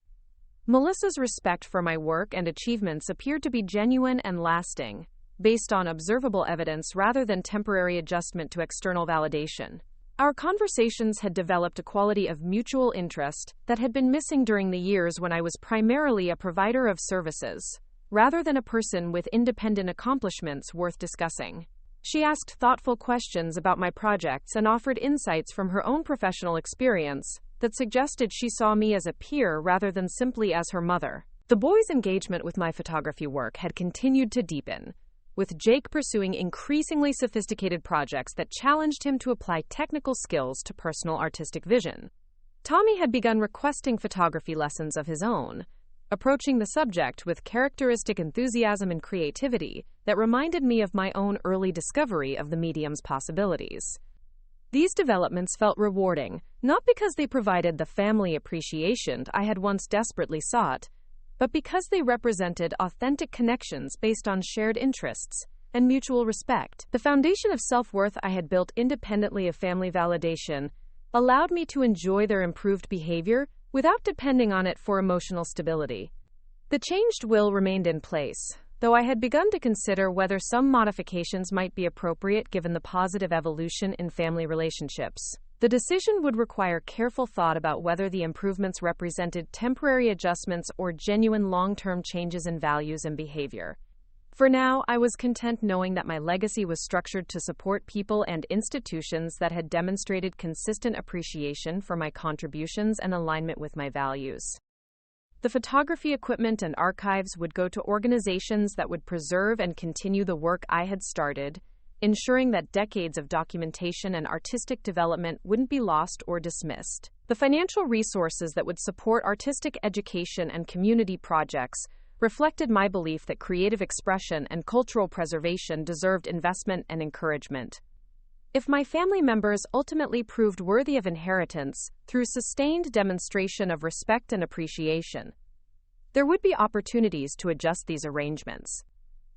Melissa's respect for my work and achievements appeared to be genuine and lasting, based on observable evidence rather than temporary adjustment to external validation. Our conversations had developed a quality of mutual interest that had been missing during the years when I was primarily a provider of services, rather than a person with independent accomplishments worth discussing. She asked thoughtful questions about my projects and offered insights from her own professional experience that suggested she saw me as a peer rather than simply as her mother. The boys' engagement with my photography work had continued to deepen, with Jake pursuing increasingly sophisticated projects that challenged him to apply technical skills to personal artistic vision. Tommy had begun requesting photography lessons of his own, approaching the subject with characteristic enthusiasm and creativity that reminded me of my own early discovery of the medium's possibilities. These developments felt rewarding, not because they provided the family appreciation I had once desperately sought, but because they represented authentic connections based on shared interests and mutual respect. The foundation of self-worth I had built independently of family validation allowed me to enjoy their improved behavior without depending on it for emotional stability. The changed will remained in place, though I had begun to consider whether some modifications might be appropriate given the positive evolution in family relationships. The decision would require careful thought about whether the improvements represented temporary adjustments or genuine long-term changes in values and behavior. For now, I was content knowing that my legacy was structured to support people and institutions that had demonstrated consistent appreciation for my contributions and alignment with my values. The photography equipment and archives would go to organizations that would preserve and continue the work I had started, ensuring that decades of documentation and artistic development wouldn't be lost or dismissed. The financial resources that would support artistic education and community projects reflected my belief that creative expression and cultural preservation deserved investment and encouragement. If my family members ultimately proved worthy of inheritance through sustained demonstration of respect and appreciation, there would be opportunities to adjust these arrangements.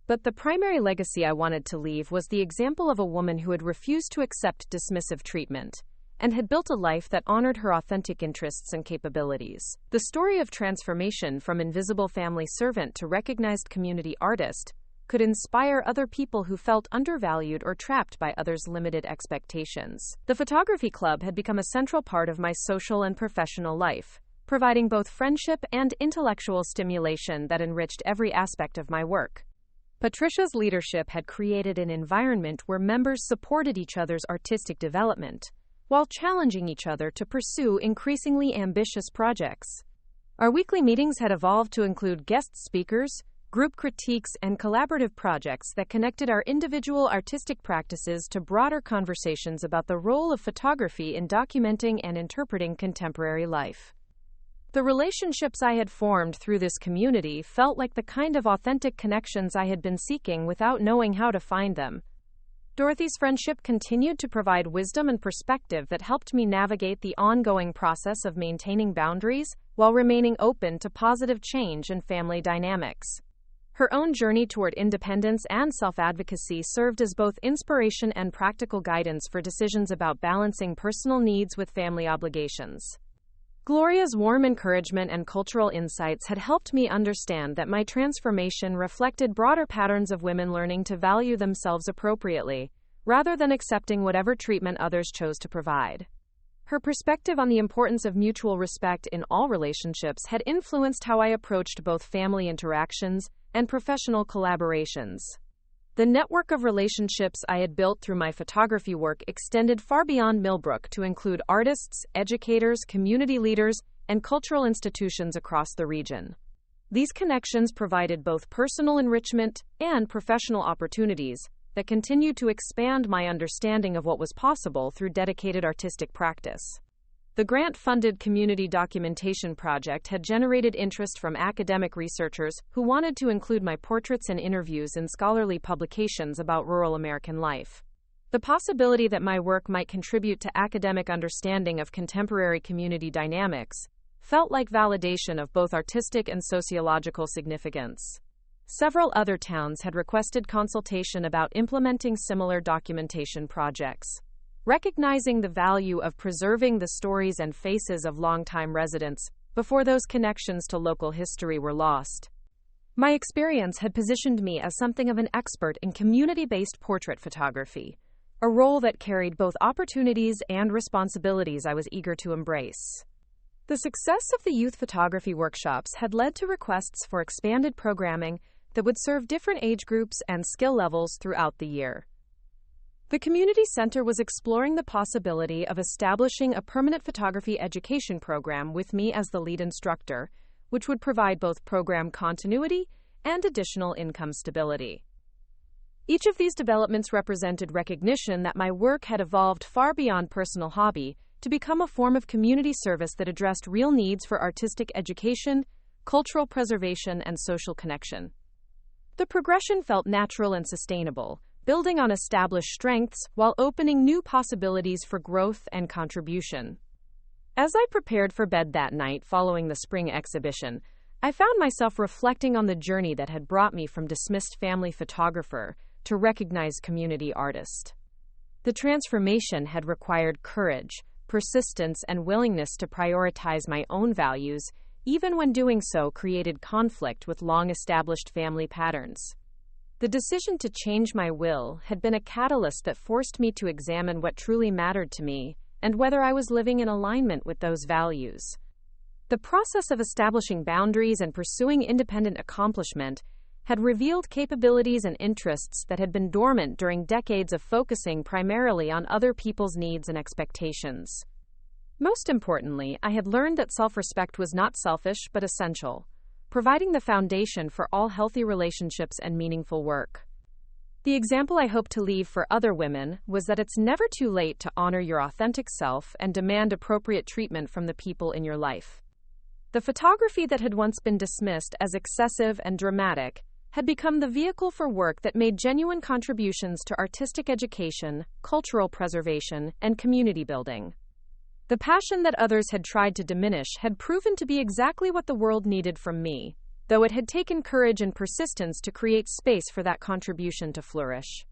But the primary legacy I wanted to leave was the example of a woman who had refused to accept dismissive treatment and had built a life that honored her authentic interests and capabilities. The story of transformation from invisible family servant to recognized community artist could inspire other people who felt undervalued or trapped by others' limited expectations. The photography club had become a central part of my social and professional life, providing both friendship and intellectual stimulation that enriched every aspect of my work. Patricia's leadership had created an environment where members supported each other's artistic development, while challenging each other to pursue increasingly ambitious projects. Our weekly meetings had evolved to include guest speakers, group critiques, and collaborative projects that connected our individual artistic practices to broader conversations about the role of photography in documenting and interpreting contemporary life. The relationships I had formed through this community felt like the kind of authentic connections I had been seeking without knowing how to find them. Dorothy's friendship continued to provide wisdom and perspective that helped me navigate the ongoing process of maintaining boundaries while remaining open to positive change in family dynamics. Her own journey toward independence and self-advocacy served as both inspiration and practical guidance for decisions about balancing personal needs with family obligations. Gloria's warm encouragement and cultural insights had helped me understand that my transformation reflected broader patterns of women learning to value themselves appropriately, rather than accepting whatever treatment others chose to provide. Her perspective on the importance of mutual respect in all relationships had influenced how I approached both family interactions and professional collaborations. The network of relationships I had built through my photography work extended far beyond Millbrook to include artists, educators, community leaders, and cultural institutions across the region. These connections provided both personal enrichment and professional opportunities that continued to expand my understanding of what was possible through dedicated artistic practice. The grant-funded community documentation project had generated interest from academic researchers who wanted to include my portraits and interviews in scholarly publications about rural American life. The possibility that my work might contribute to academic understanding of contemporary community dynamics felt like validation of both artistic and sociological significance. Several other towns had requested consultation about implementing similar documentation projects. Recognizing the value of preserving the stories and faces of longtime residents before those connections to local history were lost. My experience had positioned me as something of an expert in community-based portrait photography, a role that carried both opportunities and responsibilities I was eager to embrace. The success of the youth photography workshops had led to requests for expanded programming that would serve different age groups and skill levels throughout the year. The community center was exploring the possibility of establishing a permanent photography education program with me as the lead instructor, which would provide both program continuity and additional income stability. Each of these developments represented recognition that my work had evolved far beyond personal hobby to become a form of community service that addressed real needs for artistic education, cultural preservation, and social connection. The progression felt natural and sustainable, building on established strengths while opening new possibilities for growth and contribution. As I prepared for bed that night following the spring exhibition, I found myself reflecting on the journey that had brought me from dismissed family photographer to recognized community artist. The transformation had required courage, persistence, and willingness to prioritize my own values, even when doing so created conflict with long-established family patterns. The decision to change my will had been a catalyst that forced me to examine what truly mattered to me and whether I was living in alignment with those values. The process of establishing boundaries and pursuing independent accomplishment had revealed capabilities and interests that had been dormant during decades of focusing primarily on other people's needs and expectations. Most importantly, I had learned that self-respect was not selfish but essential, providing the foundation for all healthy relationships and meaningful work. The example I hope to leave for other women was that it's never too late to honor your authentic self and demand appropriate treatment from the people in your life. The photography that had once been dismissed as excessive and dramatic had become the vehicle for work that made genuine contributions to artistic education, cultural preservation, and community building. The passion that others had tried to diminish had proven to be exactly what the world needed from me, though it had taken courage and persistence to create space for that contribution to flourish.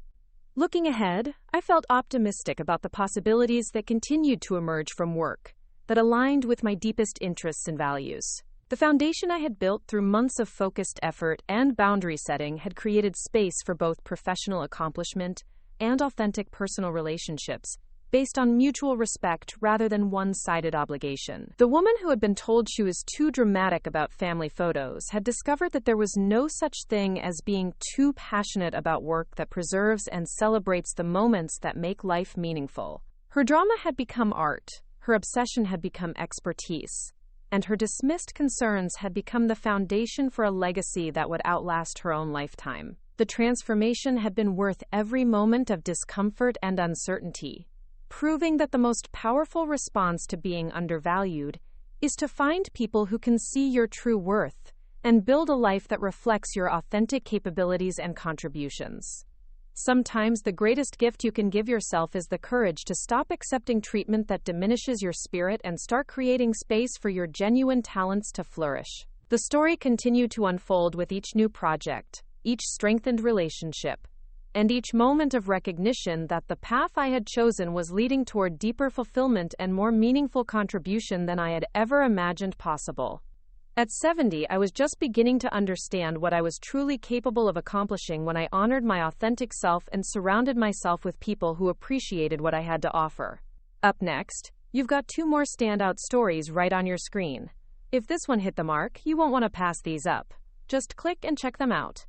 Looking ahead, I felt optimistic about the possibilities that continued to emerge from work that aligned with my deepest interests and values. The foundation I had built through months of focused effort and boundary setting had created space for both professional accomplishment and authentic personal relationships, based on mutual respect rather than one-sided obligation. The woman who had been told she was too dramatic about family photos had discovered that there was no such thing as being too passionate about work that preserves and celebrates the moments that make life meaningful. Her drama had become art, her obsession had become expertise, and her dismissed concerns had become the foundation for a legacy that would outlast her own lifetime. The transformation had been worth every moment of discomfort and uncertainty, proving that the most powerful response to being undervalued is to find people who can see your true worth and build a life that reflects your authentic capabilities and contributions. Sometimes the greatest gift you can give yourself is the courage to stop accepting treatment that diminishes your spirit and start creating space for your genuine talents to flourish. The story continued to unfold with each new project, each strengthened relationship, and each moment of recognition that the path I had chosen was leading toward deeper fulfillment and more meaningful contribution than I had ever imagined possible. At 70, I was just beginning to understand what I was truly capable of accomplishing when I honored my authentic self and surrounded myself with people who appreciated what I had to offer. Up next, you've got 2 more standout stories right on your screen. If this one hit the mark, you won't want to pass these up. Just click and check them out.